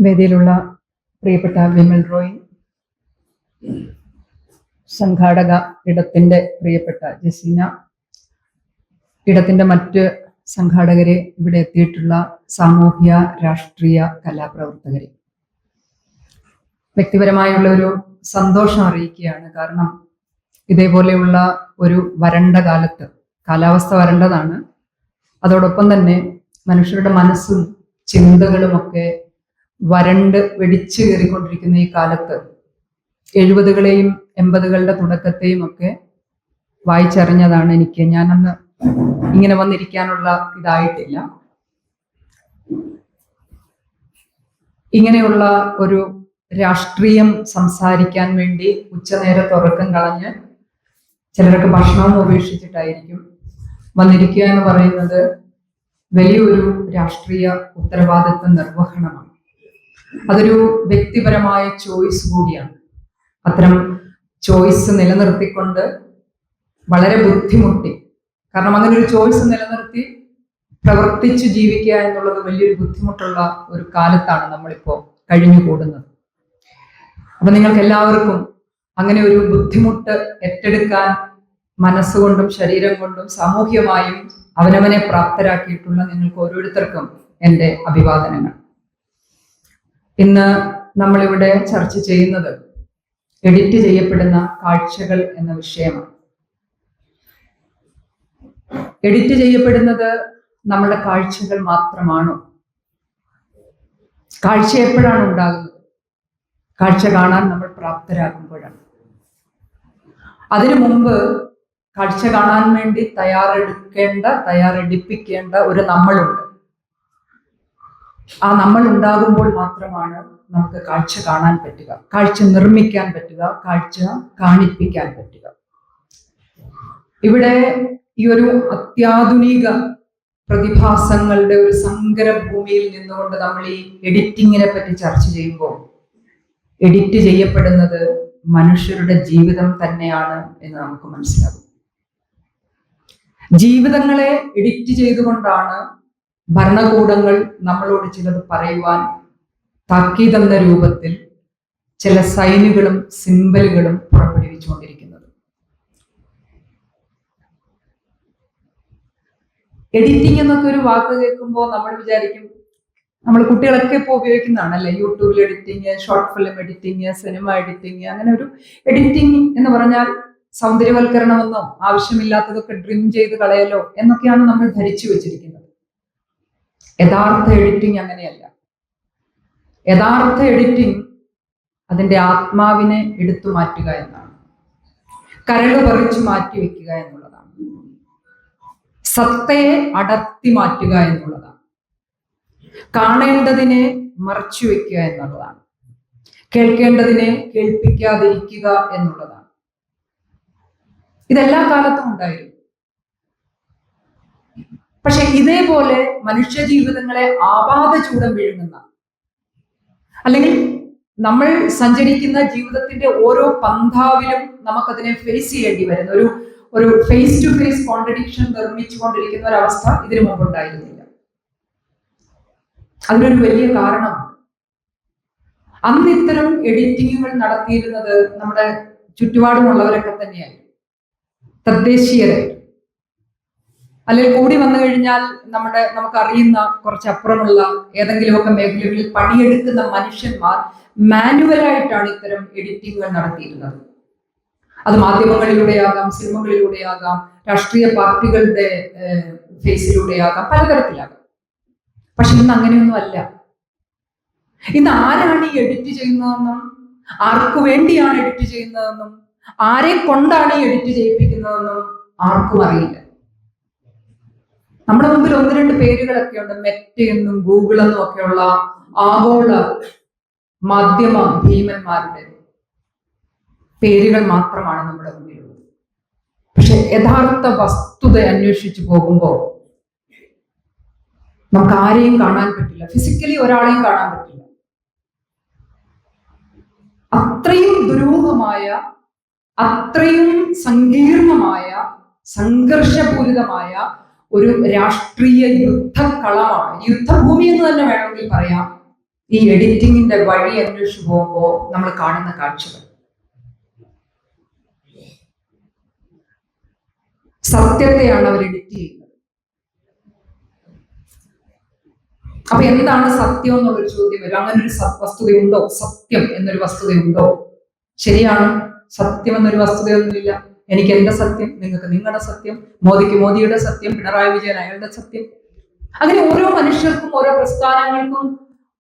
വേദിയിലുള്ള പ്രിയപ്പെട്ട വിമൽ റോയ്, സംഘാടക ഇടത്തിന്റെ പ്രിയപ്പെട്ട ജസീന, ഇടത്തിന്റെ മറ്റ് സംഘാടകരെ, ഇവിടെ എത്തിയിട്ടുള്ള സാമൂഹ്യ രാഷ്ട്രീയ കലാപ്രവർത്തകരെ, വ്യക്തിപരമായുള്ള ഒരു സന്തോഷം അറിയിക്കുകയാണ്. കാരണം ഇതേപോലെയുള്ള ഒരു വരണ്ട കാലത്ത്, കാലാവസ്ഥ വരണ്ടതാണ്, അതോടൊപ്പം തന്നെ മനുഷ്യരുടെ മനസ്സും ചിന്തകളുമൊക്കെ വരണ്ട് വെടിച്ചു കയറിക്കൊണ്ടിരിക്കുന്ന ഈ കാലത്ത് 70കളെയും 80കളുടെ തുടക്കത്തെയും ഒക്കെ വായിച്ചറിഞ്ഞതാണ് എനിക്ക്. ഞാനന്ന് ഇങ്ങനെ വന്നിരിക്കാനുള്ള ഇതായിട്ടില്ല. ഇങ്ങനെയുള്ള ഒരു രാഷ്ട്രീയം സംസാരിക്കാൻ വേണ്ടി ഉച്ചനേരത്ത് ഉറക്കം കളഞ്ഞ് ചിലരൊക്കെ ഭക്ഷണവും ഉപേക്ഷിച്ചിട്ടായിരിക്കും വന്നിരിക്കുക എന്ന് പറയുന്നത് വലിയൊരു രാഷ്ട്രീയ ഉത്തരവാദിത്വ നിർവഹണമാണ്. അതൊരു വ്യക്തിപരമായ ചോയ്സ് കൂടിയാണ്. അത്തരം ചോയ്സ് നിലനിർത്തിക്കൊണ്ട് വളരെ ബുദ്ധിമുട്ടി, കാരണം അങ്ങനെ ഒരു ചോയ്സ് നിലനിർത്തി പ്രവർത്തിച്ച് ജീവിക്കുക എന്നുള്ളത് വലിയൊരു ബുദ്ധിമുട്ടുള്ള ഒരു കാലത്താണ് നമ്മളിപ്പോ കഴിഞ്ഞുകൂടുന്നത്. അപ്പൊ നിങ്ങൾക്ക് എല്ലാവർക്കും അങ്ങനെ ഒരു ബുദ്ധിമുട്ട് ഏറ്റെടുക്കാൻ മനസ്സുകൊണ്ടും ശരീരം കൊണ്ടും സാമൂഹ്യമായും അവനവനെ പ്രാപ്തരാക്കിയിട്ടുള്ള നിങ്ങൾക്ക് ഓരോരുത്തർക്കും എൻ്റെ അഭിവാദനങ്ങൾ. ഇന്ന് നമ്മളിവിടെ ചർച്ച ചെയ്യുന്നത് എഡിറ്റ് ചെയ്യപ്പെടുന്ന കാഴ്ചകൾ എന്ന വിഷയമാണ്. എഡിറ്റ് ചെയ്യപ്പെടുന്നത് നമ്മുടെ കാഴ്ചകൾ മാത്രമാണോ? കാഴ്ച എപ്പോഴാണ് ഉണ്ടാകുന്നത്? കാഴ്ച കാണാൻ നമ്മൾ പ്രാപ്തരാകുമ്പോഴാണ്. അതിനു മുമ്പ് കാഴ്ച കാണാൻ വേണ്ടി തയ്യാറെടുപ്പിക്കേണ്ട ഒരു നമ്മളുണ്ട്. ആ നമ്മൾ ഉണ്ടാകുമ്പോൾ മാത്രമാണ് നമുക്ക് കാഴ്ച കാണാൻ പറ്റുക, കാഴ്ച നിർമ്മിക്കാൻ പറ്റുക, കാഴ്ച കാണിപ്പിക്കാൻ പറ്റുക. ഇവിടെ ഈ ഒരു അത്യാധുനിക പ്രതിഭാസങ്ങളുടെ ഒരു സങ്കരഭൂമിയിൽ നിന്നുകൊണ്ട് നമ്മൾ ഈ എഡിറ്റിങ്ങിനെ പറ്റി ചർച്ച ചെയ്യുമ്പോൾ എഡിറ്റ് ചെയ്യപ്പെടുന്നത് മനുഷ്യരുടെ ജീവിതം തന്നെയാണ് എന്ന് നമുക്ക് മനസ്സിലാകും. ജീവിതങ്ങളെ എഡിറ്റ് ചെയ്തുകൊണ്ടാണ് ഭരണകൂടങ്ങൾ നമ്മളോട് ചിലത് പറയുവാൻ താക്കീതെന്ന രൂപത്തിൽ ചില സൈനുകളും സിംബലുകളും പുറപ്പെടുവിച്ചുകൊണ്ടിരിക്കുന്നത്. എഡിറ്റിംഗ് എന്നൊക്കെ ഒരു വാക്ക് കേൾക്കുമ്പോൾ നമ്മൾ വിചാരിക്കും, നമ്മൾ കുട്ടികളൊക്കെ ഇപ്പോൾ ഉപയോഗിക്കുന്നതാണ് അല്ലെ, യൂട്യൂബിൽ editing, short film editing, cinema editing. അങ്ങനെ ഒരു എഡിറ്റിംഗ് എന്ന് പറഞ്ഞാൽ സൗന്ദര്യവൽക്കരണമെന്നോ ആവശ്യമില്ലാത്തതൊക്കെ ഡ്രിം ചെയ്ത് കളയലോ എന്നൊക്കെയാണ് നമ്മൾ ധരിച്ചു വെച്ചിരിക്കുന്നത്. യഥാർത്ഥ എഡിറ്റിംഗ് അങ്ങനെയല്ല. യഥാർത്ഥ എഡിറ്റിംഗ് അതിൻ്റെ ആത്മാവിനെ എടുത്തു മാറ്റുക എന്നാണ്, കരട് പറിച്ചു മാറ്റി വെക്കുക എന്നുള്ളതാണ്, സത്തയെ അടർത്തി മാറ്റുക എന്നുള്ളതാണ്, കാണേണ്ടതിനെ മറച്ചു വെക്കുക എന്നുള്ളതാണ്, കേൾക്കേണ്ടതിനെ കേൾപ്പിക്കാതിരിക്കുക എന്നുള്ളതാണ്. ഇതെല്ലാ കാലത്തും ഉണ്ടായിരുന്നു. പക്ഷെ ഇതേപോലെ മനുഷ്യ ജീവിതങ്ങളെ ആപാത ചൂടം വീഴുന്ന, അല്ലെങ്കിൽ നമ്മൾ സഞ്ചരിക്കുന്ന ജീവിതത്തിന്റെ ഓരോ പന്ഥാവിലും നമുക്കതിനെ ഫേസ് ചെയ്യേണ്ടി വരുന്ന ഒരു ഫേസ് ടു ഫേസ് കോൺട്രഡിക്ഷൻ നിർമ്മിച്ചുകൊണ്ടിരിക്കുന്ന ഒരവസ്ഥ ഇതിനു മുമ്പ് ഉണ്ടായിരുന്നില്ല. അതിനൊരു വലിയ കാരണം, അന്ന് ഇത്തരം എഡിറ്റിങ്ങുകൾ നടത്തിയിരുന്നത് നമ്മുടെ ചുറ്റുപാടുമുള്ളവരൊക്കെ തന്നെയായിരുന്നു, തദ്ദേശീയരായിട്ട്. അല്ലെങ്കിൽ കൂടി വന്നു കഴിഞ്ഞാൽ നമുക്കറിയുന്ന കുറച്ചപ്പുറമുള്ള ഏതെങ്കിലുമൊക്കെ മേഖലകളിൽ പണിയെടുക്കുന്ന മനുഷ്യന്മാർ മാനുവലായിട്ടാണ് ഇത്തരം എഡിറ്റിങ്ങുകൾ നടത്തിയിരുന്നത്. അത് മാധ്യമങ്ങളിലൂടെയാകാം, സിനിമകളിലൂടെയാകാം, രാഷ്ട്രീയ പാർട്ടികളുടെ ഫേസിലൂടെയാകാം, പലതരത്തിലാകാം. പക്ഷെ ഇന്ന് അങ്ങനെയൊന്നും അല്ല. ഇന്ന് ആരാണ് ഈ എഡിറ്റ് ചെയ്യുന്നതെന്നും ആർക്കു വേണ്ടിയാണ് എഡിറ്റ് ചെയ്യുന്നതെന്നും ആരെ കൊണ്ടാണ് ഈ എഡിറ്റ് ചെയ്യിപ്പിക്കുന്നതെന്നും ആർക്കും അറിയില്ല. നമ്മുടെ മുമ്പിൽ 1-2 പേരുകളൊക്കെ ഉണ്ട്. മെറ്റ എന്നും ഗൂഗിൾ എന്നും ഒക്കെയുള്ള ആഗോള മാധ്യമ ഭീമന്മാരുടെ പേരുകൾ മാത്രമാണ് നമ്മുടെ മുന്നിലുള്ളത്. പക്ഷെ യഥാർത്ഥ വസ്തുത അന്വേഷിച്ചു പോകുമ്പോൾ നമുക്ക് ആരെയും കാണാൻ പറ്റില്ല, ഫിസിക്കലി ഒരാളെയും കാണാൻ പറ്റില്ല. അത്രയും ദുരൂഹമായ, അത്രയും സങ്കീർണമായ, സംഘർഷപൂരിതമായ ഒരു രാഷ്ട്രീയ യുദ്ധക്കളമാണ്, യുദ്ധഭൂമി എന്ന് തന്നെ വേണമെങ്കിൽ പറയാം ഈ എഡിറ്റിങ്ങിന്റെ വഴി അന്വേഷിച്ചു പോകുമ്പോൾ നമ്മൾ കാണുന്ന കാഴ്ചകൾ. സത്യത്തെയാണ് അവർ എഡിറ്റ് ചെയ്യുന്നത്. അപ്പൊ എന്താണ് സത്യം എന്നുള്ളൊരു ചോദ്യം വരും. അങ്ങനെ ഒരു വസ്തുതയുണ്ടോ? സത്യം എന്നൊരു വസ്തുതയുണ്ടോ? ശരിയാണ്, സത്യം എന്നൊരു വസ്തുതയൊന്നുമില്ല. എനിക്ക് എന്റെ സത്യം, നിങ്ങൾക്ക് നിങ്ങളുടെ സത്യം, മോദിക്ക് മോദിയുടെ സത്യം, പിണറായി വിജയൻ അയാളുടെ സത്യം. അങ്ങനെ ഓരോ മനുഷ്യർക്കും, ഓരോ പ്രസ്ഥാനങ്ങൾക്കും,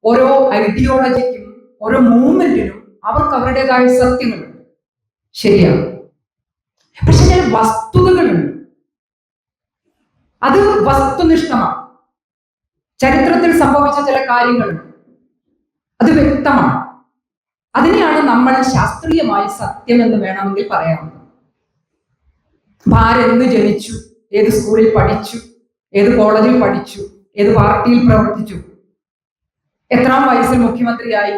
ഓരോ ഐഡിയോളജിക്കും, ഓരോ മൂവ്മെന്റിനും അവർക്ക് അവരുടേതായ സത്യങ്ങളുണ്ട്. ശരിയാണ്. പക്ഷെ ചില വസ്തുതകളുണ്ട്, അത് വസ്തുനിഷ്ഠമാണ്. ചരിത്രത്തിൽ സംഭവിച്ച ചില കാര്യങ്ങളുണ്ട്, അത് വ്യക്തമാണ്. അതിനെയാണ് നമ്മൾ ശാസ്ത്രീയമായി സത്യം എന്ന് വേണമെങ്കിൽ പറയാവുന്നത്. ആരെന്ന് ജനിച്ചു, ഏത് സ്കൂളിൽ പഠിച്ചു, ഏത് കോളേജിൽ പഠിച്ചു, ഏത് പാർട്ടിയിൽ പ്രവർത്തിച്ചു, എത്രാം വയസ്സിൽ മുഖ്യമന്ത്രിയായി,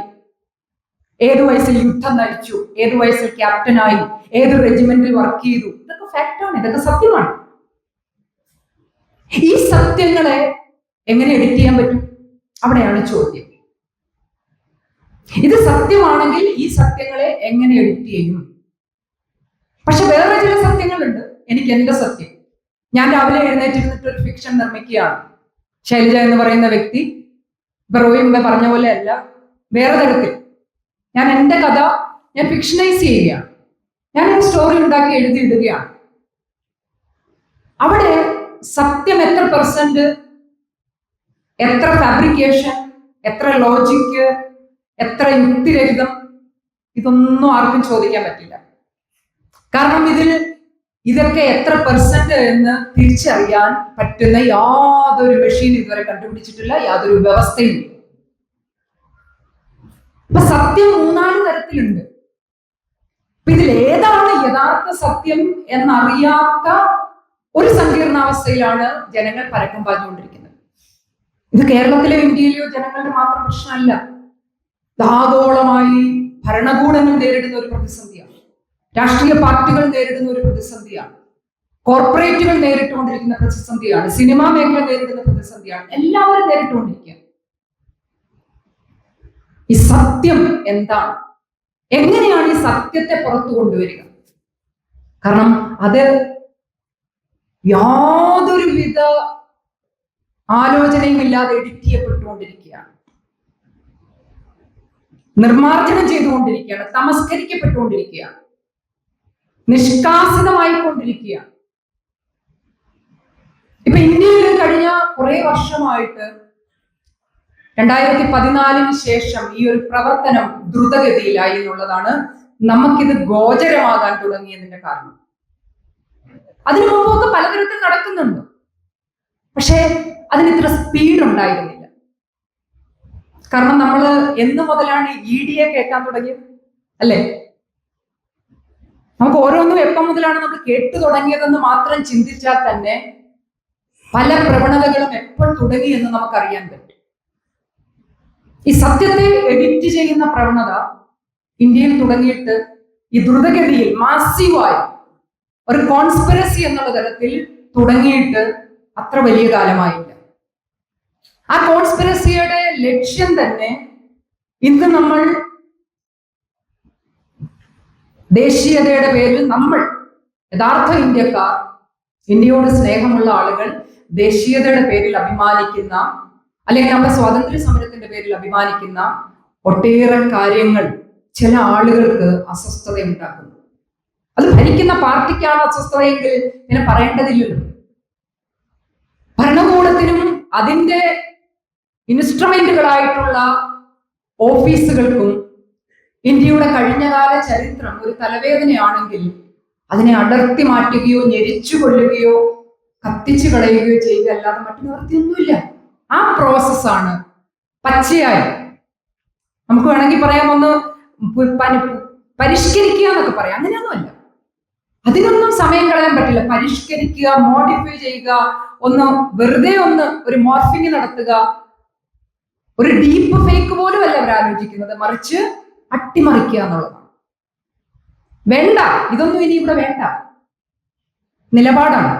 ഏത് വയസ്സിൽ യുദ്ധം നയിച്ചു, ഏത് വയസ്സിൽ ക്യാപ്റ്റനായി, ഏത് റെജിമെന്റിൽ വർക്ക് ചെയ്തു, ഇതൊക്കെ ഫാക്റ്റാണ്, ഇതൊക്കെ സത്യമാണ്. ഈ സത്യങ്ങളെ എങ്ങനെ എഡിറ്റ് ചെയ്യാൻ പറ്റും? അവിടെയാണ് ചോദ്യം. ഇത് സത്യമാണെങ്കിൽ ഈ സത്യങ്ങളെ എങ്ങനെ എഡിറ്റ് ചെയ്യും? പക്ഷെ വേറെ ചില സത്യങ്ങളുണ്ട്. എനിക്ക് എന്റെ സത്യം, ഞാൻ രാവിലെ എഴുന്നേറ്റിരുന്നിട്ട് ഒരു ഫിക്ഷൻ നിർമ്മിക്കുകയാണ്. ശൈലജ എന്ന് പറയുന്ന വ്യക്തി റോയിമ്പ പറഞ്ഞ പോലെ അല്ല, വേറെ തരത്തിൽ ഞാൻ എന്റെ കഥ ഞാൻ ഫിക്ഷനൈസ് ചെയ്യുകയാണ്. ഞാൻ ഒരു സ്റ്റോറി ഉണ്ടാക്കി എഴുതിയിടുകയാണ്. അവിടെ സത്യം എത്ര പെർസെന്റ്, എത്ര ഫാബ്രിക്കേഷൻ, എത്ര ലോജിക്ക്, എത്ര യുക്തിരഹിതം, ഇതൊന്നും ആർക്കും ചോദിക്കാൻ പറ്റില്ല. കാരണം ഇതൊക്കെ എത്ര പെർസെന്റ് എന്ന് തിരിച്ചറിയാൻ പറ്റുന്ന യാതൊരു മെഷീൻ ഇതുവരെ കണ്ടുപിടിച്ചിട്ടില്ല, യാതൊരു വ്യവസ്ഥയും. അപ്പൊ സത്യം 3-4 തരത്തിലുണ്ട്. ഇതിൽ ഏതാണ് യഥാർത്ഥ സത്യം എന്നറിയാത്ത ഒരു സങ്കീർണാവസ്ഥയിലാണ് ജനങ്ങൾ പരക്കം പാഞ്ഞുകൊണ്ടിരിക്കുന്നത്. ഇത് കേരളത്തിലെയോ ഇന്ത്യയിലെയോ ജനങ്ങളുടെ മാത്രം പ്രശ്നമല്ല. ആഗോളമായി ഭരണകൂടങ്ങൾ നേരിടുന്ന ഒരു പ്രതിസന്ധിയാണ്, രാഷ്ട്രീയ പാർട്ടികൾ നേരിടുന്ന ഒരു പ്രതിസന്ധിയാണ്, കോർപ്പറേറ്റുകൾ നേരിട്ടുകൊണ്ടിരിക്കുന്ന പ്രതിസന്ധിയാണ്, സിനിമാ മേഖല നേരിടുന്ന പ്രതിസന്ധിയാണ്. എല്ലാവരും നേരിട്ടുകൊണ്ടിരിക്കുക. ഈ സത്യം എന്താണ്? എങ്ങനെയാണ് ഈ സത്യത്തെ പുറത്തു കൊണ്ടുവരിക? കാരണം അത് യാതൊരുവിധ ആലോചനയും ഇല്ലാതെ എഡിറ്റ് ചെയ്യപ്പെട്ടുകൊണ്ടിരിക്കുകയാണ്, നിർമ്മാർജ്ജനം ചെയ്തുകൊണ്ടിരിക്കുകയാണ്, തമസ്കരിക്കപ്പെട്ടുകൊണ്ടിരിക്കുകയാണ്, നിഷ്കാസിതമായിക്കൊണ്ടിരിക്കുകയാണ്. ഇപ്പൊ ഇന്ത്യയിൽ കഴിഞ്ഞ കുറെ വർഷമായിട്ട് 2014 ശേഷം ഈ ഒരു പ്രവർത്തനം ദ്രുതഗതിയിലായി എന്നുള്ളതാണ് നമുക്കിത് ഗോചരമാകാൻ തുടങ്ങിയതിന്റെ കാരണം. അതിനു മുമ്പൊക്കെ പലതരത്തിൽ നടക്കുന്നുണ്ട്, പക്ഷേ അതിന് ഇത്ര സ്പീഡ് ഉണ്ടായിരുന്നില്ല. കാരണം നമ്മൾ എന്ന് മുതലാണ് ED കേൾക്കാൻ തുടങ്ങിയത്, അല്ലേ? നമുക്ക് ഓരോന്നും എപ്പം മുതലാണ് നമ്മൾ കേട്ടു തുടങ്ങിയതെന്ന് മാത്രം ചിന്തിച്ചാൽ തന്നെ പല പ്രവണതകളും എപ്പോൾ തുടങ്ങി എന്ന് നമുക്കറിയാൻ പറ്റും. ഈ സത്യത്തെ എഡിറ്റ് ചെയ്യുന്ന പ്രവണത ഇന്ത്യയിൽ തുടങ്ങിയിട്ട് ഈ ദ്രുതഗതിയിൽ മാസീവായി ഒരു കോൺസ്പിറസി എന്നുള്ള തരത്തിൽ തുടങ്ങിയിട്ട് അത്ര വലിയ കാലമായില്ല. ആ കോൺസ്പിറസിയുടെ ലക്ഷ്യം തന്നെ ഇന്ന് നമ്മൾ ദേശീയതയുടെ പേരിൽ, നമ്മൾ യഥാർത്ഥ ഇന്ത്യക്കാർ, ഇന്ത്യയോട് സ്നേഹമുള്ള ആളുകൾ ദേശീയതയുടെ പേരിൽ അഭിമാനിക്കുന്ന, അല്ലെങ്കിൽ നമ്മുടെ സ്വാതന്ത്ര്യ സമരത്തിന്റെ പേരിൽ അഭിമാനിക്കുന്ന ഒട്ടേറെ കാര്യങ്ങൾ ചില ആളുകൾക്ക് അസ്വസ്ഥത ഉണ്ടാക്കുന്നു. അത് ഭരിക്കുന്ന പാർട്ടിക്കാണ് അസ്വസ്ഥതയെങ്കിൽ പിന്നെ പറയേണ്ടതില്ലല്ലോ. ഭരണകൂടത്തിനും അതിന്റെ ഇൻസ്ട്രുമെന്റുകളായിട്ടുള്ള ഓഫീസുകൾക്കും ഇന്ത്യയുടെ കഴിഞ്ഞകാല ചരിത്രം ഒരു തലവേദനയാണെങ്കിൽ അതിനെ അടർത്തി മാറ്റുകയോ ഞെരിച്ചു കൊല്ലുകയോ കത്തിച്ചു കളയുകയോ ചെയ്യുക അല്ലാതെ മറ്റു നിവൃത്തിയൊന്നുമില്ല. ആ പ്രോസസ്സാണ് പച്ചയായി നമുക്ക് വേണമെങ്കിൽ പറയാം, ഒന്ന് പരിഷ്കരിക്കുക എന്നൊക്കെ പറയാം. അങ്ങനെയൊന്നുമല്ല, അതിനൊന്നും സമയം കളയാൻ പറ്റില്ല. പരിഷ്കരിക്കുക, മോഡിഫൈ ചെയ്യുക, ഒന്ന് വെറുതെ ഒന്ന് ഒരു മോർഫിംഗ് നടത്തുക, ഒരു ഡീപ്പ് ഫേക്ക് പോലും അല്ല അവർ ആലോചിക്കുന്നത്, മറിച്ച് അട്ടിമറിക്കുക എന്നുള്ളതാണ്. വേണ്ട, ഇതൊന്നും ഇനി ഇവിടെ വേണ്ട നിലപാടാണ്.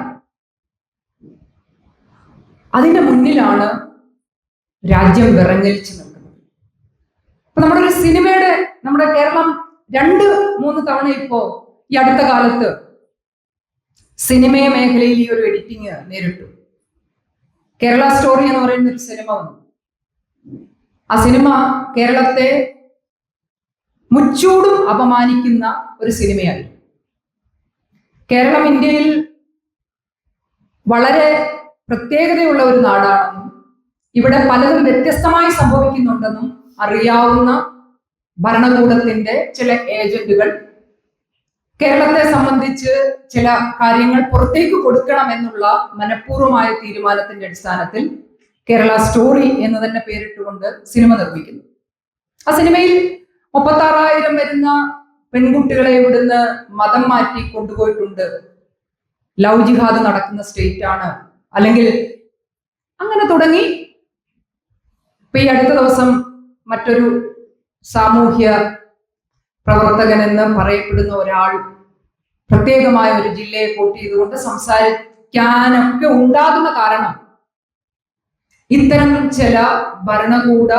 അതിന്റെ മുന്നിലാണ് രാജ്യം വിറങ്ങലിച്ചു നിൽക്കുന്നത്. അപ്പൊ നമ്മുടെ കേരളം 2-3 തവണ ഇപ്പോ ഈ അടുത്ത കാലത്ത് സിനിമ മേഖലയിൽ ഈ ഒരു എഡിറ്റിംഗ് നേരിട്ടു. കേരള സ്റ്റോറി എന്ന് പറയുന്ന ഒരു സിനിമ വന്നു. ആ സിനിമ കേരളത്തെ മുച്ചൂടും അപമാനിക്കുന്ന ഒരു സിനിമയായി. കേരളം ഇന്ത്യയിൽ വളരെ പ്രത്യേകതയുള്ള ഒരു നാടാണെന്നും ഇവിടെ പലതും വ്യത്യസ്തമായി സംഭവിക്കുന്നുണ്ടെന്നും അറിയാവുന്ന ഭരണകൂടത്തിന്റെ ചില ഏജന്റുകൾ കേരളത്തെ സംബന്ധിച്ച് ചില കാര്യങ്ങൾ പുറത്തേക്ക് കൊടുക്കണം എന്നുള്ള മനഃപൂർവമായ തീരുമാനത്തിന്റെ അടിസ്ഥാനത്തിൽ കേരള സ്റ്റോറി എന്ന് തന്നെ പേരിട്ടുകൊണ്ട് സിനിമ നിർമ്മിക്കുന്നു. ആ സിനിമയിൽ 36,000 വരുന്ന പെൺകുട്ടികളെ ഇവിടുന്ന് മതം മാറ്റി കൊണ്ടുപോയിട്ടുണ്ട്, ലവ് ജിഹാദ് നടക്കുന്ന സ്റ്റേറ്റ് ആണ്, അല്ലെങ്കിൽ അങ്ങനെ തുടങ്ങി. ഇപ്പൊ ഈ അടുത്ത ദിവസം മറ്റൊരു സാമൂഹ്യ പ്രവർത്തകൻ എന്ന് പറയപ്പെടുന്ന ഒരാൾ പ്രത്യേകമായ ഒരു ജില്ലയെ കോട്ട് ചെയ്തുകൊണ്ട് സംസാരിക്കാനൊക്കെ ഉണ്ടാകുന്ന കാരണം ഇത്തരം ചില ഭരണകൂട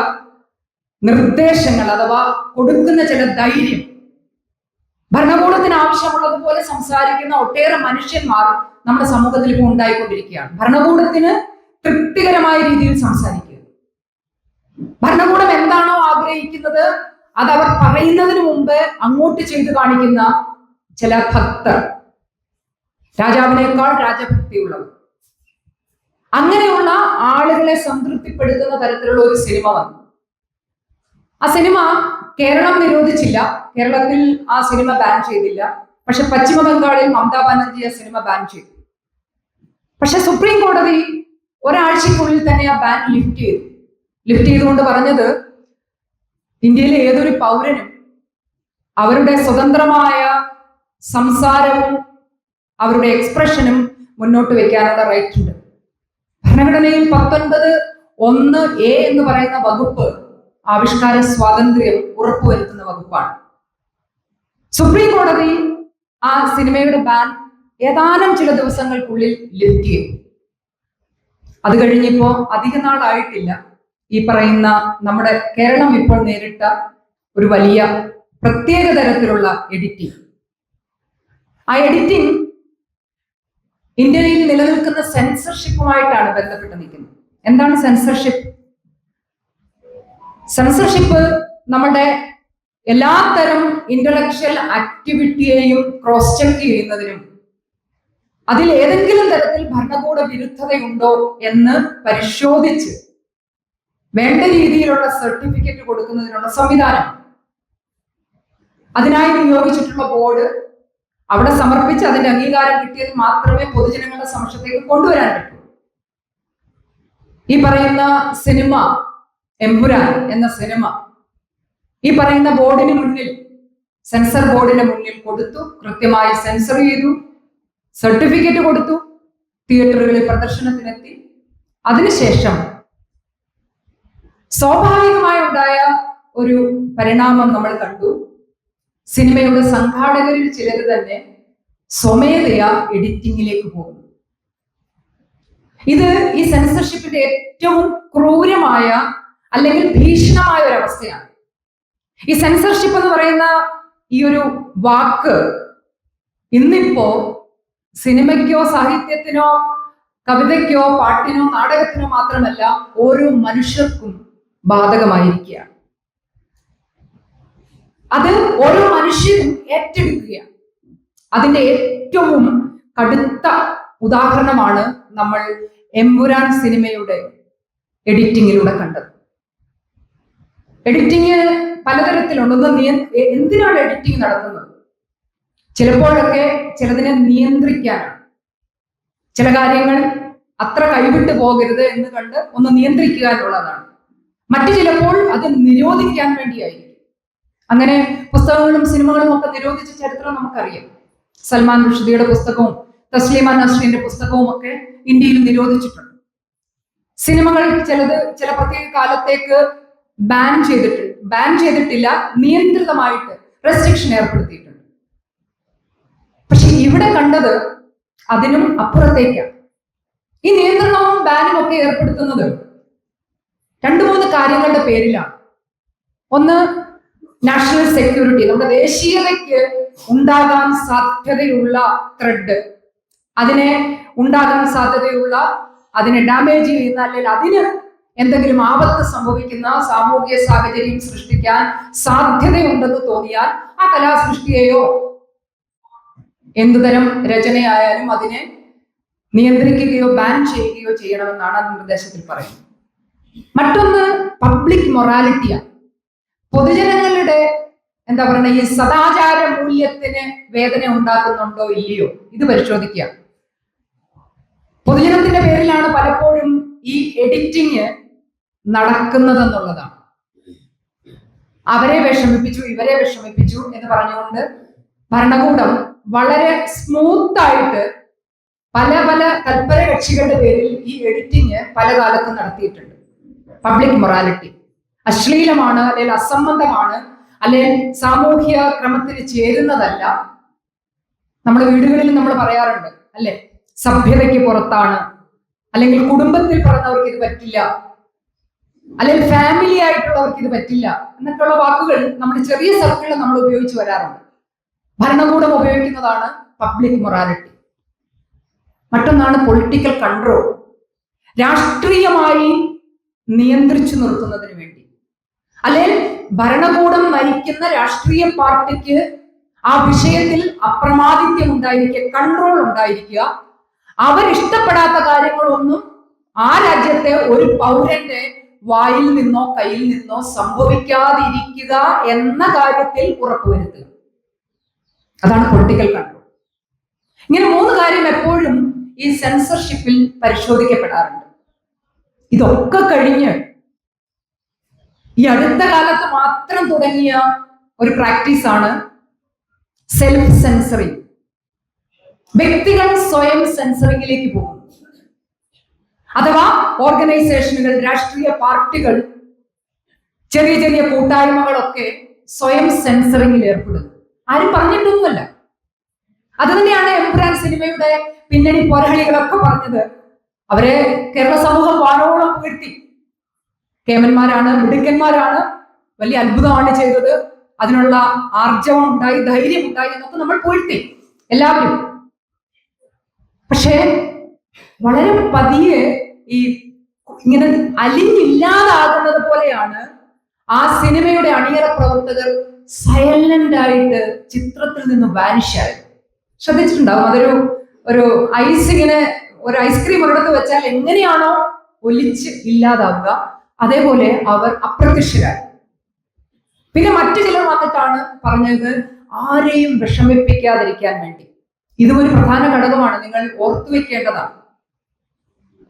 നിർദ്ദേശങ്ങൾ അഥവാ കൊടുക്കുന്ന ചില ധൈര്യം, ഭരണകൂടത്തിന് ആവശ്യമുള്ളതുപോലെ സംസാരിക്കുന്ന ഒട്ടേറെ മനുഷ്യന്മാർ നമ്മുടെ സമൂഹത്തിൽ ഇപ്പോൾ ഉണ്ടായിക്കൊണ്ടിരിക്കുകയാണ്. ഭരണകൂടത്തിന് തൃപ്തികരമായ രീതിയിൽ സംസാരിക്കുക, ഭരണകൂടം എന്താണോ ആഗ്രഹിക്കുന്നത് അത് അവർ പറയുന്നതിന് മുമ്പ് അങ്ങോട്ട് ചെയ്തു കാണിക്കുന്ന ചില ഭക്തർ, രാജാവിനേക്കാൾ രാജഭക്തിയുള്ളവർ, അങ്ങനെയുള്ള ആളുകളെ സംതൃപ്തിപ്പെടുത്തുന്ന തരത്തിലുള്ള ഒരു സിനിമ വന്നു. ആ സിനിമ കേരളം നിരോധിച്ചില്ല, കേരളത്തിൽ ആ സിനിമ ബാൻ ചെയ്തില്ല. പക്ഷെ പശ്ചിമ ബംഗാളിൽ മമതാ ബാനർജി ആ സിനിമ ബാൻ ചെയ്തു. പക്ഷെ സുപ്രീം കോടതി ഒരാഴ്ചക്കുള്ളിൽ തന്നെ ആ ബാൻ ലിഫ്റ്റ് ചെയ്തുകൊണ്ട് പറഞ്ഞത് ഇന്ത്യയിലെ ഏതൊരു പൗരനും അവരുടെ സ്വതന്ത്രമായ സംസാരവും അവരുടെ എക്സ്പ്രഷനും മുന്നോട്ട് വെക്കാനുള്ള റൈറ്റ് ഉണ്ട്. ഭരണഘടനയിൽ 19(1)(a) എന്ന് പറയുന്ന വകുപ്പ് ആവിഷ്കാര സ്വാതന്ത്ര്യം ഉറപ്പുവരുത്തുന്ന വകുപ്പാണ്. സുപ്രീം കോടതി ആ സിനിമയുടെ ബാൻ ഏതാനും ചില ദിവസങ്ങൾക്കുള്ളിൽ ലിഫ്റ്റ് ചെയ്തു. അത് കഴിഞ്ഞിപ്പോ അധിക നാളായിട്ടില്ല ഈ പറയുന്ന നമ്മുടെ കേരളം ഇപ്പോൾ നേരിട്ട ഒരു വലിയ പ്രത്യേക തരത്തിലുള്ള എഡിറ്റിംഗ്. ആ എഡിറ്റിംഗ് ഇന്ത്യയിൽ നിലനിൽക്കുന്ന സെൻസർഷിപ്പുമായിട്ടാണ് ബന്ധപ്പെട്ട് നിൽക്കുന്നത്. എന്താണ് സെൻസർഷിപ്പ്? സെൻസർഷിപ്പ് നമ്മുടെ എല്ലാത്തരം ഇന്റലക്ച്വൽ ആക്ടിവിറ്റിയെയും ക്രോസ് ചെക്ക് ചെയ്യുന്നതിനും അതിൽ ഏതെങ്കിലും തരത്തിൽ ഭരണകൂട വിരുദ്ധതയുണ്ടോ എന്ന് പരിശോധിച്ച് വേണ്ട രീതിയിലുള്ള സർട്ടിഫിക്കറ്റ് കൊടുക്കുന്നതിനുള്ള സംവിധാനം. അതിനായി നിയോഗിച്ചിട്ടുള്ള ബോർഡ് അവിടെ സമർപ്പിച്ച് അതിന്റെ അംഗീകാരം കിട്ടിയത് മാത്രമേ പൊതുജനങ്ങളുടെ സമക്ഷത്തേക്ക് കൊണ്ടുവരാൻ പറ്റൂ. ഈ പറയുന്ന സിനിമ എമ്പുരാൻ എന്ന സിനിമ ഈ പറയുന്ന ബോർഡിന് മുന്നിൽ, സെൻസർ ബോർഡിന്റെ മുന്നിൽ കൊടുത്തു, കൃത്യമായി സെൻസർ ചെയ്തു, സർട്ടിഫിക്കറ്റ് കൊടുത്തു, തിയേറ്ററുകളിൽ പ്രദർശനത്തിനെത്തി. അതിനുശേഷം സ്വാഭാവികമായി ഉണ്ടായ ഒരു പരിണാമം നമ്മൾ കണ്ടു. സിനിമയുടെ സംഘാടകരിൽ ചിലർ തന്നെ സ്വമേധയാ എഡിറ്റിംഗിലേക്ക് പോകുന്നു. ഇത് ഈ സെൻസർഷിപ്പിന്റെ ഏറ്റവും ക്രൂരമായ അല്ലെങ്കിൽ ഭീഷണമായ ഒരു അവസ്ഥയാണ്. ഈ സെൻസർഷിപ്പ് എന്ന് പറയുന്ന ഈ ഒരു വാക്ക് ഇന്നിപ്പോ സിനിമയ്ക്കോ സാഹിത്യത്തിനോ കവിതയ്ക്കോ പാട്ടിനോ നാടകത്തിനോ മാത്രമല്ല ഓരോ മനുഷ്യർക്കും ബാധകമായിരിക്കുകയാണ്. അത് ഓരോ മനുഷ്യരും ഏറ്റെടുക്കുകയാണ്. അതിന്റെ ഏറ്റവും കടുത്ത ഉദാഹരണമാണ് നമ്മൾ എമ്പുരാൻ സിനിമയുടെ എഡിറ്റിങ്ങിലൂടെ കണ്ടത്. എഡിറ്റിങ് പലതരത്തിലുണ്ട്. എന്തിനാണ് എഡിറ്റിംഗ് നടത്തുന്നത്? ചിലപ്പോഴൊക്കെ ചിലതിനെ നിയന്ത്രിക്കാനാണ്. ചില കാര്യങ്ങൾ അത്ര കൈവിട്ട് പോകരുത് എന്ന് കണ്ട് ഒന്ന് നിയന്ത്രിക്കുക എന്നുള്ളതാണ്. മറ്റു ചിലപ്പോൾ അത് നിരോധിക്കാൻ വേണ്ടിയായിരിക്കും. അങ്ങനെ പുസ്തകങ്ങളും സിനിമകളും ഒക്കെ നിരോധിച്ച ചരിത്രം നമുക്കറിയാം. സൽമാൻ റുഷ്ദിയുടെ പുസ്തകവും തസ്ലീമ നസ്രീന്റെ പുസ്തകവും ഒക്കെ ഇന്ത്യയിൽ നിരോധിച്ചിട്ടുണ്ട്. സിനിമകൾ ചില പ്രത്യേക കാലത്തേക്ക് ബാൻ ചെയ്തിട്ടില്ല, നിയന്ത്രിതമായിട്ട് റെസ്ട്രിക്ഷൻ ഏർപ്പെടുത്തിയിട്ടുണ്ട്. പക്ഷെ ഇവിടെ കണ്ടത് അതിനും അപ്പുറത്തേക്കാണ്. ഈ നിയന്ത്രണവും ബാനും ഒക്കെ ഏർപ്പെടുത്തുന്നത് 2-3 കാര്യങ്ങളുടെ പേരിലാണ്. ഒന്ന് നാഷണൽ സെക്യൂരിറ്റി, നമ്മുടെ ദേശീയതയ്ക്ക് ഉണ്ടാകാൻ സാധ്യതയുള്ള ത്രെഡ്, അതിനെ ഉണ്ടാകാൻ സാധ്യതയുള്ള, അതിനെ ഡാമേജ് ചെയ്യുന്ന, അല്ലെങ്കിൽ അതിന് എന്തെങ്കിലും ആപത്ത് സംഭവിക്കുന്ന സാമൂഹിക സാഹചര്യം സൃഷ്ടിക്കാൻ സാധ്യതയുണ്ടെന്ന് തോന്നിയാൽ ആ കലാസൃഷ്ടിയെയോ എന്തുതരം രചനയായാലും അതിനെ നിയന്ത്രിക്കുകയോ ബാൻ ചെയ്യുകയോ ചെയ്യണമെന്നാണ് ആ നിർദ്ദേശത്തിൽ പറയുന്നത്. മറ്റൊന്ന് പബ്ലിക് മൊറാലിറ്റിയാണ്. പൊതുജനങ്ങളുടെ എന്താ പറയുക, ഈ സദാചാര മൂല്യത്തിന് വേദന ഉണ്ടാക്കുന്നുണ്ടോ ഇല്ലയോ ഇത് പരിശോധിക്കുക. പൊതുജനത്തിന്റെ പേരിലാണ് പലപ്പോഴും ഈ എഡിറ്റിങ് നടക്കുന്നതെന്നുള്ളതാണ്. അവരെ വിഷമിപ്പിച്ചു, ഇവരെ വിഷമിപ്പിച്ചു എന്ന് പറഞ്ഞുകൊണ്ട് ഭരണകൂടം വളരെ സ്മൂത്തായിട്ട് പല പല തൽപര കക്ഷികളുടെ പേരിൽ ഈ എഡിറ്റിങ് പല കാലത്തും നടത്തിയിട്ടുണ്ട്. പബ്ലിക് മൊറാലിറ്റി അശ്ലീലമാണ്, അല്ലെങ്കിൽ അസംബന്ധമാണ്, അല്ലെങ്കിൽ സാമൂഹ്യ ക്രമത്തിന് ചേരുന്നതല്ല. നമ്മുടെ വീടുകളിൽ നമ്മൾ പറയാറുണ്ട് അല്ലെ, സഭ്യതയ്ക്ക് പുറത്താണ്, അല്ലെങ്കിൽ കുടുംബത്തിൽ പറഞ്ഞവർക്ക് ഇത് പറ്റില്ല, അല്ലെങ്കിൽ ഫാമിലി ആയിട്ടുള്ളവർക്ക് ഇത് പറ്റില്ല എന്നൊക്കെയുള്ള വാക്കുകൾ നമ്മുടെ ചെറിയ സർക്കിളിൽ നമ്മൾ ഉപയോഗിച്ച് വരാറുണ്ട്. ഭരണകൂടം ഉപയോഗിക്കുന്നതാണ് പബ്ലിക് മൊറാലിറ്റി. മറ്റൊന്നാണ് പൊളിറ്റിക്കൽ കൺട്രോൾ, രാഷ്ട്രീയമായി നിയന്ത്രിച്ചു നിർത്തുന്നതിന് വേണ്ടി, അല്ലെങ്കിൽ ഭരണകൂടം നയിക്കുന്ന രാഷ്ട്രീയ പാർട്ടിക്ക് ആ വിഷയത്തിൽ അപ്രമാദിത്യം ഉണ്ടായിരിക്കുക, കൺട്രോൾ ഉണ്ടായിരിക്കുക. അവരിഷ്ടപ്പെടാത്ത കാര്യങ്ങളൊന്നും ആ രാജ്യത്തെ ഒരു പൗരന്റെ വായിൽ നിന്നോ കയ്യിൽ നിന്നോ സംഭവിക്കാതിരിക്കുക എന്ന കാര്യത്തിൽ ഉറപ്പുവരുത്തുക. അതാണ് പൊളിറ്റിക്കൽ കൺട്രോൾ. ഇങ്ങനെ മൂന്ന് കാര്യം എപ്പോഴും ഈ സെൻസർഷിപ്പിൽ പരിശോധിക്കപ്പെടാറുണ്ട്. ഇതൊക്കെ കഴിഞ്ഞ് ഈ അടുത്ത കാലത്ത് മാത്രം തുടങ്ങിയ ഒരു പ്രാക്ടീസാണ് സെൽഫ് സെൻസറിങ്. വ്യക്തികൾ സ്വയം സെൻസറിങ്ങിലേക്ക് പോകും. അഥവാ ഓർഗനൈസേഷനുകൾ, രാഷ്ട്രീയ പാർട്ടികൾ, ചെറിയ ചെറിയ കൂട്ടായ്മകളൊക്കെ സ്വയം സെൻസറിങ്ങിൽ ഏർപ്പെടുന്നു. ആരും പറഞ്ഞിട്ടൊന്നുമല്ല. അത് തന്നെയാണ് എമ്പുരാൻ സിനിമയുടെ പിന്നണി പോരാളികളൊക്കെ പറഞ്ഞത്. അവരെ കേരള സമൂഹം വാനോളം പുകഴ്ത്തി. കേമന്മാരാണ്, മിടുക്കന്മാരാണ്, വലിയ അത്ഭുതമാണ് ചെയ്തത്, അതിനുള്ള ആർജവം ഉണ്ടായി, ധൈര്യം ഉണ്ടായി എന്നൊക്കെ നമ്മൾ പുകഴ്ത്തി എല്ലാവരും. പക്ഷേ വളരെ പതിയെ ഈ ഇങ്ങനെ അലിഞ്ഞില്ലാതാകുന്നത് പോലെയാണ് ആ സിനിമയുടെ അണിയറ പ്രവർത്തകർ സൈലന്റ് ആയിട്ട് ചിത്രത്തിൽ നിന്ന് വാനിഷ് ആയത്. ശ്രദ്ധിച്ചിട്ടുണ്ടാവും. ഒരു ഐസ്, ഇങ്ങനെ ഒരു ഐസ്ക്രീം ഒരിടത്ത് വെച്ചാൽ എങ്ങനെയാണോ ഒലിച്ച് ഇല്ലാതാവുക, അതേപോലെ അവർ അപ്രത്യക്ഷരായി. പിന്നെ മറ്റു ചിലർ വന്നിട്ടാണ് പറഞ്ഞത് ആരെയും വിഷമിപ്പിക്കാതിരിക്കാൻ വേണ്ടി. ഇതും ഒരു പ്രധാന ഘടകമാണ്, നിങ്ങൾ ഓർത്തുവെക്കേണ്ടതാണ്.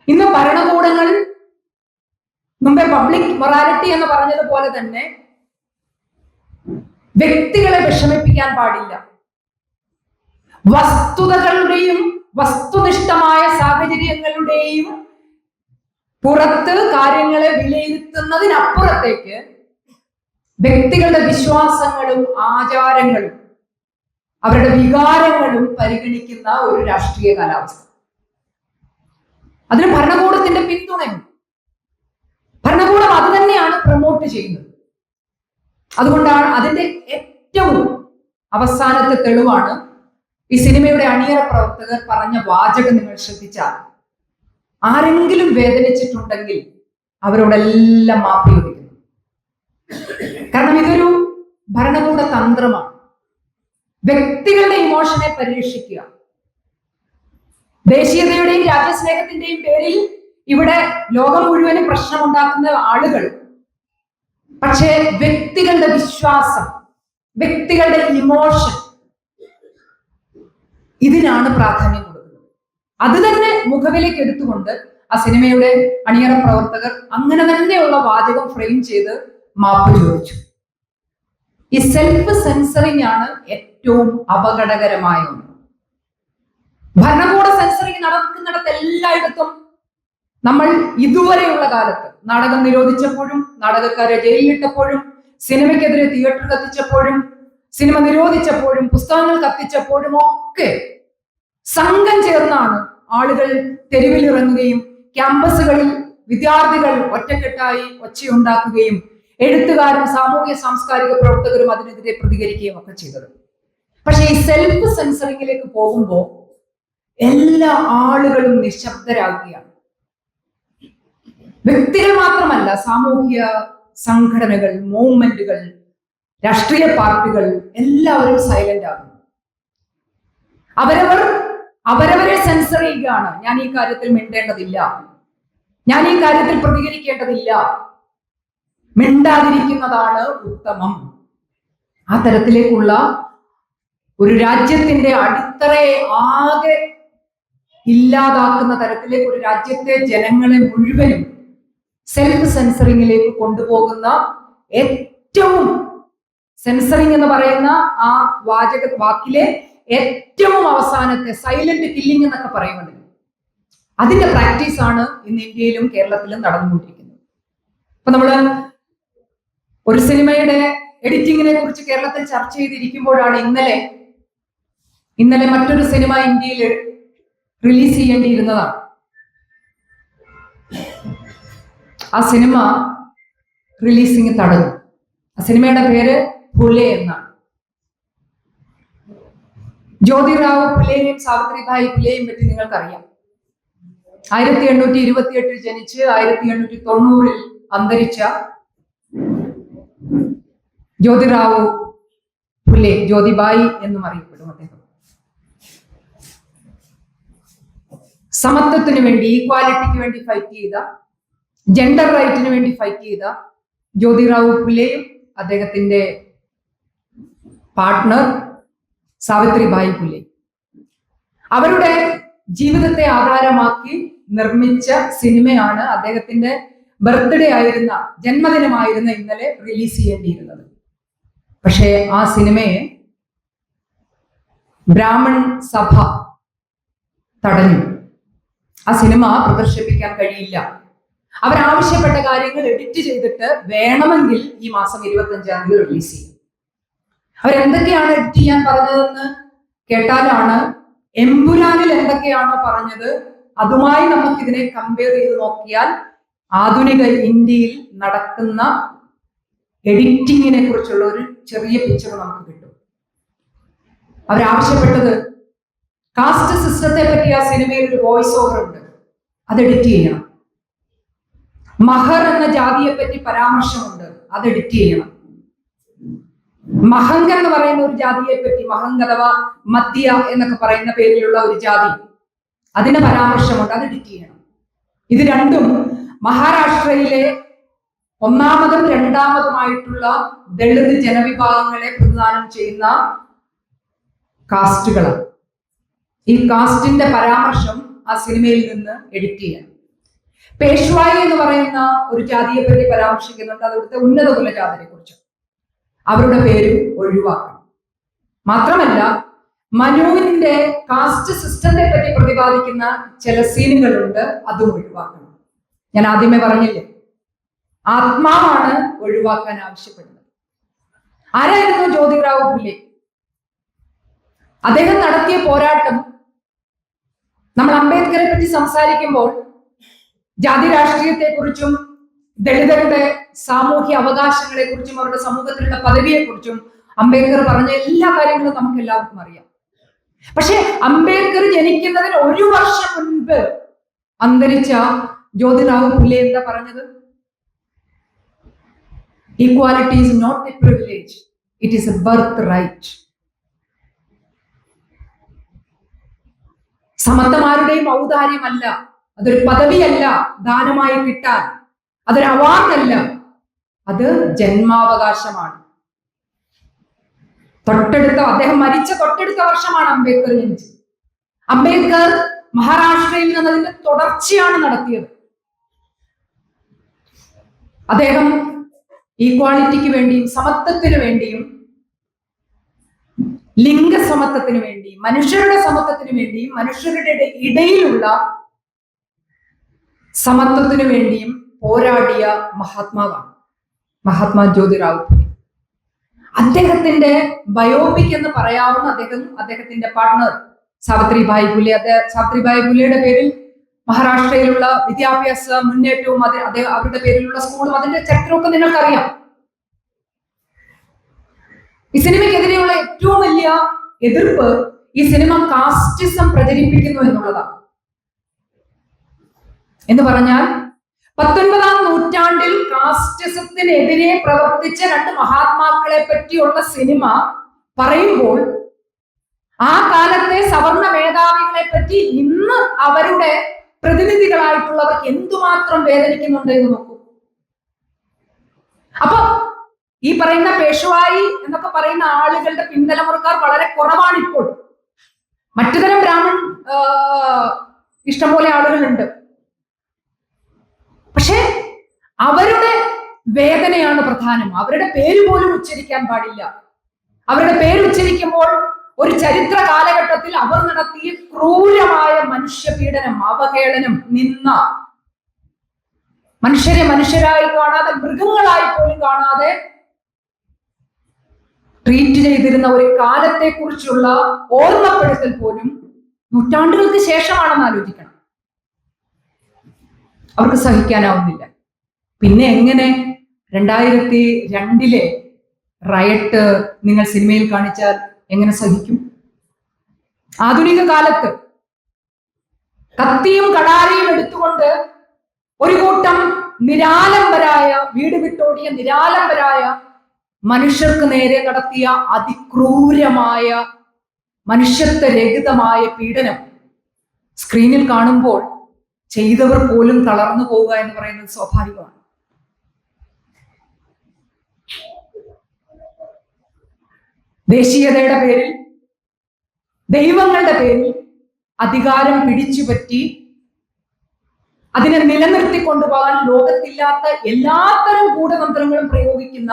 ഇന്ന് ഭരണകൂടങ്ങൾ മുമ്പേ പബ്ലിക് മൊറാലിറ്റി എന്ന് പറഞ്ഞതുപോലെ തന്നെ വ്യക്തികളെ വിഷമിപ്പിക്കാൻ പാടില്ല. വസ്തുതകളുടെയും വസ്തുനിഷ്ഠമായ സാഹചര്യങ്ങളുടെയും പുറത്ത് കാര്യങ്ങളെ വിലയിരുത്തുന്നതിനപ്പുറത്തേക്ക് വ്യക്തികളുടെ വിശ്വാസങ്ങളും ആചാരങ്ങളും അവരുടെ വികാരങ്ങളും പരിഗണിക്കുന്ന ഒരു രാഷ്ട്രീയ കാലാവസ്ഥ. അതിന് ഭരണകൂടത്തിന്റെ പിന്തുണയും. ഭരണകൂടം അത് തന്നെയാണ് പ്രൊമോട്ട് ചെയ്യുന്നത്. അതുകൊണ്ടാണ് അതിന്റെ ഏറ്റവും അവസാനത്തെ തെളിവാണ് ഈ സിനിമയുടെ അണിയറ പ്രവർത്തകർ പറഞ്ഞ വാചകം. നിങ്ങൾ ശ്രദ്ധിച്ചാൽ, ആരെങ്കിലും വേദനിച്ചിട്ടുണ്ടെങ്കിൽ അവരോടെല്ലാം മാപ്പ് ചോദിക്കുന്നു. കാരണം ഇതൊരു ഭരണകൂട തന്ത്രമാണ്. വ്യക്തികളുടെ ഇമോഷനെ പരിരക്ഷിക്കുക. ദേശീയതയുടെയും രാജ്യസ്നേഹത്തിന്റെയും പേരിൽ ഇവിടെ ലോകം മുഴുവനും പ്രശ്നമുണ്ടാക്കുന്ന ആളുകൾ, പക്ഷേ വ്യക്തികളുടെ വിശ്വാസം, വ്യക്തികളുടെ ഇമോഷൻ, ഇതിനാണ് പ്രാധാന്യം കൊടുക്കുന്നത്. അത് തന്നെ മുഖവിലേക്ക് എടുത്തുകൊണ്ട് ആ സിനിമയുടെ അണിയറ പ്രവർത്തകർ അങ്ങനെ തന്നെയുള്ള വാചകം ഫ്രെയിം ചെയ്ത് മാപ്പ് ചോദിച്ചു. ഈ സെൽഫ് സെൻസറിങ് ആണ് ഏറ്റവും അപകടകരമായ ഒന്ന്. ഭരണകൂട സെൻസറിങ് നടക്കുന്നിടത്ത് എല്ലായിടത്തും നമ്മൾ ഇതുവരെയുള്ള കാലത്ത് നാടകം നിരോധിച്ചപ്പോഴും, നാടകക്കാരെ ജയിലിലിട്ടപ്പോഴും, സിനിമയ്ക്കെതിരെ തിയേറ്റർ കത്തിച്ചപ്പോഴും, സിനിമ നിരോധിച്ചപ്പോഴും, പുസ്തകങ്ങൾ കത്തിച്ചപ്പോഴും ഒക്കെ സംഘം ചേർന്നാണ് ആളുകൾ തെരുവിലിറങ്ങുകയും ക്യാമ്പസുകളിൽ വിദ്യാർത്ഥികൾ ഒറ്റക്കെട്ടായി ഒച്ചയുണ്ടാക്കുകയും എഴുത്തുകാരും സാമൂഹ്യ സാംസ്കാരിക പ്രവർത്തകരും അതിനെതിരെ പ്രതികരിക്കുകയും ഒക്കെ ചെയ്തത്. പക്ഷെ ഈ സെൽഫ് സെൻസറിങ്ങിലേക്ക് പോകുമ്പോൾ എല്ലാ ആളുകളും നിശബ്ദരാകുകയാണ്. വ്യക്തികൾ മാത്രമല്ല, സാമൂഹ്യ സംഘടനകൾ, മൂവ്മെന്റുകൾ, രാഷ്ട്രീയ പാർട്ടികൾ എല്ലാവരും സൈലന്റ് ആകുന്നു. അവരവരെ സെൻസർ ചെയ്യുകയാണ്. ഞാൻ ഈ കാര്യത്തിൽ മിണ്ടേണ്ടതില്ല, ഞാൻ ഈ കാര്യത്തിൽ പ്രതികരിക്കേണ്ടതില്ല, മിണ്ടാതിരിക്കുന്നതാണ് ഉത്തമം. ആ തരത്തിലേക്കുള്ള ഒരു രാജ്യത്തിന്റെ അടിത്തറയെ ആകെ ഇല്ലാതാക്കുന്ന തരത്തിലേക്ക് ഒരു രാജ്യത്തെ ജനങ്ങളെ മുഴുവനും സെൽഫ് സെൻസറിങ്ങിലേക്ക് കൊണ്ടുപോകുന്ന ഏറ്റവും, സെൻസറിങ് എന്ന് പറയുന്ന ആ വാക്കിലെ ഏറ്റവും അവസാനത്തെ സൈലന്റ് കില്ലിംഗ് എന്നൊക്കെ പറയുന്നത്, അതിന്റെ പ്രാക്ടീസ് ആണ് ഇന്ന് ഇന്ത്യയിലും കേരളത്തിലും നടന്നുകൊണ്ടിരിക്കുന്നത്. അപ്പൊ നമ്മള് ഒരു സിനിമയുടെ എഡിറ്റിങ്ങിനെ കുറിച്ച് കേരളത്തിൽ ചർച്ച ചെയ്തിരിക്കുമ്പോഴാണ് ഇന്നലെ മറ്റൊരു സിനിമ ഇന്ത്യയിൽ റിലീസ് ചെയ്യേണ്ടിയിരുന്നതാണ്. ആ സിനിമ റിലീസിങ് തടഞ്ഞു. ആ സിനിമയുടെ പേര് ഫുലെ എന്നാണ്. ജ്യോതിറാവു ഫുലെയും സാവിത്രിബായി ഫുലെയും പറ്റി നിങ്ങൾക്കറിയാം. 1828 ജനിച്ച് 1890 അന്തരിച്ച ജ്യോതിറാവു ഫുലെ, ജ്യോതിബായി എന്നും അറിയപ്പെടും അദ്ദേഹം. സമത്വത്തിന് വേണ്ടി, ഈക്വാലിറ്റിക്ക് വേണ്ടി ഫൈറ്റ് ചെയ്ത, ജെൻഡർ റൈറ്റിന് വേണ്ടി ഫൈറ്റ് ചെയ്ത ജ്യോതിറാവു ഫുലെയും അദ്ദേഹത്തിന്റെ പാർട്ട്ണർ സാവിത്രിബായി ഫുലെ, അവരുടെ ജീവിതത്തെ ആധാരമാക്കി നിർമ്മിച്ച സിനിമയാണ് അദ്ദേഹത്തിന്റെ ബർത്ത്ഡേ ആയിരുന്ന, ജന്മദിനമായിരുന്ന ഇന്നലെ റിലീസ് ചെയ്യേണ്ടിയിരുന്നത്. പക്ഷേ ആ സിനിമയെ ബ്രാഹ്മൺ സഭ തടഞ്ഞു. ആ സിനിമ പ്രദർശിപ്പിക്കാൻ കഴിയില്ല. അവരാവശ്യപ്പെട്ട കാര്യങ്ങൾ എഡിറ്റ് ചെയ്തിട്ട് വേണമെങ്കിൽ ഈ മാസം 25-ാം തീയതി റിലീസ് ചെയ്യും. അവരെന്തൊക്കെയാണ് എഡിറ്റ് ചെയ്യാൻ പറഞ്ഞതെന്ന് കേട്ടാലാണ്, എമ്പുരാനിൽ എന്തൊക്കെയാണോ പറഞ്ഞത് അതുമായി നമുക്ക് ഇതിനെ കമ്പയർ ചെയ്ത് നോക്കിയാൽ ആധുനിക ഇന്ത്യയിൽ നടക്കുന്ന എഡിറ്റിങ്ങിനെ കുറിച്ചുള്ള ഒരു ചെറിയ പിക്ചർ നമുക്ക് കിട്ടും. അവരാവശ്യപ്പെട്ടത്, കാസ്റ്റ് സിസ്റ്റത്തെ പറ്റി ആ സിനിമയിൽ ഒരു വോയിസ് ഓവർ ഉണ്ട്, അത് എഡിറ്റ് ചെയ്യണം. മഹർ എന്ന ജാതിയെ പറ്റി പരാമർശമുണ്ട്, അത് എഡിറ്റ് ചെയ്യണം. മഹങ്ക എന്ന് പറയുന്ന ഒരു ജാതിയെ പറ്റി, മഹങ്ക അഥവാ മദ്യ എന്നൊക്കെ പറയുന്ന പേരിലുള്ള ഒരു ജാതി, അതിന്റെ പരാമർശമുണ്ട്, അത് എഡിറ്റ് ചെയ്യണം. ഇത് രണ്ടും മഹാരാഷ്ട്രയിലെ ഒന്നാമതും രണ്ടാമതുമായിട്ടുള്ള ദളിത് ജനവിഭാഗങ്ങളെ പ്രതിദാനം ചെയ്യുന്ന കാസ്റ്റുകളാണ്. ഈ കാസ്റ്റിന്റെ പരാമർശം ആ സിനിമയിൽ നിന്ന് എഡിറ്റ് ചെയ്യണം. പേഷ്വായി എന്ന് പറയുന്ന ഒരു ജാതിയെ പറ്റി പരാമർശിക്കുന്നുണ്ട്, അവിടുത്തെ ഉന്നത കുലജാതിയെ കുറിച്ച്, അവരുടെ പേരും ഒഴിവാക്കണം. മാത്രമല്ല, മനുവിന്റെ കാസ്റ്റ് സിസ്റ്റത്തെ പറ്റി പ്രതിപാദിക്കുന്ന ചില സീനുകളുണ്ട്, അതും ഒഴിവാക്കണം. ഞാൻ ആദ്യമേ പറഞ്ഞില്ലേ, ആത്മാവാണ് ഒഴിവാക്കാൻ ആവശ്യപ്പെടുന്നത്. ആരായിരുന്നു ജ്യോതിറാവു ഫുലെ? അദ്ദേഹം നടത്തിയ പോരാട്ടം, നമ്മൾ അംബേദ്കറെ പറ്റി സംസാരിക്കുമ്പോൾ ജാതി രാഷ്ട്രീയത്തെ കുറിച്ചും ദളിതരുടെ സാമൂഹ്യ അവകാശങ്ങളെ കുറിച്ചും അവരുടെ സമൂഹത്തിലുള്ള പദവിയെ കുറിച്ചും അംബേദ്കർ പറഞ്ഞ എല്ലാ കാര്യങ്ങളും നമുക്ക് എല്ലാവർക്കും അറിയാം. പക്ഷെ അംബേദ്കർ ജനിക്കുന്നതിന് 1 വർഷം മുൻപ് അന്തരിച്ച ജ്യോതിറാവു ഫുലെ എന്താ പറഞ്ഞത്? Equality is not a privilege, it is a birthright. സമത്വം ആരുടെയും ഔദാര്യമല്ല, അതൊരു പദവിയല്ല ദാനമായി കിട്ടാൻ, അതൊരു അവാർഡല്ല, അത് ജന്മാവകാശമാണ്. അദ്ദേഹം മരിച്ച തൊട്ടടുത്ത വർഷമാണ് അംബേദ്കർ ജനിച്ചത്. അംബേദ്കർ മഹാരാഷ്ട്രയിൽ നിന്ന് അതിന്റെ തുടർച്ചയാണ് നടത്തിയത്. അദ്ദേഹം ഈക്വാളിറ്റിക്ക് വേണ്ടിയും സമത്വത്തിന് വേണ്ടിയും ലിംഗസമത്വത്തിന് വേണ്ടിയും മനുഷ്യരുടെ സമത്വത്തിന് വേണ്ടിയും മനുഷ്യരുടെ ഇടയിലുള്ള സമത്വത്തിന് വേണ്ടിയും പോരാടിയ മഹാത്മാവാണ് മഹാത്മാ ജ്യോതിറാവു ഫുലെ. അദ്ദേഹത്തിന്റെ ബയോപിക് എന്ന് പറയാവുന്ന അദ്ദേഹത്തിന്റെ പാർട്ട്ണർ സാവിത്രിബായി ഫുലെ, സാവിത്രിബായി ഫുലെയുടെ പേരിൽ മഹാരാഷ്ട്രയിലുള്ള വിദ്യാഭ്യാസ മുന്നേറ്റവും അവരുടെ പേരിലുള്ള സ്കൂളും അതിന്റെ ചരിത്രമൊക്കെ നിങ്ങൾക്കറിയാം. ഈ സിനിമയ്ക്കെതിരെയുള്ള ഏറ്റവും വലിയ എതിർപ്പ് ഈ സിനിമ കാസ്റ്റിസം പ്രചരിപ്പിക്കുന്നു എന്നുള്ളതാണ്. എന്ന് പറഞ്ഞാൽ 19-ാം നൂറ്റാണ്ടിൽ കാസ്റ്റിസത്തിനെതിരെ പ്രവർത്തിച്ച രണ്ട് മഹാത്മാക്കളെ പറ്റിയുള്ള സിനിമ പറയുമ്പോൾ ആ കാലത്തെ സവർണ മേധാവികളെ പറ്റി ഇന്ന് അവരുടെ പ്രതിനിധികളായിട്ടുള്ളവർക്ക് എന്തുമാത്രം വേദനിക്കുന്നുണ്ട് എന്ന് നോക്കൂ. അപ്പൊ ഈ പറയുന്ന പേഷ്വായി എന്നൊക്കെ പറയുന്ന ആളുകളുടെ പിന്തലമുറക്കാർ വളരെ കുറവാണ് ഇപ്പോൾ. മറ്റുതരം ബ്രാഹ്മൺ ഇഷ്ടംപോലെ ആളുകളുണ്ട്. പക്ഷെ അവരുടെ വേദനയാണ് പ്രധാനം. അവരുടെ പേര് പോലും ഉച്ചരിക്കാൻ പാടില്ല. അവരുടെ പേര് ഉച്ചരിക്കുമ്പോൾ ഒരു ചരിത്ര കാലഘട്ടത്തിൽ അവർ നടത്തിയ ക്രൂരമായ മനുഷ്യപീഡനം, അവഹേളനം, നിന്ന, മനുഷ്യരെ മനുഷ്യരായി കാണാതെ മൃഗങ്ങളായി പോലും കാണാതെ ട്രീറ്റ് ചെയ്തിരുന്ന ഒരു കാലത്തെ കുറിച്ചുള്ള ഓർമ്മപ്പെടുത്തൽ പോലും നൂറ്റാണ്ടുകൾക്ക് ശേഷമാണെന്ന് ആലോചിക്കണം. അവർക്ക് സഹിക്കാനാവുന്നില്ല. പിന്നെ എങ്ങനെ 2002 റയട്ട് നിങ്ങൾ സിനിമയിൽ കാണിച്ചാൽ എങ്ങനെ സഹിക്കും? ആധുനിക കാലത്ത് കത്തിയും കടാരയും എടുത്തുകൊണ്ട് ഒരു കൂട്ടം നിരാലംബരായ, വീട് വിട്ടോടിയ നിരാലംബരായ മനുഷ്യർക്ക് നേരെ നടത്തിയ അതിക്രൂരമായ മനുഷ്യത്വരഹിതമായ പീഡനം സ്ക്രീനിൽ കാണുമ്പോൾ ചെയ്തവർ പോലും തളർന്നു പോവുക എന്ന് പറയുന്നത് സ്വാഭാവികമാണ്. ദേശീയതയുടെ പേരിൽ, ദൈവങ്ങളുടെ പേരിൽ അധികാരം പിടിച്ചുപറ്റി അതിനെ നിലനിർത്തിക്കൊണ്ടുപോകാൻ ലോകത്തില്ലാത്ത എല്ലാത്തരം ഗൂഢതന്ത്രങ്ങളും പ്രയോഗിക്കുന്ന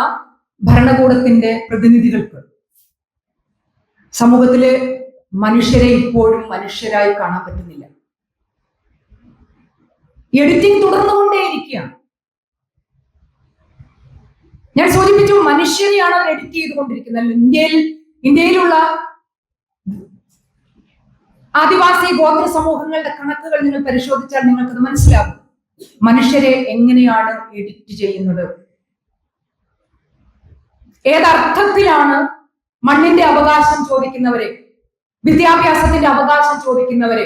ഭരണകൂടത്തിന്റെ പ്രതിനിധികൾക്ക് സമൂഹത്തിലെ മനുഷ്യരെ ഇപ്പോഴും മനുഷ്യരായി കാണാൻ പറ്റുന്നില്ല. എഡിറ്റിംഗ് തുടർന്നുകൊണ്ടേയിരിക്കുകയാണ്. ഞാൻ സൂചിപ്പിച്ചു, മനുഷ്യരെയാണ് അവർ എഡിറ്റ് ചെയ്തുകൊണ്ടിരിക്കുന്നത്. ഇന്ത്യയിലുള്ള ആദിവാസി ഗോത്ര സമൂഹങ്ങളുടെ കണക്കുകൾ നിങ്ങൾ പരിശോധിച്ചാൽ നിങ്ങൾക്കത് മനസ്സിലാകും. മനുഷ്യരെ എങ്ങനെയാണ് എഡിറ്റ് ചെയ്യുന്നത്, ഏതർത്ഥത്തിലാണ് മണ്ണിന്റെ അവകാശം ചോദിക്കുന്നവരെ, വിദ്യാഭ്യാസത്തിന്റെ അവകാശം ചോദിക്കുന്നവരെ,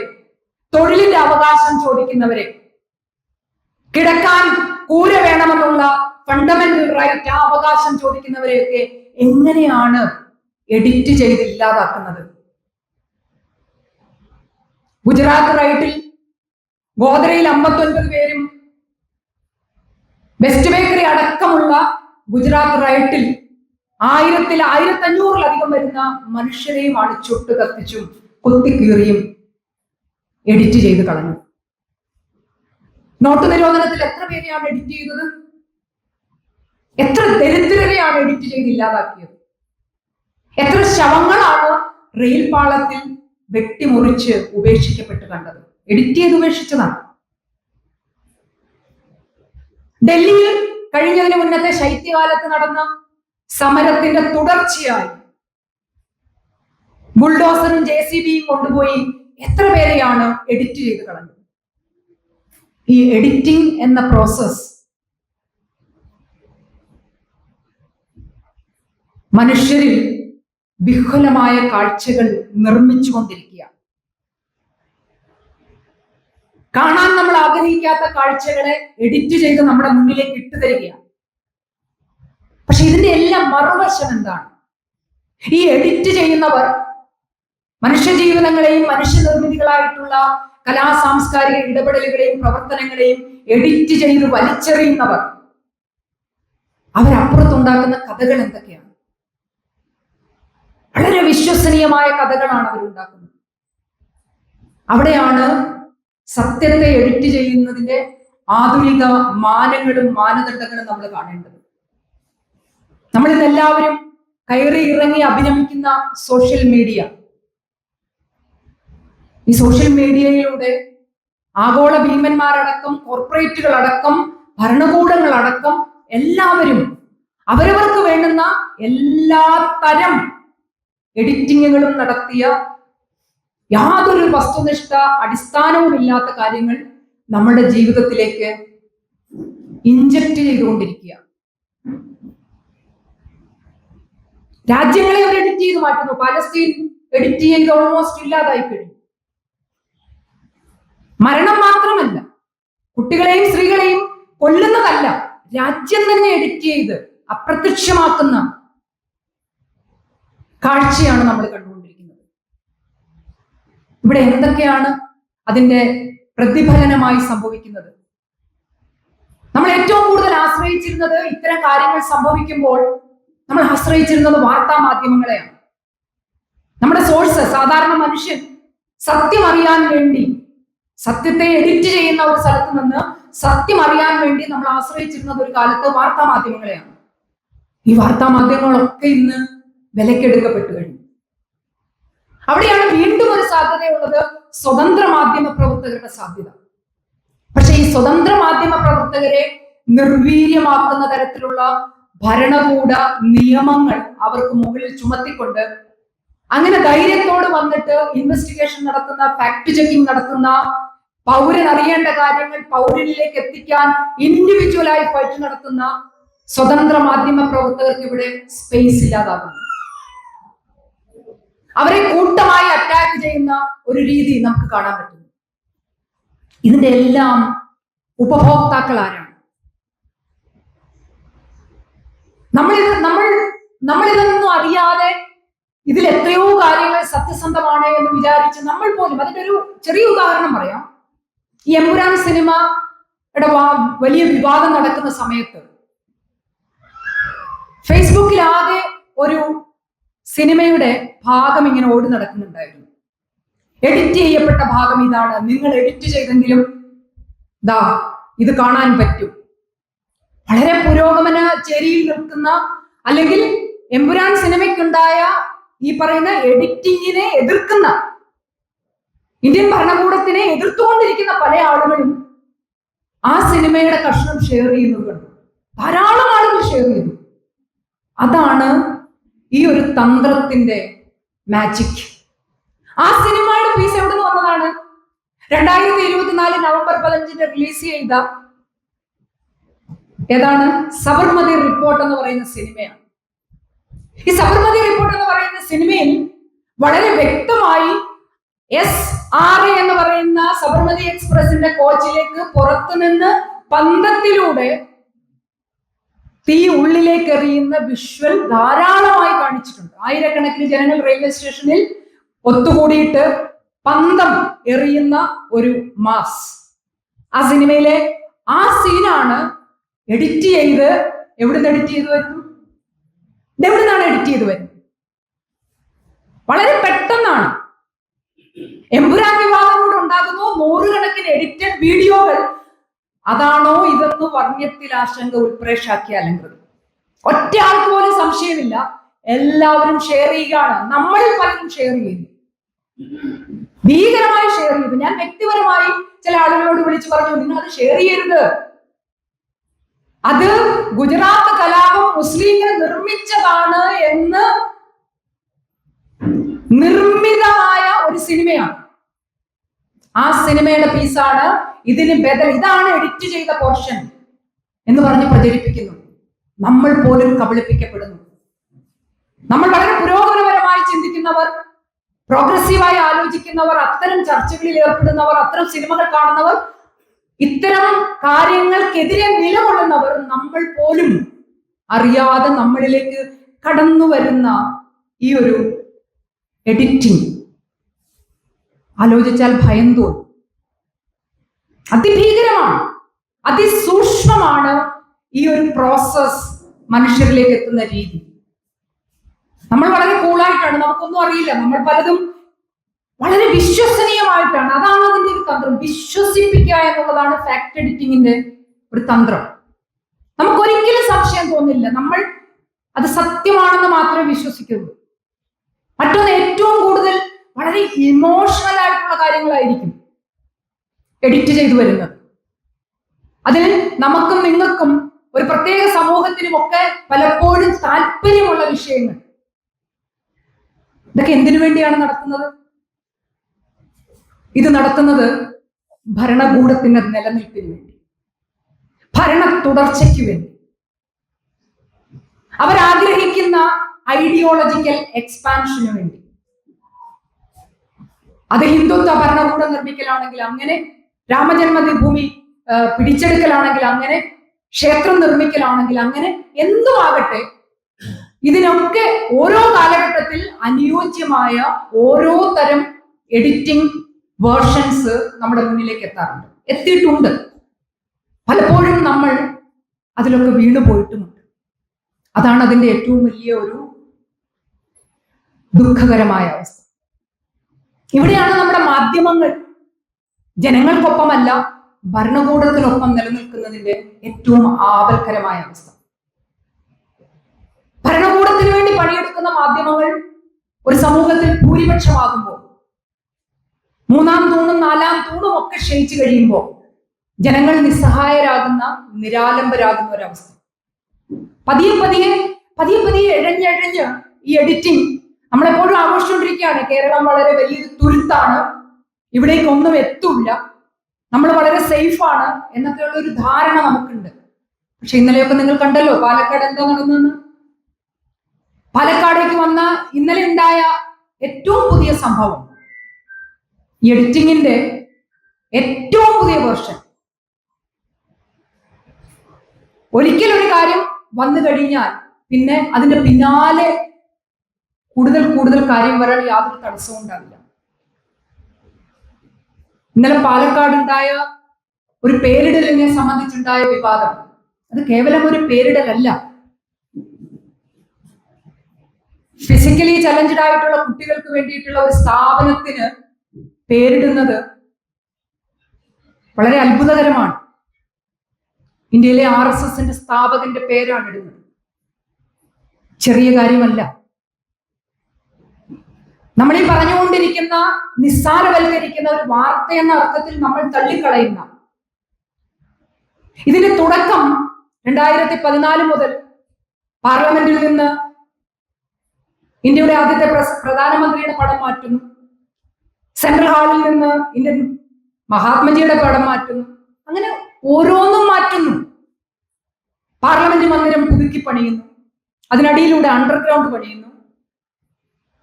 തൊഴിലിന്റെ അവകാശം ചോദിക്കുന്നവരെ, കിടക്കാൻ കൂര വേണമെന്നുള്ള ഫണ്ടമെന്റൽ റൈറ്റ്, ആ അവകാശം ചോദിക്കുന്നവരെയൊക്കെ എങ്ങനെയാണ് എഡിറ്റ് ചെയ്ത് ഇല്ലാതാക്കുന്നത്? ഗുജറാത്ത് റൈറ്റിൽ ഗോദ്രയിൽ 59 പേരും, വെസ്റ്റ് ബേക്കറി അടക്കമുള്ള ഗുജറാത്ത് റൈറ്റിൽ 1500-ലധികം വരുന്ന മനുഷ്യരെയുമാണ് ചുട്ട് കത്തിച്ചും കൊത്തിക്കീറിയും എഡിറ്റ് ചെയ്ത് കളഞ്ഞു. നോട്ട് നിരോധനത്തിൽ എത്ര പേരെയാണ് എഡിറ്റ് ചെയ്തത്? എത്ര ദരിദ്രരെയാണ് എഡിറ്റ് ചെയ്ത് ഇല്ലാതാക്കിയത്? എത്ര ശവങ്ങളാണ് റെയിൽ പാളത്തിൽ വെട്ടിമുറിച്ച് ഉപേക്ഷിക്കപ്പെട്ട് കണ്ടത്? എഡിറ്റ് ചെയ്ത് ഉപേക്ഷിച്ചതാണ്. ഡൽഹിയിൽ കഴിഞ്ഞതിന് മുന്നത്തെ ശൈത്യകാലത്ത് നടന്ന സമരത്തിന്റെ തുടർച്ചയായി ബുൾഡോസറും JCBയും കൊണ്ടുപോയി എത്ര പേരെയാണ് എഡിറ്റ് ചെയ്ത് കളഞ്ഞത്? ഈ എഡിറ്റിംഗ് എന്ന പ്രോസസ് മനുഷ്യരിൽ വിഹുലമായ കാഴ്ചകൾ നിർമ്മിച്ചുകൊണ്ടിരിക്കുക. കാണാൻ നമ്മൾ ആഗ്രഹിക്കാത്ത കാഴ്ചകളെ എഡിറ്റ് ചെയ്ത് നമ്മുടെ മുന്നിലേക്ക് ഇട്ടുതരികയാണ്. പക്ഷെ ഇതിന്റെ എല്ലാം മറുവശം എന്താണ്? ഈ എഡിറ്റ് ചെയ്യുന്നവർ മനുഷ്യജീവിതങ്ങളെയും മനുഷ്യനിർമ്മിതികളായിട്ടുള്ള കലാ സാംസ്കാരിക ഇടപെടലുകളെയും പ്രവർത്തനങ്ങളെയും എഡിറ്റ് ചെയ്ത് വലിച്ചെറിയുന്നവർ, അവരപ്പുറത്തുണ്ടാക്കുന്ന കഥകൾ എന്തൊക്കെയാണ്? വളരെ വിശ്വസനീയമായ കഥകളാണ് അവരുണ്ടാക്കുന്നത്. അവിടെയാണ് സത്യത്തെ എഡിറ്റ് ചെയ്യുന്നതിന്റെ ആധുനിക മാനങ്ങളും മാനദണ്ഡങ്ങളും നമ്മൾ കാണേണ്ടത്. നമ്മളിതെല്ലാവരും കയറി ഇറങ്ങി അഭിനമിക്കുന്ന സോഷ്യൽ മീഡിയ, ഈ സോഷ്യൽ മീഡിയയിലൂടെ ആഗോള ഭീമന്മാരടക്കം, കോർപ്പറേറ്റുകളടക്കം, ഭരണകൂടങ്ങളടക്കം എല്ലാവരും അവരവർക്ക് വേണ്ടുന്ന എല്ലാ തരം എഡിറ്റിങ്ങുകളും നടത്തിയ യാതൊരു വസ്തുനിഷ്ഠ അടിസ്ഥാനവുമില്ലാത്ത കാര്യങ്ങൾ നമ്മുടെ ജീവിതത്തിലേക്ക് ഇൻജക്ട് ചെയ്തുകൊണ്ടിരിക്കുക. രാജ്യങ്ങളെ അവർ എഡിറ്റ് ചെയ്ത് മാറ്റുന്നു. പാലസ്തീൻ എഡിറ്റ് ചെയ്ത് ഓൾമോസ്റ്റ് ഇല്ലാതായി കഴിഞ്ഞു. മരണം മാത്രമല്ല, കുട്ടികളെയും സ്ത്രീകളെയും കൊല്ലുന്നതല്ല, രാജ്യം തന്നെ എഡിറ്റ് ചെയ്ത് അപ്രത്യക്ഷമാക്കുന്ന കാഴ്ചയാണ് നമ്മൾ കണ്ടുകൊണ്ടിരിക്കുന്നത്. ഇവിടെ എന്തൊക്കെയാണ് അതിന്റെ പ്രതിഫലനമായി സംഭവിക്കുന്നത്? നമ്മൾ ഏറ്റവും കൂടുതൽ ആശ്രയിച്ചിരുന്നത്, ഇത്തരം കാര്യങ്ങൾ സംഭവിക്കുമ്പോൾ നമ്മൾ ആശ്രയിച്ചിരുന്നത് വാർത്താ മാധ്യമങ്ങളെയാണ്. നമ്മുടെ സോഴ്സ്, സാധാരണ മനുഷ്യൻ സത്യം അറിയാൻ വേണ്ടി, സത്യത്തെ എഡിറ്റ് ചെയ്യുന്ന ഒരു സ്ഥലത്ത് നിന്ന് സത്യം അറിയാൻ വേണ്ടി നമ്മൾ ആശ്രയിച്ചിരുന്നത് ഒരു കാലത്ത് വാർത്താ മാധ്യമങ്ങളെയാണ്. ഈ വാർത്താ മാധ്യമങ്ങളൊക്കെ ഇന്ന് വിലക്കെടുക്കപ്പെട്ടു കഴിഞ്ഞു. അവിടെയാണ് വീണ്ടും ഒരു സാധ്യതയുള്ളത്, സ്വതന്ത്ര മാധ്യമ പ്രവർത്തകരുടെ സാധ്യത. പക്ഷെ ഈ സ്വതന്ത്ര മാധ്യമ പ്രവർത്തകരെ നിർവീര്യമാക്കുന്ന തരത്തിലുള്ള ഭരണകൂട നിയമങ്ങൾ അവർക്ക് മുകളിൽ ചുമത്തിക്കൊണ്ട്, അങ്ങനെ ധൈര്യത്തോട് വന്നിട്ട് ഇൻവെസ്റ്റിഗേഷൻ നടത്തുന്ന, ഫാക്ട് ചെക്കിംഗ് നടത്തുന്ന, പൗരൻ അറിയേണ്ട കാര്യങ്ങൾ പൗരനിലേക്ക് എത്തിക്കാൻ ഇൻഡിവിജ്വലായി ഫൈറ്റ് നടത്തുന്ന സ്വതന്ത്ര മാധ്യമ പ്രവർത്തകർക്ക് ഇവിടെ സ്പേസ് ഇല്ലാതാകുന്നു. അവരെ കൂട്ടമായി അറ്റാക്ക് ചെയ്യുന്ന ഒരു രീതി നമുക്ക് കാണാൻ പറ്റുന്നു. ഇതിന്റെ എല്ലാം ഉപഭോക്താക്കൾ ആരാണ്? നമ്മളിതൊന്നും അറിയാതെ ഇതിൽ എത്രയോ കാര്യങ്ങൾ സത്യസന്ധമാണ് എന്ന് വിചാരിച്ച് നമ്മൾ പോലും, അതിന്റെ ഒരു ചെറിയ ഉദാഹരണം പറയാം. ഈ എമ്പുരാൻ സിനിമയുടെ വലിയ വിവാദം നടക്കുന്ന സമയത്ത് ഫേസ്ബുക്കിൽ ആകെ ഒരു സിനിമയുടെ ഭാഗം ഇങ്ങനെ ഓടി നടക്കുന്നുണ്ടായിരുന്നു. എഡിറ്റ് ചെയ്യപ്പെട്ട ഭാഗം ഇതാണ്, നിങ്ങൾ എഡിറ്റ് ചെയ്തെങ്കിലും ദാ ഇത് കാണാൻ പറ്റും. വളരെ പുരോഗമന ചേരിയിൽ നിൽക്കുന്ന, അല്ലെങ്കിൽ എമ്പുരാൻ സിനിമയ്ക്കുണ്ടായ ഈ പറയുന്ന എഡിറ്റിങ്ങിനെ എതിർക്കുന്ന, ഇന്ത്യൻ ഭരണകൂടത്തിനെ എതിർത്തുകൊണ്ടിരിക്കുന്ന പല ആളുകളും ആ സിനിമയുടെ കഷ്ണം ഷെയർ ചെയ്യുന്നത് കണ്ടു. ധാരാളം ആളുകൾ ഷെയർ ചെയ്തു. അതാണ് ഈ ഒരു തന്ത്രത്തിന്റെ മാജിക്. ആ സിനിമയുടെ പീസ് എവിടെ നിന്ന് വന്നതാണ്? 2024 നവംബർ 15 റിലീസ് ചെയ്ത ഏതാണ്? സബർമതി റിപ്പോർട്ട് എന്ന് പറയുന്ന സിനിമയാണ്. ഈ സബർമതി റിപ്പോർട്ട് എന്ന് പറയുന്ന സിനിമയിൽ വളരെ വ്യക്തമായി SRA എന്ന് പറയുന്ന സബർമതി എക്സ്പ്രസിന്റെ കോച്ചിലേക്ക് പുറത്തുനിന്ന് പന്തത്തിലൂടെ തീ ഉള്ളിലേക്ക് എറിയുന്ന വിഷ്വൽ ധാരാളമായി കാണിച്ചിട്ടുണ്ട്. ആയിരക്കണക്കിന് ജനങ്ങൾ റെയിൽവേ സ്റ്റേഷനിൽ ഒത്തുകൂടിയിട്ട് പന്തം എറിയുന്ന ഒരു മാസ്. ആ സിനിമയിലെ ആ സീനാണ് എഡിറ്റ് ചെയ്ത്, എവിടുന്ന് എഡിറ്റ് ചെയ്ത് വരുന്നു? ഇതെവിടുന്നാണ് എഡിറ്റ് ചെയ്ത് വരുന്നത്? വളരെ പെട്ടെന്നാണ്. എമ്പുരാൻ വിവാദം കൂടെ ഉണ്ടാകുന്നു, നൂറുകണക്കിന് എഡിറ്റഡ് വീഡിയോകൾ. അതാണോ ഇതെന്ന് വർണ്ണ്യത്തിൽ ആശങ്ക ഉൾപ്രേക്ഷാക്കിയ അലങ്കൃതം. ഒറ്റ ആൾക്ക് പോലും സംശയമില്ല, എല്ലാവരും ഷെയർ ചെയ്യുകയാണ്. നമ്മളിൽ പലരും ഷെയർ ചെയ്യുന്നു, ഭീകരമായി ഷെയർ ചെയ്തു. ഞാൻ വ്യക്തിപരമായി ചില ആളുകളോട് വിളിച്ചു പറഞ്ഞു, നിങ്ങൾ അത് ഷെയർ ചെയ്യരുത്. അത് ഗുജറാത്ത് കലാപം മുസ്ലിങ്ങൾ നിർമ്മിച്ചതാണ് എന്ന് നിർമ്മിതമായ ഒരു സിനിമയാണ്. ആ സിനിമയുടെ പീസാണ് ഇതിന് ബദൽ, ഇതാണ് എഡിറ്റ് ചെയ്ത പോർഷൻ എന്ന് പറഞ്ഞ് പ്രചരിപ്പിക്കുന്നു. നമ്മൾ പോലും കബളിപ്പിക്കപ്പെടുന്നു. നമ്മൾ വളരെ പുരോഗമനപരമായി ചിന്തിക്കുന്നവർ, പ്രോഗ്രസീവായി ആലോചിക്കുന്നവർ, അത്തരം ചർച്ചകളിൽ ഏർപ്പെടുന്നവർ, അത്തരം സിനിമകൾ കാണുന്നവർ, ഇത്തരം കാര്യങ്ങൾക്കെതിരെ നിലകൊള്ളുന്നവർ, നമ്മൾ പോലും അറിയാതെ നമ്മളിലേക്ക് കടന്നു വരുന്ന ഈ ഒരു എഡിറ്റിംഗ് ആലോചിച്ചാൽ ഭയം തോന്നും. അതിഭീകരമാണ്, അതിസൂക്ഷ്മമാണ് ഈ ഒരു പ്രോസസ് മനുഷ്യരിലേക്ക് എത്തുന്ന രീതി. നമ്മൾ വളരെ കൂളായിട്ടാണ്, നമുക്കൊന്നും അറിയില്ല, നമ്മൾ പലതും വളരെ വിശ്വസനീയമായിട്ടാണ്. അതാണ് അതിന്റെ ഒരു തന്ത്രം, വിശ്വസിപ്പിക്കുക എന്നുള്ളതാണ് ഫാക്ട് എഡിറ്റിങ്ങിന്റെ ഒരു തന്ത്രം. നമുക്ക് ഒരിക്കലും സംശയം തോന്നില്ല, നമ്മൾ അത് സത്യമാണെന്ന് മാത്രമേ വിശ്വസിക്കുള്ളൂ. മറ്റൊന്ന്, ഏറ്റവും കൂടുതൽ വളരെ ഇമോഷണൽ ആയിട്ടുള്ള കാര്യങ്ങളായിരിക്കും എഡിറ്റ് ചെയ്തു വരുന്നത്. അതിൽ നമുക്കും നിങ്ങൾക്കും ഒരു പ്രത്യേക സമൂഹത്തിനുമൊക്കെ പലപ്പോഴും താല്പര്യമുള്ള വിഷയങ്ങൾ. ഇതൊക്കെ എന്തിനു വേണ്ടിയാണ് നടത്തുന്നത്? ഇത് നടത്തുന്നത് ഭരണകൂടത്തിന്റെ നിലനിൽപ്പിന് വേണ്ടി, ഭരണ തുടർച്ചയ്ക്ക് വേണ്ടി. അവരാഗ്രഹിക്കുന്ന ഐഡിയോളജിക്കൽ എക്സ്പാൻഷന് വേണ്ടി. അത് ഹിന്ദുത്വ ഭരണകൂടം നിർമ്മിക്കലാണെങ്കിൽ അങ്ങനെ, രാമജന്മഭൂമി പിടിച്ചെടുക്കലാണെങ്കിൽ അങ്ങനെ, ക്ഷേത്രം നിർമ്മിക്കലാണെങ്കിൽ അങ്ങനെ, എന്തുമാകട്ടെ, ഇതിനൊക്കെ ഓരോ കാലഘട്ടത്തിൽ അനുയോജ്യമായ ഓരോ തരം എഡിറ്റിംഗ് വേർഷൻസ് നമ്മുടെ മുന്നിലേക്ക് എത്തിയിട്ടുണ്ട്. പലപ്പോഴും നമ്മൾ അതിലൊക്കെ വീണു പോയിട്ടുമുണ്ട്. അതാണ് അതിന്റെ ഏറ്റവും വലിയ ഒരു ദുഃഖകരമായ അവസ്ഥ. ഇവിടെയാണ് നമ്മുടെ മാധ്യമങ്ങൾ ജനങ്ങൾക്കൊപ്പമല്ല ഭരണകൂടത്തിനൊപ്പം നിലനിൽക്കുന്നതിന്റെ ഏറ്റവും ആപൽക്കരമായ അവസ്ഥ. ഭരണകൂടത്തിന് വേണ്ടി പണിയെടുക്കുന്ന മാധ്യമങ്ങൾ ഒരു സമൂഹത്തിൽ ഭൂരിപക്ഷമാകുമ്പോൾ, മൂന്നാം തൂണും നാലാം തൂണും ഒക്കെ ക്ഷയിച്ചു കഴിയുമ്പോൾ ജനങ്ങൾ നിസ്സഹായരാകുന്ന, നിരാലംബരാകുന്ന ഒരവസ്ഥ. പതിയെ പതിയെ ഇഴഞ്ഞ് ഈ എഡിറ്റിംഗ് നമ്മളെപ്പോഴും ആഘോഷിച്ചുകൊണ്ടിരിക്കുകയാണ്. കേരളം വളരെ വലിയൊരു തുരുത്താണ്, ഇവിടേക്കൊന്നും എത്തൂല്ല, നമ്മൾ വളരെ സേഫാണ് എന്നൊക്കെയുള്ള ഒരു ധാരണ നമുക്കുണ്ട്. പക്ഷെ ഇന്നലെയൊക്കെ നിങ്ങൾ കണ്ടല്ലോ പാലക്കാട് എന്താ നടന്നെന്ന്. പാലക്കാടേക്ക് വന്ന ഇന്നലെ ഉണ്ടായ ഏറ്റവും പുതിയ സംഭവം, ഈ എഡിറ്റിംഗിന്റെ ഏറ്റവും പുതിയ വേർഷൻ. ഒരിക്കലൊരു കാര്യം വന്നു കഴിഞ്ഞാൽ പിന്നെ അതിന്റെ പിന്നാലെ കൂടുതൽ കാര്യം വരാൻ യാതൊരു തടസ്സവും ഉണ്ടാവില്ല. ഇന്നലെ പാലക്കാട് ഉണ്ടായ ഒരു പേരിടലിനെ സംബന്ധിച്ചുണ്ടായ വിവാദം, അത് കേവലം ഒരു പേരിടലല്ല. ഫിസിക്കലി ചലഞ്ചഡ് ആയിട്ടുള്ള കുട്ടികൾക്ക് വേണ്ടിയിട്ടുള്ള ഒരു സ്ഥാപനത്തിന് പേരിടുന്നത് വളരെ അത്ഭുതകരമാണ്. ഇന്ത്യയിലെ RSSന്റെ സ്ഥാപകന്റെ പേരാണ് ഇടുന്നത്. ചെറിയ കാര്യമല്ല. നമ്മൾ ഈ പറഞ്ഞുകൊണ്ടിരിക്കുന്ന, നിസ്സാരവൽക്കരിക്കുന്ന ഒരു വാർത്ത എന്ന അർത്ഥത്തിൽ നമ്മൾ തള്ളിക്കളയുന്ന ഇതിന്റെ തുടക്കം 2014 മുതൽ പാർലമെന്റിൽ നിന്ന് ഇന്ത്യയുടെ ആദ്യത്തെ പ്രധാനമന്ത്രിയുടെ പടം മാറ്റുന്നു, സെൻട്രൽ ഹാളിൽ നിന്ന് ഇന്ത്യൻ മഹാത്മജിയുടെ പടം മാറ്റുന്നു, അങ്ങനെ ഓരോന്നും മാറ്റുന്നു. പാർലമെന്റ് മന്ദിരം പുതുക്കി പണിയുന്നു, അതിനടിയിലൂടെ അണ്ടർഗ്രൗണ്ട് പണിയുന്നു,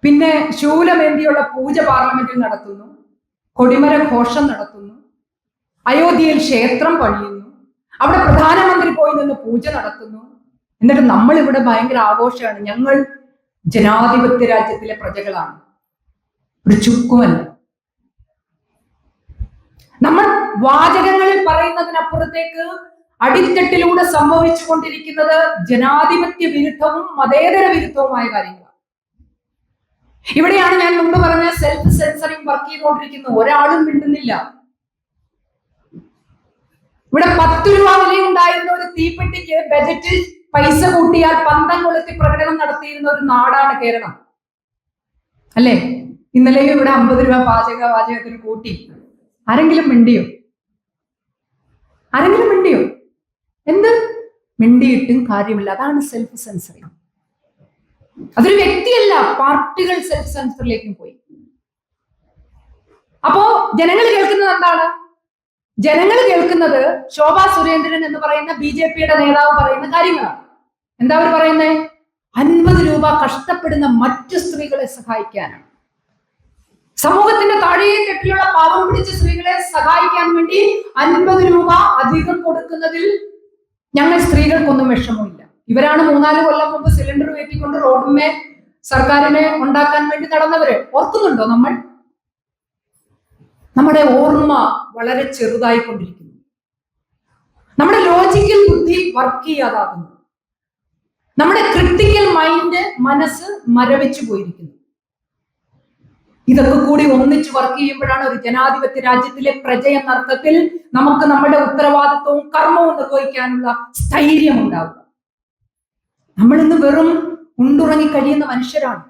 പിന്നെ ശൂലമേന്തിയുള്ള പൂജ പാർലമെന്റിൽ നടത്തുന്നു, കൊടിമര ഘോഷം നടത്തുന്നു, അയോധ്യയിൽ ക്ഷേത്രം പണിയുന്നു, അവിടെ പ്രധാനമന്ത്രി പോയി നിന്ന് പൂജ നടത്തുന്നു. എന്നിട്ട് നമ്മൾ ഇവിടെ ഭയങ്കര ആഘോഷമാണ്, ഞങ്ങൾ ജനാധിപത്യ രാജ്യത്തിലെ പ്രജകളാണ്, ഒരു ചുക്കുമല്ല. നമ്മൾ വാചകങ്ങളിൽ പറയുന്നതിനപ്പുറത്തേക്ക് അടിത്തട്ടിലൂടെ സംഭവിച്ചു കൊണ്ടിരിക്കുന്നത് ജനാധിപത്യ വിരുദ്ധവും മതേതര വിരുദ്ധവുമായ കാര്യങ്ങളാണ്. ഇവിടെയാണ് ഞാൻ മുമ്പ് പറഞ്ഞ സെൽഫ് സെൻസറിങ് വർക്ക് ചെയ്തുകൊണ്ടിരിക്കുന്നത്. ഒരാളും മിണ്ടുന്നില്ല. ഇവിടെ 10 രൂപ വിലയുണ്ടായിരുന്ന ഒരു തീപ്പെട്ടിക്ക് ബജറ്റിൽ പൈസ കൂട്ടിയാൽ പന്തം കൊളുത്തി പ്രകടനം നടത്തിയിരുന്ന ഒരു നാടാണ് കേരളം, അല്ലേ? ഇന്നലെയും ഇവിടെ 50 രൂപ പാചകത്തിന് കൂട്ടി. ആരെങ്കിലും മിണ്ടിയോ? എന്ത് മിണ്ടിയിട്ടും കാര്യമില്ല. അതാണ് സെൽഫ് സെൻസറിങ്. അതൊരു വ്യക്തിയല്ല, പാർട്ടികൾ സെൽഫ് സെൻസറിലേക്കും പോയി. അപ്പോ ജനങ്ങൾ കേൾക്കുന്നത് എന്താണ്? ജനങ്ങൾ കേൾക്കുന്നത് ശോഭാ സുരേന്ദ്രൻ എന്ന് പറയുന്ന BJPയുടെ നേതാവ് പറയുന്ന കാര്യങ്ങളാണ്. എന്താ അവർ പറയുന്നത്? 50 രൂപ കഷ്ടപ്പെടുന്ന മറ്റു സ്ത്രീകളെ സഹായിക്കാനാണ്. സമൂഹത്തിന്റെ താഴെക്കെട്ടിലുള്ള പാവം പിടിച്ച സ്ത്രീകളെ സഹായിക്കാൻ വേണ്ടി 50 രൂപ അധികം കൊടുക്കുന്നതിൽ ഞങ്ങൾ സ്ത്രീകൾക്കൊന്നും വിഷമമില്ല. ഇവരാണ് 3-4 കൊല്ലം മുമ്പ് സിലിണ്ടർ കയറ്റിക്കൊണ്ട് റോഡിന്മേ സർക്കാരിനെ ഉണ്ടാക്കാൻ വേണ്ടി നടന്നവര്. ഓർക്കുന്നുണ്ടോ? നമ്മുടെ ഓർമ്മ വളരെ ചെറുതായിക്കൊണ്ടിരിക്കുന്നു. നമ്മുടെ ലോജിക്കൽ ബുദ്ധി വർക്ക് ചെയ്യാതാകുന്നു. നമ്മുടെ ക്രിട്ടിക്കൽ മൈൻഡ്, മനസ്സ് മരവിച്ചു പോയിരിക്കുന്നു. ഇതൊക്കെ കൂടി ഒന്നിച്ച് വർക്ക് ചെയ്യുമ്പോഴാണ് ഒരു ജനാധിപത്യ രാജ്യത്തിലെ പ്രജ എന്ന അർത്ഥത്തിൽ നമുക്ക് നമ്മുടെ ഉത്തരവാദിത്വവും കർമ്മവും നിർവഹിക്കാനുള്ള സ്ഥൈര്യം ഉണ്ടാവുക. നമ്മൾ ഇന്ന് വെറും ഉണ്ടുറങ്ങി കഴിയുന്ന മനുഷ്യരാണ്.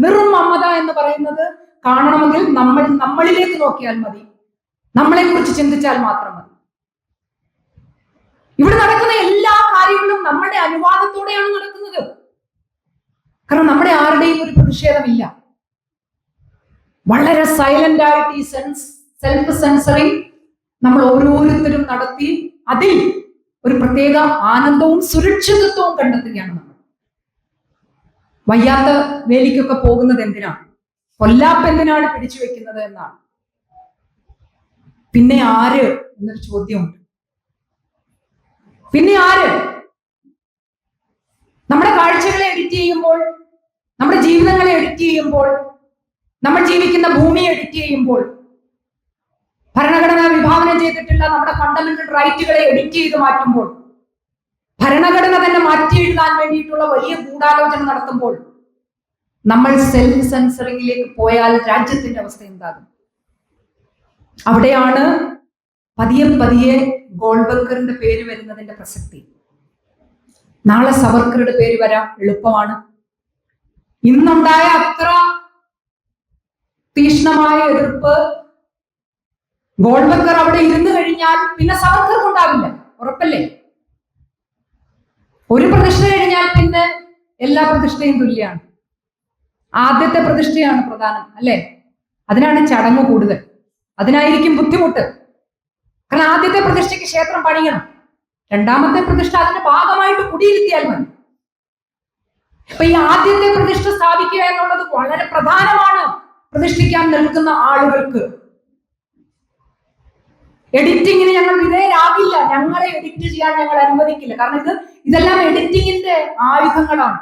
വെറും മമത എന്ന് പറയുന്നത് കാണണമെങ്കിൽ നമ്മളിലേക്ക് നോക്കിയാൽ മതി, നമ്മളെ കുറിച്ച് ചിന്തിച്ചാൽ മാത്രം മതി. ഇവിടെ നടക്കുന്ന എല്ലാ കാര്യങ്ങളും നമ്മുടെ അനുവാദത്തോടെയാണ് നടക്കുന്നത്. കാരണം നമ്മുടെ ആരുടെയും ഒരു പ്രതിഷേധമില്ല. വളരെ സൈലന്റ് ആയിട്ട് ഈ സെൽഫ് സെൻസറിങ് നമ്മൾ ഓരോരുത്തരും നടത്തി അതിൽ ഒരു പ്രത്യേക ആനന്ദവും സുരക്ഷിതത്വവും കണ്ടെത്തുകയാണ് നമ്മൾ. വയ്യാത്ത വേലിക്കൊക്കെ പോകുന്നത് എന്തിനാണ്? പൊല്ലാപ്പ് എന്തിനാണ് പിടിച്ചു വെക്കുന്നത് എന്നാണ്. പിന്നെ ആര് എന്നൊരു ചോദ്യമുണ്ട്. പിന്നെ ആര്? നമ്മുടെ കാഴ്ചകളെ എഡിറ്റ് ചെയ്യുമ്പോൾ, നമ്മുടെ ജീവിതങ്ങളെ എഡിറ്റ് ചെയ്യുമ്പോൾ, നമ്മൾ ജീവിക്കുന്ന ഭൂമിയെ എഡിറ്റ് ചെയ്യുമ്പോൾ, ഭരണഘടന വിഭാവനം ചെയ്തിട്ടുള്ള നമ്മുടെ ഫണ്ടമെന്റൽ റൈറ്റുകളെ എഡിറ്റ് ചെയ്ത് മാറ്റുമ്പോൾ, ഭരണഘടന തന്നെ മാറ്റി എഴുതാൻ വേണ്ടിയിട്ടുള്ള വലിയ ഗൂഢാലോചന നടത്തുമ്പോൾ, നമ്മൾ സെൽഫ് സെൻസറിംഗിലേക്ക് പോയാൽ രാജ്യത്തിന്റെ അവസ്ഥ എന്താകും? അവിടെയാണ് പതിയെ പതിയെ ഗോൾവൽക്കറിന്റെ പേര് വരുന്നതിന്റെ പ്രസക്തി. നാളെ സവർക്കറുടെ പേര് വരാൻ എളുപ്പമാണ്. ഇന്നുണ്ടായ അത്ര തീഷ്ണമായ എതിർപ്പ് ഗോൾവൽക്കർ അവിടെ ഇരുന്നു കഴിഞ്ഞാൽ പിന്നെ സവർക്കർക്ക് ഉണ്ടാവില്ല, ഉറപ്പല്ലേ? ഒരു പ്രതിഷ്ഠ കഴിഞ്ഞാൽ പിന്നെ എല്ലാ പ്രതിഷ്ഠയും തുല്യാണ്. ആദ്യത്തെ പ്രതിഷ്ഠയാണ് പ്രധാനം, അല്ലെ? അതിനാണ് ചടങ്ങ് കൂടുതൽ, അതിനായിരിക്കും ബുദ്ധിമുട്ട്. കാരണം ആദ്യത്തെ പ്രതിഷ്ഠയ്ക്ക് ക്ഷേത്രം പണിയണം, രണ്ടാമത്തെ പ്രതിഷ്ഠ അതിന്റെ ഭാഗമായിട്ട് കുടിയിരുത്തിയാൽ മതി. അപ്പൊ ഈ ആദ്യത്തെ പ്രതിഷ്ഠ സ്ഥാപിക്കുക എന്നുള്ളത് വളരെ പ്രധാനമാണ് പ്രതിഷ്ഠിക്കാൻ നിൽക്കുന്ന ആളുകൾക്ക്. എഡിറ്റിങ്ങിന് ഞങ്ങൾ വിധേയരാകില്ല, ഞങ്ങളെ എഡിറ്റ് ചെയ്യാൻ ഞങ്ങൾ അനുവദിക്കില്ല. കാരണം ഇതെല്ലാം എഡിറ്റിങ്ങിന്റെ ആയുധങ്ങളാണ്.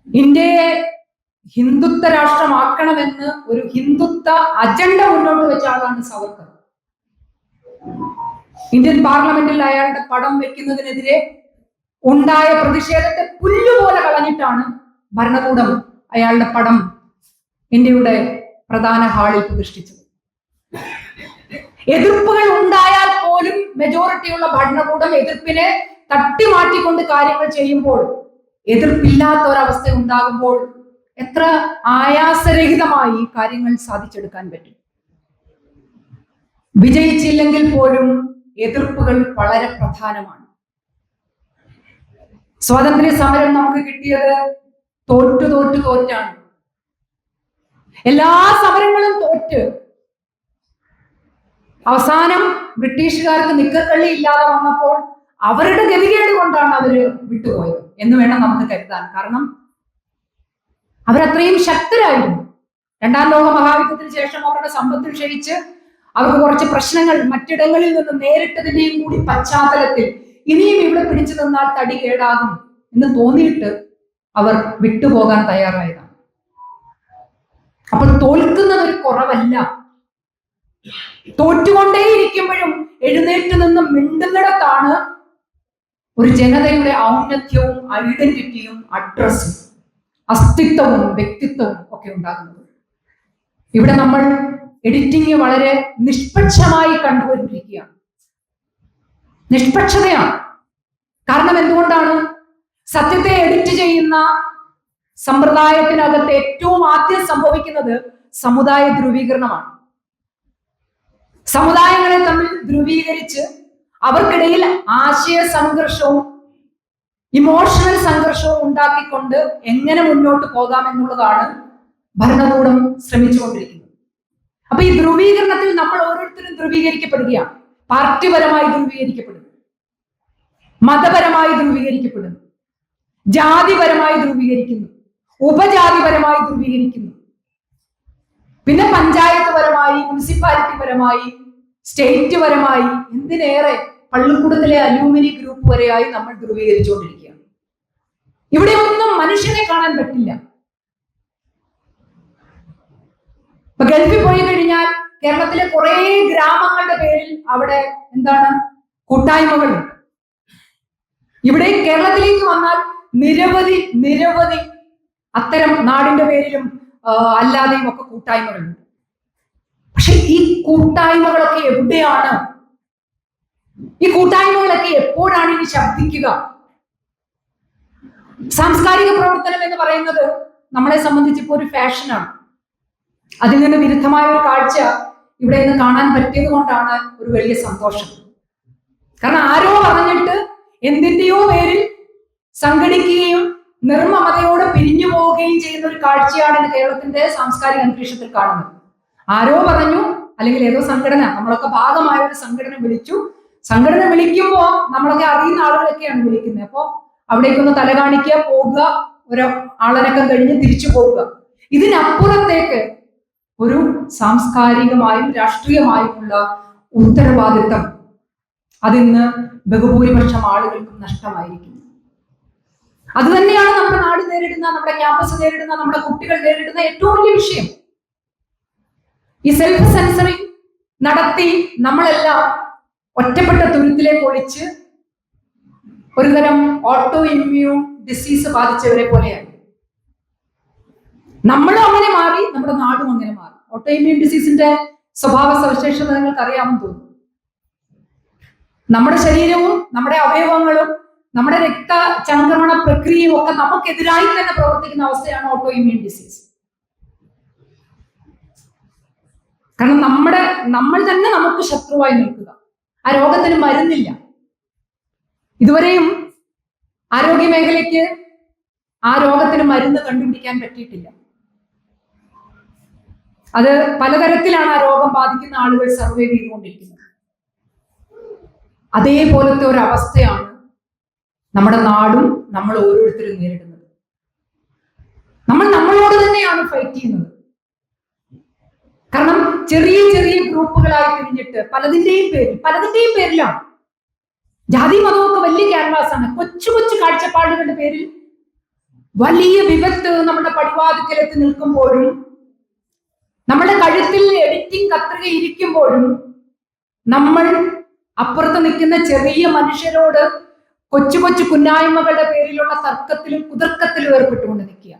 ഇന്ത്യയെ ഹിന്ദുത്വ രാഷ്ട്രമാക്കണമെന്ന് ഒരു ഹിന്ദുത്വ അജണ്ട മുന്നോട്ട് വെച്ച ആളാണ് സവർക്കർ. ഇന്ത്യൻ പാർലമെന്റിൽ അയാളുടെ പടം വെക്കുന്നതിനെതിരെ ഉണ്ടായ പ്രതിഷേധത്തെ പുല്ലുപോലെ കളഞ്ഞിട്ടാണ് ഭരണകൂടം അയാളുടെ പടം ഇന്ത്യയുടെ പ്രധാന ഹാളിൽ പ്രതിഷ്ഠിച്ചത്. എതിർപ്പുകൾ ഉണ്ടായാൽ പോലും മെജോറിറ്റിയുള്ള ഭരണകൂടം എതിർപ്പിനെ തട്ടിമാറ്റിക്കൊണ്ട് കാര്യങ്ങൾ ചെയ്യുമ്പോൾ, എതിർപ്പില്ലാത്ത ഒരവസ്ഥ ഉണ്ടാകുമ്പോൾ എത്ര ആയാസരഹിതമായി കാര്യങ്ങൾ സാധിച്ചെടുക്കാൻ പറ്റും. വിജയിച്ചില്ലെങ്കിൽ പോലും എതിർപ്പുകൾ വളരെ പ്രധാനമാണ്. സ്വാതന്ത്ര്യ സമരം നമുക്ക് കിട്ടിയത് തോറ്റാണ്. എല്ലാ സമരങ്ങളും തോറ്റ് അവസാനം ബ്രിട്ടീഷുകാർക്ക് നിക്കക്കള്ളി ഇല്ലാതെ വന്നപ്പോൾ അവരുടെ ഗതികേട് കൊണ്ടാണ് അവര് വിട്ടുപോയത് എന്ന് വേണം നമുക്ക് കരുതാൻ. കാരണം അവരത്രയും ശക്തരായിരുന്നു. രണ്ടാം ലോക മഹായുദ്ധത്തിന് ശേഷം അവരുടെ സമ്പത്ത് ക്ഷയിച്ച് അവർക്ക് കുറച്ച് പ്രശ്നങ്ങൾ മറ്റിടങ്ങളിൽ നിന്ന് നേരിട്ടതിന്റെയും കൂടി പശ്ചാത്തലത്തിൽ ഇനിയും ഇവിടെ പിടിച്ചു നിന്നാൽ തടി കേടാകും എന്ന് തോന്നിയിട്ട് അവർ വിട്ടുപോകാൻ തയ്യാറായതാണ്. അപ്പോൾ തോൽക്കുന്നത് ഒരു കുറവല്ല. തോറ്റുകൊണ്ടേയിരിക്കുമ്പോഴും എഴുന്നേറ്റ് നിന്ന് മിണ്ടുന്നിടത്താണ് ഒരു ജനതയുടെ ഔന്നത്യവും ഐഡന്റിറ്റിയും അഡ്രസ്സും അസ്തിത്വവും വ്യക്തിത്വവും ഒക്കെ ഉണ്ടാകുന്നത്. ഇവിടെ നമ്മൾ എഡിറ്റിംഗ് വളരെ നിഷ്പക്ഷമായി കണ്ടുകൊണ്ടിരിക്കുകയാണ്. നിഷ്പക്ഷതയാണ്. കാരണം എന്തുകൊണ്ടാണ്? സത്യത്തെ എഡിറ്റ് ചെയ്യുന്ന സമ്പ്രദായത്തിനകത്ത് ഏറ്റവും ആദ്യം സംഭവിക്കുന്നത് സമുദായ ധ്രുവീകരണമാണ്. സമുദായങ്ങളെ തമ്മിൽ ധ്രുവീകരിച്ച് അവർക്കിടയിൽ ആശയ സംഘർഷവും ഇമോഷണൽ സംഘർഷവും ഉണ്ടാക്കിക്കൊണ്ട് എങ്ങനെ മുന്നോട്ട് പോകാം എന്നുള്ളതാണ് ഭരണകൂടം ശ്രമിച്ചുകൊണ്ടിരിക്കുന്നത്. അപ്പൊ ഈ ധ്രുവീകരണത്തിൽ നമ്മൾ ഓരോരുത്തരും ധ്രുവീകരിക്കപ്പെടുകയാണ്. പാർട്ടിപരമായി ധ്രുവീകരിക്കപ്പെടുന്നു, മതപരമായി ധ്രുവീകരിക്കപ്പെടുന്നു, ജാതിപരമായി ധ്രുവീകരിക്കുന്നു, ഉപജാതിപരമായി ധ്രുവീകരിക്കുന്നു, പിന്നെ പഞ്ചായത്ത് പരമായി, മുനിസിപ്പാലിറ്റി പരമായി, സ്റ്റേറ്റ് പരമായി, എന്തിനേറെ പള്ളിക്കൂടത്തിലെ അലൂമിനി ഗ്രൂപ്പ് വരെയായി നമ്മൾ ധ്രുവീകരിച്ചുകൊണ്ടിരിക്കുകയാണ്. ഇവിടെ ഒന്നും മനുഷ്യനെ കാണാൻ പറ്റില്ല. ഇപ്പൊ ഗൾഫിൽ പോയി കഴിഞ്ഞാൽ കേരളത്തിലെ കുറെ ഗ്രാമങ്ങളുടെ പേരിൽ അവിടെ എന്താണ് കൂട്ടായ്മകളുണ്ട്. ഇവിടെ കേരളത്തിലേക്ക് വന്നാൽ നിരവധി അത്തരം നാടിന്റെ പേരിലും അല്ലാതെയും ഒക്കെ കൂട്ടായ്മകളുണ്ട്. പക്ഷെ ഈ കൂട്ടായ്മകളൊക്കെ എവിടെയാണ്? ഈ കൂട്ടായ്മകളൊക്കെ എപ്പോഴാണ് ഇനി ശബ്ദിക്കുക? സാംസ്കാരിക പ്രവർത്തനം എന്ന് പറയുന്നത് നമ്മളെ സംബന്ധിച്ച് ഇപ്പോൾ ഒരു ഫാഷനാണ്. അതിൽ നിന്ന് വിരുദ്ധമായ ഒരു കാഴ്ച ഇവിടെ നിന്ന് കാണാൻ പറ്റിയത് കൊണ്ടാണ് ഒരു വലിയ സന്തോഷം. കാരണം ആരോ പറഞ്ഞിട്ട് എന്തിന്റെയോ പേരിൽ സംഘടിക്കുകയും നിർമ്മമതയോടെ പിരിഞ്ഞു പോവുകയും ചെയ്യുന്ന ഒരു കാഴ്ചയാണ് ഇന്ന് കേരളത്തിന്റെ സാംസ്കാരിക അന്തരീക്ഷത്തിൽ കാണുന്നത്. ആരോ പറഞ്ഞു, അല്ലെങ്കിൽ ഏതോ സംഘടന, നമ്മളൊക്കെ ഭാഗമായ ഒരു സംഘടന വിളിച്ചു. സംഘടന വിളിക്കുമ്പോൾ നമ്മളൊക്കെ അറിയുന്ന ആളുകളൊക്കെയാണ് വിളിക്കുന്നത്. അപ്പോ അവിടേക്കൊന്ന് തല കാണിക്കുക, പോകുക, ഒരു ആളനക്കം കഴിഞ്ഞ് തിരിച്ചു പോവുക. ഇതിനപ്പുറത്തേക്ക് ഒരു സാംസ്കാരികമായും രാഷ്ട്രീയമായുമുള്ള ഉത്തരവാദിത്തം അതിന്ന് ബഹുഭൂരിപക്ഷം ആളുകൾക്കും നഷ്ടമായിരിക്കുന്നു. അത് തന്നെയാണ് നമ്മുടെ നാട് നേരിടുന്ന, നമ്മുടെ ക്യാമ്പസ് നേരിടുന്ന, നമ്മുടെ കുട്ടികൾ നേരിടുന്ന ഏറ്റവും വലിയ വിഷയം. ഈ സെൽഫ് സെൻസറിങ് നടത്തി നമ്മളെല്ലാം ഒറ്റപ്പെട്ട തുരുത്തിലേക്ക് ഒളിച്ച് ഒരുതരം ഓട്ടോ ഇമ്മ്യൂൺ ഡിസീസ് ബാധിച്ചവരെ പോലെയാണ്. നമ്മളും അങ്ങനെ മാറി, നമ്മുടെ നാടും അങ്ങനെ മാറി. ഓട്ടോ ഇമ്മ്യൂൺ ഡിസീസിന്റെ സ്വഭാവ സവിശേഷത നിങ്ങൾക്ക് അറിയാമെന്ന് തോന്നുന്നു. നമ്മുടെ ശരീരവും നമ്മുടെ അവയവങ്ങളും നമ്മുടെ രക്തചംക്രമണ പ്രക്രിയയും ഒക്കെ നമുക്കെതിരായി തന്നെ പ്രവർത്തിക്കുന്ന അവസ്ഥയാണ് ഓട്ടോ ഇമ്മ്യൂൺ ഡിസീസ്. കാരണം നമ്മൾ തന്നെ നമുക്ക് ശത്രുവായി നിൽക്കുക. ആ രോഗത്തിന് മരുന്നില്ല. ഇതുവരെയും ആരോഗ്യ മേഖലയ്ക്ക് ആ രോഗത്തിന് മരുന്ന് കണ്ടുപിടിക്കാൻ പറ്റിയിട്ടില്ല. അത് പലതരത്തിലാണ് ആ രോഗം ബാധിക്കുന്ന ആളുകൾ സർവൈവ് ചെയ്തുകൊണ്ടിരിക്കുന്നത്. അതേപോലത്തെ ഒരു അവസ്ഥയാണ് നമ്മുടെ നാടും നമ്മൾ ഓരോരുത്തരും നേരിടുന്നത്. നമ്മൾ നമ്മളോട് തന്നെയാണ് ഫൈറ്റ് ചെയ്യുന്നത്. കാരണം ചെറിയ ചെറിയ ഗ്രൂപ്പുകളായി തിരിഞ്ഞിട്ട് പലതിന്റെയും പേരിലാണ്. ജാതി മതമൊക്കെ വലിയ ക്യാൻവാസാണ്. കൊച്ചു കൊച്ചു കാഴ്ചപ്പാടുകളുടെ പേരിൽ വലിയ വിപത്ത് നമ്മുടെ പടിവാതിക്കലെത്തി നിൽക്കുമ്പോഴും, നമ്മുടെ കഴുത്തിൽ എഡിറ്റിംഗ് കത്രിക ഇരിക്കുമ്പോഴും, നമ്മൾ അപ്പുറത്ത് നിൽക്കുന്ന ചെറിയ മനുഷ്യരോട് കൊച്ചു കൊച്ചു കുന്നായ്മകളുടെ പേരിലുള്ള തർക്കത്തിലും കുതർക്കത്തിലും ഏർപ്പെട്ടുകൊണ്ട് നിൽക്കുക.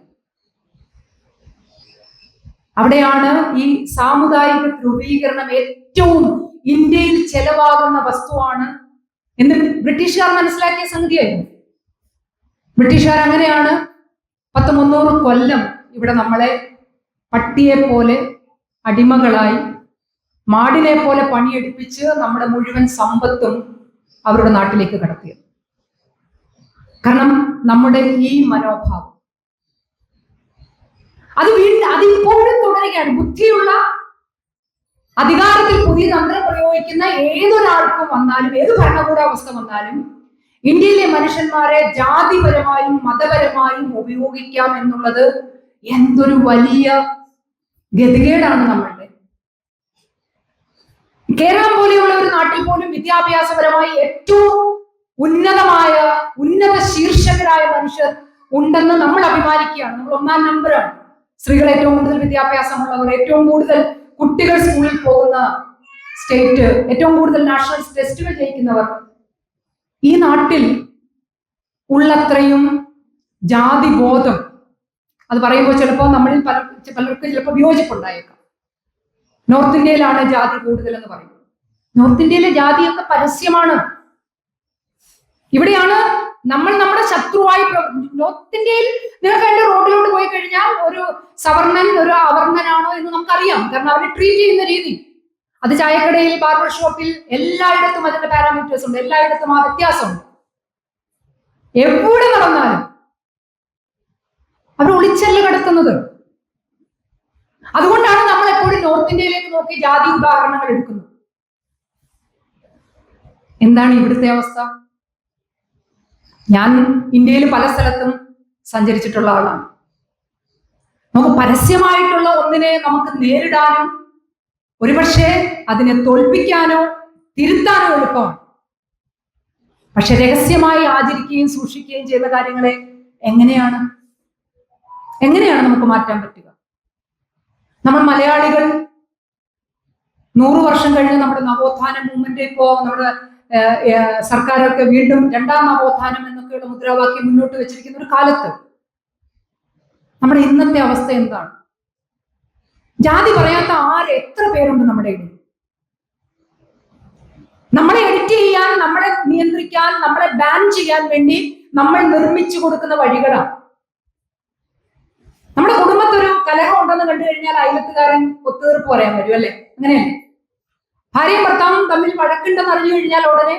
അവിടെയാണ് ഈ സാമുദായിക ധ്രുവീകരണം ഏറ്റവും ഇന്ത്യയിൽ ചെലവാകുന്ന വസ്തുവാണ് എന്ന് ബ്രിട്ടീഷുകാർ മനസ്സിലാക്കിയ സംഗതിയായിരുന്നു. ബ്രിട്ടീഷുകാർ അങ്ങനെയാണ് 300 കൊല്ലം ഇവിടെ നമ്മളെ പട്ടിയെ പോലെ അടിമകളായി മാടിനെ പോലെ പണിയെടുപ്പിച്ച് നമ്മുടെ മുഴുവൻ സമ്പത്തും അവരുടെ നാട്ടിലേക്ക് കടത്തിയത്. കാരണം നമ്മുടെ ഈ മനോഭാവം അതിപ്പോഴും തുടരുകയാണ്. ബുദ്ധിയുള്ള, അധികാരത്തിൽ പുതിയ തന്ത്രം പ്രയോഗിക്കുന്ന ഏതൊരാൾക്കും വന്നാലും, ഏത് ഭരണകൂടാവസ്ഥ വന്നാലും ഇന്ത്യയിലെ മനുഷ്യന്മാരെ ജാതിപരമായും മതപരമായും ഉപയോഗിക്കാം എന്നുള്ളത് എന്തൊരു വലിയ ഗതികേടാണ് നമ്മളുടെ. കേരളം പോലെയുള്ള ഒരു നാട്ടിൽ പോലും വിദ്യാഭ്യാസപരമായി ഏറ്റവും ഉന്നത ശീർഷകരായ മനുഷ്യർ ഉണ്ടെന്ന് നമ്മൾ അഭിമാനിക്കുകയാണ്. നമ്മൾ 1-ാം നമ്പറാണ്. സ്ത്രീകൾ ഏറ്റവും കൂടുതൽ വിദ്യാഭ്യാസമുള്ളവർ, ഏറ്റവും കൂടുതൽ കുട്ടികൾ സ്കൂളിൽ പോകുന്ന സ്റ്റേറ്റ്, ഏറ്റവും കൂടുതൽ നാഷണൽ ടെസ്റ്റുകൾ ജയിക്കുന്നവർ. ഈ നാട്ടിൽ ഉള്ളത്രയും ജാതി ബോധം, അത് പറയുമ്പോൾ ചിലപ്പോൾ നമ്മളിൽ പലർക്കും ചിലപ്പോൾ വിയോജിപ്പുണ്ടായേക്കാം. നോർത്ത് ഇന്ത്യയിലാണ് ജാതി കൂടുതൽ എന്ന് പറയുന്നത്. നോർത്ത് ഇന്ത്യയിലെ ജാതിയൊക്കെ പരസ്യമാണ്. ഇവിടെയാണ് നമ്മൾ നമ്മുടെ ശത്രുവായി. നോർത്ത് ഇന്ത്യയിൽ നിങ്ങൾക്ക് എന്റെ റോഡിലോട്ട് പോയി കഴിഞ്ഞാൽ ഒരു സവർണൻ ഒരു അവർണനാണോ എന്ന് നമുക്കറിയാം. കാരണം അവരെ ട്രീറ്റ് ചെയ്യുന്ന രീതി, അത് ചായക്കടയിൽ, ബാർബർ ഷോപ്പിൽ, എല്ലായിടത്തും അതിന്റെ പാരാമീറ്റേഴ്സ് ഉണ്ട്. എല്ലായിടത്തും ആ വ്യത്യാസമുണ്ട്. എവിടെ നടന്നാലും അവർ ഒളിച്ചല്ല കിടക്കുന്നത്. അതുകൊണ്ടാണ് നമ്മൾ എപ്പോഴും നോർത്ത് ഇന്ത്യയിലേക്ക് നോക്കി ജാതി ഉദാഹരണങ്ങൾ എടുക്കുന്നത്. എന്താണ് ഇവിടുത്തെ അവസ്ഥ? ഞാൻ ഇന്ത്യയിൽ പല സ്ഥലത്തും സഞ്ചരിച്ചിട്ടുള്ള ആളാണ്. നമുക്ക് പരസ്യമായിട്ടുള്ള ഒന്നിനെ നമുക്ക് നേരിടാനും ഒരുപക്ഷെ അതിനെ തോൽപ്പിക്കാനോ തിരുത്താനോ എളുപ്പമാണ്. പക്ഷെ രഹസ്യമായി ആചരിക്കുകയും സൂക്ഷിക്കുകയും ചെയ്യുന്ന കാര്യങ്ങളെ എങ്ങനെയാണ് നമുക്ക് മാറ്റാൻ പറ്റുക? നമ്മൾ മലയാളികൾ 100 വർഷം കഴിഞ്ഞ് നമ്മുടെ നവോത്ഥാന മൂവ്മെന്റ്, ഇപ്പോ നമ്മുടെ സർക്കാരൊക്കെ വീണ്ടും 2-ാം നവോത്ഥാനം എന്നൊക്കെയുള്ള മുദ്രാവാക്യം മുന്നോട്ട് വെച്ചിരിക്കുന്ന ഒരു കാലത്ത് നമ്മുടെ ഇന്നത്തെ അവസ്ഥ എന്താണ്? ജാതി പറയാത്ത എത്ര പേരുണ്ട് നമ്മുടെ ഇടയിൽ? നമ്മളെ എഡിറ്റ് ചെയ്യാൻ, നമ്മളെ നിയന്ത്രിക്കാൻ, നമ്മളെ ബാൻ ചെയ്യാൻ വേണ്ടി നമ്മൾ നിർമ്മിച്ചു കൊടുക്കുന്ന വഴികളാണ്. നമ്മുടെ കുടുംബത്തൊരു കലഹം ഉണ്ടെന്ന് കണ്ടു കഴിഞ്ഞാൽ അയലത്തുകാരൻ ഒത്തുതീർപ്പ് പറയാൻ വരും, അല്ലെ? അങ്ങനെയല്ലേ? ഭാര്യയും ഭർത്താവും തമ്മിൽ വഴക്കുണ്ടെന്ന് അറിഞ്ഞു കഴിഞ്ഞാൽ ഉടനെ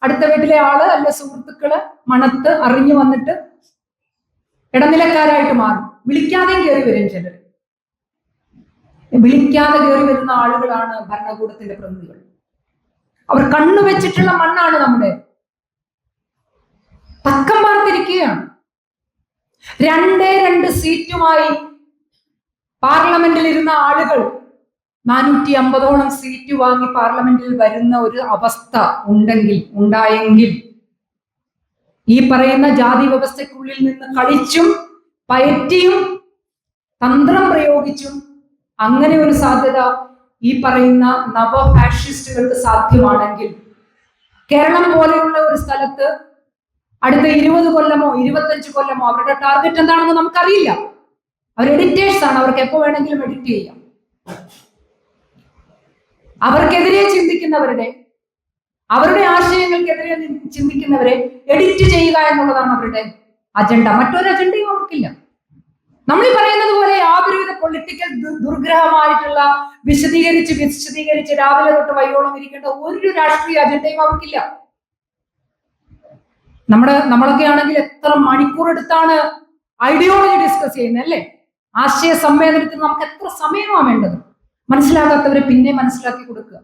അടുത്ത വീട്ടിലെ ആള് അല്ലെ സുഹൃത്തുക്കള് മണത്ത് അറിഞ്ഞു വന്നിട്ട് ഇടനിലക്കാരായിട്ട് മാറും. വിളിക്കാതെയും കയറി വരും ചിലർ. വിളിക്കാതെ കയറി വരുന്ന ആളുകളാണ് ഭരണകൂടത്തിന്റെ പ്രതിനിധികൾ. അവർ കണ്ണു വെച്ചിട്ടുള്ള മണ്ണാണ് നമ്മുടെ. തക്കം പാർത്തിരിക്കുകയാണ്. 2 സീറ്റുമായി പാർലമെന്റിൽ ഇരുന്ന ആളുകൾ 450ഓളം സീറ്റ് വാങ്ങി പാർലമെന്റിൽ വരുന്ന ഒരു അവസ്ഥ ഉണ്ടായെങ്കിൽ ഈ പറയുന്ന ജാതി വ്യവസ്ഥയ്ക്കുള്ളിൽ നിന്ന് കളിച്ചും പയറ്റിയും തന്ത്രം പ്രയോഗിച്ചും അങ്ങനെ ഒരു സാധ്യത ഈ പറയുന്ന നവ ഫാഷിസ്റ്റുകൾക്ക് സാധ്യമാണെങ്കിൽ കേരളം പോലെയുള്ള ഒരു സ്ഥലത്ത് അടുത്ത 20 കൊല്ലമോ 25 കൊല്ലമോ അവരുടെ ടാർഗറ്റ് എന്താണെന്ന് നമുക്കറിയില്ല. അവർ എഡിറ്റേഴ്സ് ആണ്, അവർക്ക് എപ്പോ വേണമെങ്കിലും എഡിറ്റ് ചെയ്യാം. അവർക്കെതിരെ ചിന്തിക്കുന്നവരുടെ, അവരുടെ ആശയങ്ങൾക്കെതിരെ ചിന്തിക്കുന്നവരെ എഡിറ്റ് ചെയ്യുക എന്നുള്ളതാണ് അവരുടെ അജണ്ട. മറ്റൊരു അജണ്ടയും അവർക്കില്ല. നമ്മൾ ഈ പറയുന്നത് പോലെ യാതൊരുവിധ പൊളിറ്റിക്കൽ ദുർഗ്രഹമായിട്ടുള്ള വിശദീകരിച്ച് രാവിലെ തൊട്ട് വൈകോളം ഇരിക്കേണ്ട ഒരു രാഷ്ട്രീയ അജണ്ടയും അവർക്കില്ല. നമ്മളൊക്കെ ആണെങ്കിൽ എത്ര മണിക്കൂർ എടുത്താണ് ഐഡിയോളജി ഡിസ്കസ് ചെയ്യുന്നത് അല്ലേ? ആശയ സമ്മേളനത്തിന് നമുക്ക് എത്ര സമയമാണ് വേണ്ടത്? മനസ്സിലാകാത്തവരെ പിന്നെ മനസ്സിലാക്കി കൊടുക്കുക.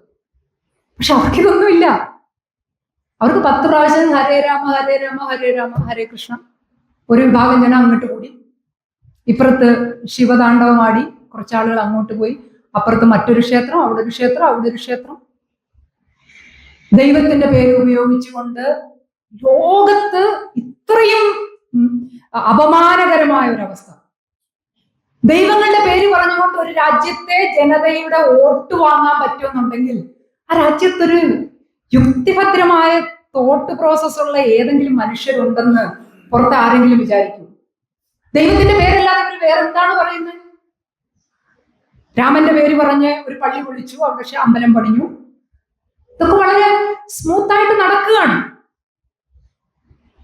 പക്ഷെ അവർക്കിതൊന്നുമില്ല. അവർക്ക് 10 പ്രാവശ്യം ഹരേ രാമ ഹരേ രാമ ഹരേ രാമ ഹരേ കൃഷ്ണ. ഒരു വിഭാഗം ജനം അങ്ങോട്ട് കൂടി, ഇപ്പുറത്ത് ശിവതാണ്ഡവമാടി, കുറച്ചാളുകൾ അങ്ങോട്ട് പോയി, അപ്പുറത്ത് മറ്റൊരു ക്ഷേത്രം, അവിടെ ഒരു ക്ഷേത്രം, അവിടെ ഒരു ക്ഷേത്രം. ദൈവത്തിന്റെ പേര് ഉപയോഗിച്ചുകൊണ്ട് ലോകത്ത് ഇത്രയും അപമാനകരമായ ഒരവസ്ഥ. ദൈവങ്ങളുടെ പേര് പറഞ്ഞുകൊണ്ട് ഒരു രാജ്യത്തെ ജനതയുടെ വോട്ട് വാങ്ങാൻ പറ്റുമെന്നുണ്ടെങ്കിൽ ആ രാജ്യത്തൊരു യുക്തിഭദ്രമായ തോട്ട് പ്രോസസ്സുള്ള ഏതെങ്കിലും മനുഷ്യരുണ്ടെന്ന് പുറത്ത് ആരെങ്കിലും വിചാരിക്കും? ദൈവത്തിന്റെ പേരല്ലാതെ ഇവർ വേറെന്താണ് പറയുന്നത്? രാമന്റെ പേര് പറഞ്ഞ് ഒരു പള്ളി പൊളിച്ചു, അവിടെ അമ്പലം പണിഞ്ഞു. ഇതൊക്കെ വളരെ സ്മൂത്ത് ആയിട്ട് നടക്കുകയാണ്.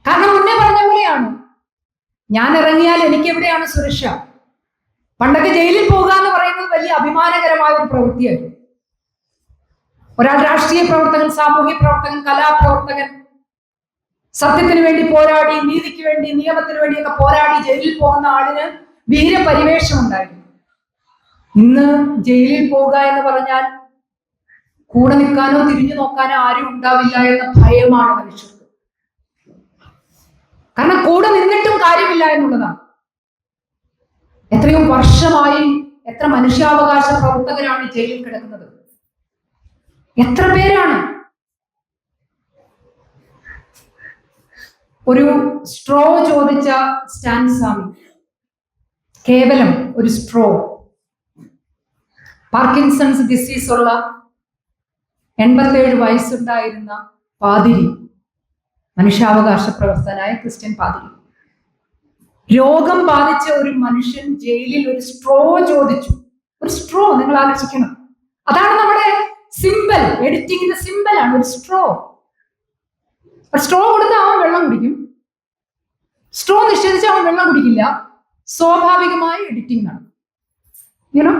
കാരണം മുന്നേ പറഞ്ഞ പോലെയാണ്, ഞാൻ ഇറങ്ങിയാൽ എനിക്ക് എവിടെയാണ് സുരക്ഷ? പണ്ടൊക്കെ ജയിലിൽ പോകുക എന്ന് പറയുന്നത് വലിയ അഭിമാനകരമായ ഒരു പ്രവൃത്തിയായിരുന്നു. ഒരാൾ രാഷ്ട്രീയ പ്രവർത്തകൻ, സാമൂഹ്യ പ്രവർത്തകൻ, കലാപ്രവർത്തകൻ, സത്യത്തിന് വേണ്ടി പോരാടി, നീതിക്ക് വേണ്ടി, നിയമത്തിന് വേണ്ടിയൊക്കെ പോരാടി ജയിലിൽ പോകുന്ന ആളിന് വീരപരിവേഷം ഉണ്ടായിരുന്നു. ഇന്ന് ജയിലിൽ പോകുക എന്ന് പറഞ്ഞാൽ കൂടെ നിൽക്കാനോ തിരിഞ്ഞു നോക്കാനോ ആരും ഉണ്ടാവില്ല എന്ന ഭയമാണ് മനുഷ്യർക്ക്. കാരണം കൂടെ നിന്നിട്ടും കാര്യമില്ല എന്നുള്ളതാണ്. എത്രയോ വർഷമായി എത്ര മനുഷ്യാവകാശ പ്രവർത്തകരാണ് ജയിലിൽ കിടക്കുന്നത്? എത്ര പേരാണ്? ഒരു സ്ട്രോ ചോദിച്ച സ്റ്റാൻ സ്വാമി, കേവലം ഒരു സ്ട്രോ, പാർക്കിൻസൺസ് ഡിസീസ് ഉള്ള 87 വയസ്സുണ്ടായിരുന്ന പാതിരി, മനുഷ്യാവകാശ പ്രവർത്തനായ ക്രിസ്ത്യൻ പാതിരി, രോഗം ബാധിച്ച ഒരു മനുഷ്യൻ ജയിലിൽ ഒരു സ്ട്രോ ചോദിച്ചു. ഒരു സ്ട്രോ, നിങ്ങൾ ആലോചിക്കണം. അതാണ് നമ്മുടെ സിമ്പൽ, എഡിറ്റിങ്ങിന്റെ സിമ്പലാണ് ഒരു സ്ട്രോ. സ്ട്രോ കൊടുത്താൽ അവൻ വെള്ളം കുടിക്കും, സ്ട്രോ നിഷേധിച്ച് അവൻ വെള്ളം കുടിക്കില്ല. സ്വാഭാവികമായ എഡിറ്റിംഗ് ആണ്. യുനോ,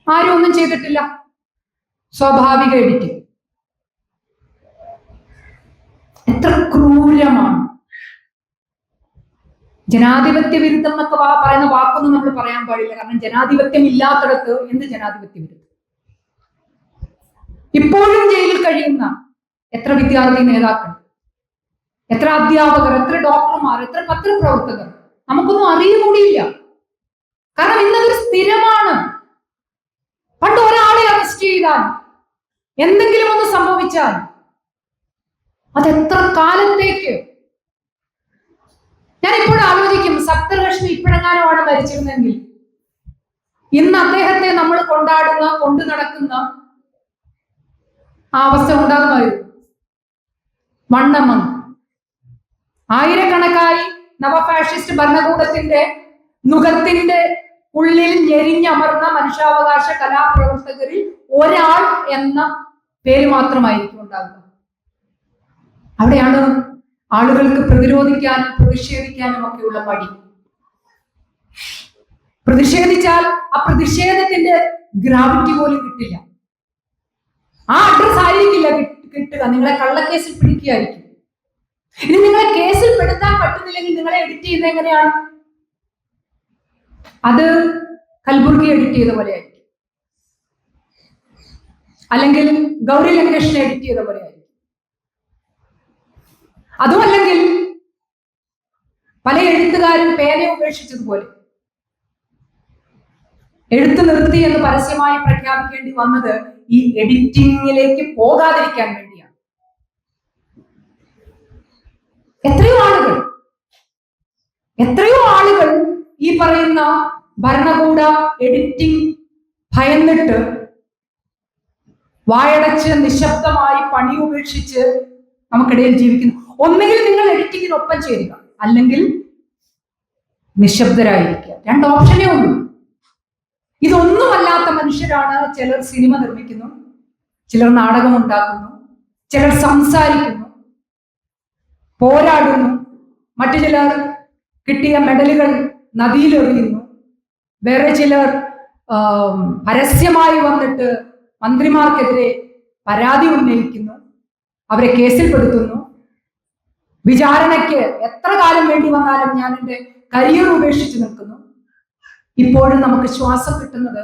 ആരും ഒന്നും ചെയ്തിട്ടില്ല, സ്വാഭാവിക എഡിറ്റിംഗ്. എത്ര ക്രൂരമാണ്! ജനാധിപത്യ വിരുദ്ധം എന്നൊക്കെ പറയുന്ന വാക്കൊന്നും നമ്മൾ പറയാൻ പാടില്ല. കാരണം ജനാധിപത്യം ഇല്ലാത്തിടത്ത് എന്ത് ജനാധിപത്യ വിരുദ്ധം? ഇപ്പോഴും ജയിലിൽ കഴിയുന്ന എത്ര വിദ്യാർത്ഥി നേതാക്കൾ, എത്ര അധ്യാപകർ, എത്ര ഡോക്ടർമാർ, എത്ര പത്രപ്രവർത്തകർ നമുക്കൊന്നും അറിയുകൂടിയില്ല. കാരണം ഇന്നതൊരു സ്ഥിരമാണ്. പണ്ട് ഒരാളെ അറസ്റ്റ് ചെയ്താൽ, എന്തെങ്കിലും ഒന്ന് സംഭവിച്ചാൽ അതെത്ര കാലത്തേക്ക്? ഞാൻ ഇപ്പോഴും ആലോചിക്കും, സപ്തർഷി ഇപ്പോഴെങ്ങാനുമാണ് മരിച്ചിരുന്നെങ്കിൽ ഇന്ന് അദ്ദേഹത്തെ നമ്മൾ കൊണ്ടാടുന്ന, കൊണ്ടു നടക്കുന്ന ആ അവസ്ഥ ഉണ്ടാകുമായിരുന്നു. വണ്ണമ്മ ആയിരക്കണക്കായി നവഫാഷിസ്റ്റ് ഭരണകൂടത്തിന്റെ നുഖത്തിന്റെ ഉള്ളിൽ ഞെരിഞ്ഞമർന്ന മനുഷ്യാവകാശ കലാപ്രവർത്തകരിൽ ഒരാൾ എന്ന പേര് മാത്രമായിരിക്കും ഉണ്ടാകുക. അവിടെയാണ് ആളുകൾക്ക് പ്രതിരോധിക്കാനും പ്രതിഷേധിക്കാനും ഒക്കെയുള്ള മടി. പ്രതിഷേധിച്ചാൽ ആ പ്രതിഷേധത്തിന്റെ ഗ്രാവിറ്റി പോലും കിട്ടില്ല. ആ അഡ്രസ് ആയിരിക്കില്ല കിട്ടുക, നിങ്ങളെ കള്ളക്കേസിൽ പിടിക്കുകയായിരിക്കും. ഇനി നിങ്ങളെ കേസിൽ പെടുത്താൻ പറ്റുന്നില്ലെങ്കിൽ നിങ്ങളെ എഡിറ്റ് ചെയ്യുന്നത് എങ്ങനെയാണ്? അത് കൽബുർഗി എഡിറ്റ് ചെയ്ത പോലെ ആയിരിക്കും, അല്ലെങ്കിൽ ഗൗരി ലങ്കേഷിനെ എഡിറ്റ് ചെയ്ത പോലെ ആയിരിക്കും. അതുമല്ലെങ്കിൽ പല എഴുത്തുകാരും പേന ഉപേക്ഷിച്ചതുപോലെ എഴുത്ത് നിർത്തി എന്ന് പരസ്യമായി പ്രഖ്യാപിക്കേണ്ടി വന്നത് ഈ എഡിറ്റിംഗിലേക്ക് പോകാതിരിക്കാൻ വേണ്ടിയാണ്. എത്രയോ ആളുകൾ ഈ പറയുന്ന ഭരണകൂട എഡിറ്റിംഗ് ഭയന്നിട്ട് വായടച്ച് നിശബ്ദമായി പണി ഉപേക്ഷിച്ച് നമുക്കിടയിൽ ജീവിക്കുന്നു. ഒന്നുകിൽ നിങ്ങൾ എഡിറ്റിങ്ങിനൊപ്പം ചേരുക, അല്ലെങ്കിൽ നിശബ്ദരായിരിക്കുക. രണ്ട് ഓപ്ഷനേ ഉള്ളൂ. ഇതൊന്നുമല്ലാത്ത മനുഷ്യരാണ് ചിലർ സിനിമ നിർമ്മിക്കുന്നു, ചിലർ നാടകം ഉണ്ടാക്കുന്നു, ചിലർ സംസാരിക്കുന്നു, പോരാടുന്നു, മറ്റു ചിലർ കിട്ടിയ മെഡലുകൾ നദിയിലെറിയുന്നു, വേറെ ചിലർ പരസ്യമായി വന്നിട്ട് മന്ത്രിമാർക്കെതിരെ പരാതി ഉന്നയിക്കുന്നു, അവരെ കേസിൽപ്പെടുത്തുന്നു. വിചാരണയ്ക്ക് എത്ര കാലം വേണ്ടി വന്നാലും ഞാൻ എൻ്റെ കരിയർ ഉപേക്ഷിച്ച് നിൽക്കുന്നു. ഇപ്പോഴും നമുക്ക് ശ്വാസം കിട്ടുന്നത്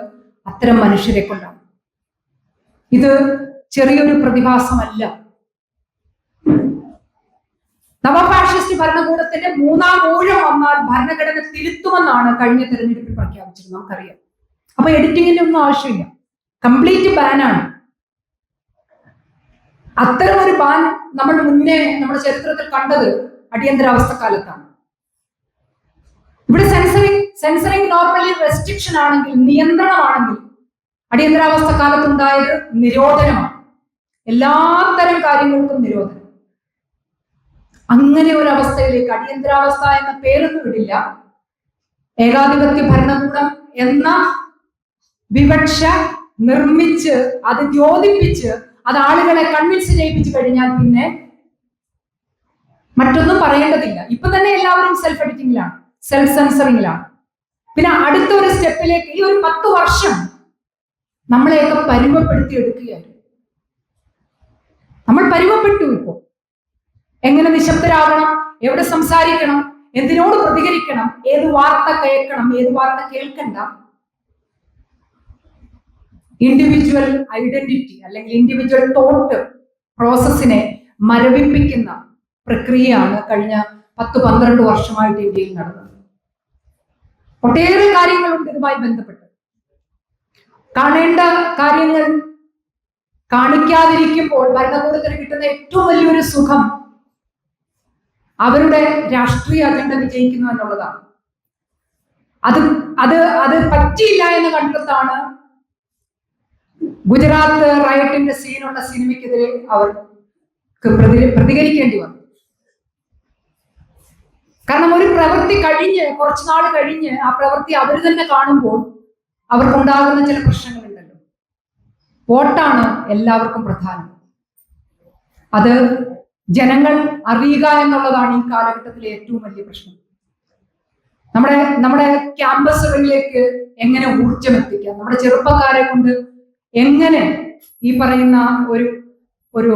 അത്തരം മനുഷ്യരെ കൊണ്ടാണ്. ഇത് ചെറിയൊരു പ്രതിഭാസമല്ല. നവഫാഷിസ്റ്റ് ഭരണകൂടത്തിന്റെ മൂന്നാം ഊഴം വന്നാൽ ഭരണഘടന തിരുത്തുമെന്നാണ് കഴിഞ്ഞ തെരഞ്ഞെടുപ്പിൽ പ്രഖ്യാപിച്ചത്, നമുക്കറിയാം. അപ്പൊ എഡിറ്റിങ്ങിന്റെ ഒന്നും ആവശ്യമില്ല, കംപ്ലീറ്റ് ബാനാണ്. അത്തരം ഒരു ബാൻ നമ്മൾ മുന്നേ നമ്മുടെ ചരിത്രത്തിൽ കണ്ടത് അടിയന്തരാവസ്ഥ കാലത്താണ്. ഇവിടെ സെൻസറിങ് നോർമലി റെസ്ട്രിക്ഷൻ ആണെങ്കിൽ, നിയന്ത്രണമാണെങ്കിൽ, അടിയന്തരാവസ്ഥ കാലത്തുണ്ടായത് നിരോധനമാണ്. എല്ലാത്തരം കാര്യങ്ങൾക്കും നിരോധനം. അങ്ങനെ ഒരു അവസ്ഥയിലേക്ക്, അടിയന്തരാവസ്ഥ എന്ന പേരൊന്നും ഇടില്ല, ഏകാധിപത്യ ഭരണകൂടം എന്ന വിവക്ഷ നിർമ്മിച്ച് അത് ദ്യോതിപ്പിച്ച് അത് ആളുകളെ കൺവിൻസ് ചെയ്യിപ്പിച്ചു കഴിഞ്ഞാൽ പിന്നെ മറ്റൊന്നും പറയേണ്ടതില്ല. ഇപ്പൊ തന്നെ എല്ലാവരും സെൽഫ് എഡിറ്റിംഗിലാണ്, സെൽഫ് സെൻസറിങ്ങിലാണ്. പിന്നെ അടുത്ത ഒരു സ്റ്റെപ്പിലേക്ക് ഈ ഒരു 10 വർഷം നമ്മളെയൊക്കെ പരുമപ്പെടുത്തി എടുക്കുകയായിരുന്നു. നമ്മൾ പരുമപ്പെട്ടു. ഇപ്പോ എങ്ങനെ നിശബ്ദരാകണം, എവിടെ സംസാരിക്കണം, എന്തിനോട് പ്രതികരിക്കണം, ഏത് വാർത്ത കേൾക്കണം, ഏത് വാർത്ത കേൾക്കണ്ട, ഇൻഡിവിജ്വൽ ഐഡന്റിറ്റി അല്ലെങ്കിൽ ഇൻഡിവിജ്വൽ തോട്ട് പ്രോസസ്സിനെ മരവിപ്പിക്കുന്ന പ്രക്രിയയാണ് കഴിഞ്ഞ 10-12 വർഷമായിട്ട് ഇന്ത്യയിൽ നടന്നത്. ഒട്ടേറെ കാര്യങ്ങളുണ്ട് ഇതുമായി ബന്ധപ്പെട്ട്. കാണേണ്ട കാര്യങ്ങൾ കാണിക്കാതിരിക്കുമ്പോൾ ഭരണകൂടത്തിന് കിട്ടുന്ന ഏറ്റവും വലിയൊരു സുഖം അവരുടെ രാഷ്ട്രീയ അജണ്ട വിജയിക്കുന്നു എന്നുള്ളതാണ്. അത് അത് അത് പറ്റിയില്ല എന്ന് കണ്ടിടത്താണ് ഗുജറാത്ത് റയറ്റിന്റെ സീനുള്ള സിനിമയ്ക്കെതിരെ അവർക്ക് പ്രതികരിക്കേണ്ടി വന്നു. കാരണം ഒരു പ്രവൃത്തി കഴിഞ്ഞ് കുറച്ചുനാൾ കഴിഞ്ഞ് ആ പ്രവൃത്തി അവർ തന്നെ കാണുമ്പോൾ അവർക്കുണ്ടാകുന്ന ചില പ്രശ്നങ്ങളുണ്ടല്ലോ. വോട്ടാണ് എല്ലാവർക്കും പ്രധാനം. അത് ജനങ്ങൾ അറിയുക എന്നുള്ളതാണ് ഈ കാലഘട്ടത്തിലെ ഏറ്റവും വലിയ പ്രശ്നം. നമ്മുടെ ക്യാമ്പസുകളിലേക്ക് എങ്ങനെ ഊർജം എത്തിക്കാം, നമ്മുടെ ചെറുപ്പക്കാരെ കൊണ്ട് എങ്ങനെ ഈ പറയുന്ന ഒരു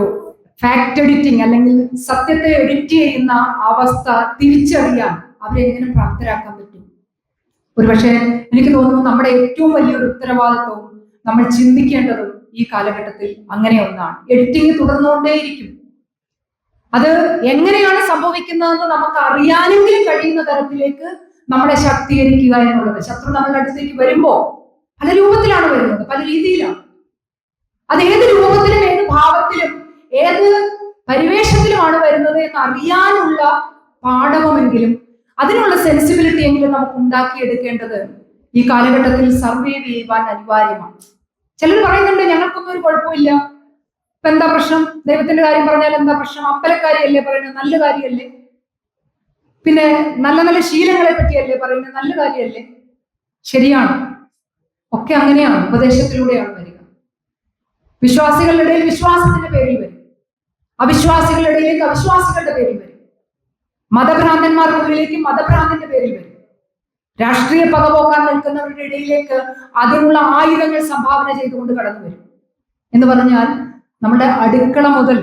ഫാക്ട് എഡിറ്റിംഗ് അല്ലെങ്കിൽ സത്യത്തെ എഡിറ്റ് ചെയ്യുന്ന അവസ്ഥ തിരിച്ചറിയാൻ അവരെ എങ്ങനെ പ്രാപ്തരാക്കാൻ പറ്റും. ഒരുപക്ഷെ എനിക്ക് തോന്നുന്നു നമ്മുടെ ഏറ്റവും വലിയൊരു ഉത്തരവാദിത്വവും നമ്മൾ ചിന്തിക്കേണ്ടതും ഈ കാലഘട്ടത്തിൽ അങ്ങനെ ഒന്നാണ്. എഡിറ്റിംഗ് തുടർന്നുകൊണ്ടേയിരിക്കും. അത് എങ്ങനെയാണ് സംഭവിക്കുന്നതെന്ന് നമുക്ക് അറിയാനെങ്കിലും കഴിയുന്ന തരത്തിലേക്ക് നമ്മളെ ശാക്തീകരിക്കുക എന്നുള്ളത്. ശത്രു നമ്മളുടെ അടുത്തേക്ക് വരുമ്പോൾ പല രൂപത്തിലാണ് വരുന്നത്, പല രീതിയിലാണ്. അത് ഏത് രൂപത്തിലും ഏത് ഭാവത്തിലും ഏത് പരിവേഷത്തിലുമാണ് വരുന്നത് എന്ന് അറിയാനുള്ള പാഠവമെങ്കിലും അതിനുള്ള സെൻസിബിലിറ്റി എങ്കിലും നമുക്ക് ഉണ്ടാക്കിയെടുക്കേണ്ടത് ഈ കാലഘട്ടത്തിൽ സർവൈവ് ചെയ്യുവാൻ അനിവാര്യമാണ്. ചിലർ പറയുന്നുണ്ട് ഞങ്ങൾക്കൊന്നും ഒരു കുഴപ്പമില്ല, ഇപ്പൊ എന്താ പ്രശ്നം, ദൈവത്തിന്റെ കാര്യം പറഞ്ഞാൽ എന്താ പ്രശ്നം, അപ്പലക്കാരിയല്ലേ പറയുന്നത്, നല്ല കാര്യമല്ലേ, പിന്നെ നല്ല നല്ല ശീലങ്ങളെ പറ്റിയല്ലേ പറയുന്നത്, നല്ല കാര്യമല്ലേ. ശരിയാണ്, ഒക്കെ അങ്ങനെയാണ്, ഉപദേശത്തിലൂടെയാണ് വരിക. വിശ്വാസികളുടെ ഇടയിൽ വിശ്വാസത്തിന്റെ പേരിൽ വരും, അവിശ്വാസികളുടെ ഇടയിലേക്ക് അവിശ്വാസികളുടെ പേരിൽ വരും, മതഭ്രാന്തന്മാർക്കുള്ളിലേക്ക് മതഭ്രാന്തിന്റെ പേരിൽ വരും, രാഷ്ട്രീയ പകപോക്കാൻ നിൽക്കുന്നവരുടെ ഇടയിലേക്ക് അതിനുള്ള ആയുധങ്ങൾ സംഭാവന ചെയ്തുകൊണ്ട് കടന്നു വരും. എന്ന് പറഞ്ഞാൽ നമ്മുടെ അടുക്കള മുതൽ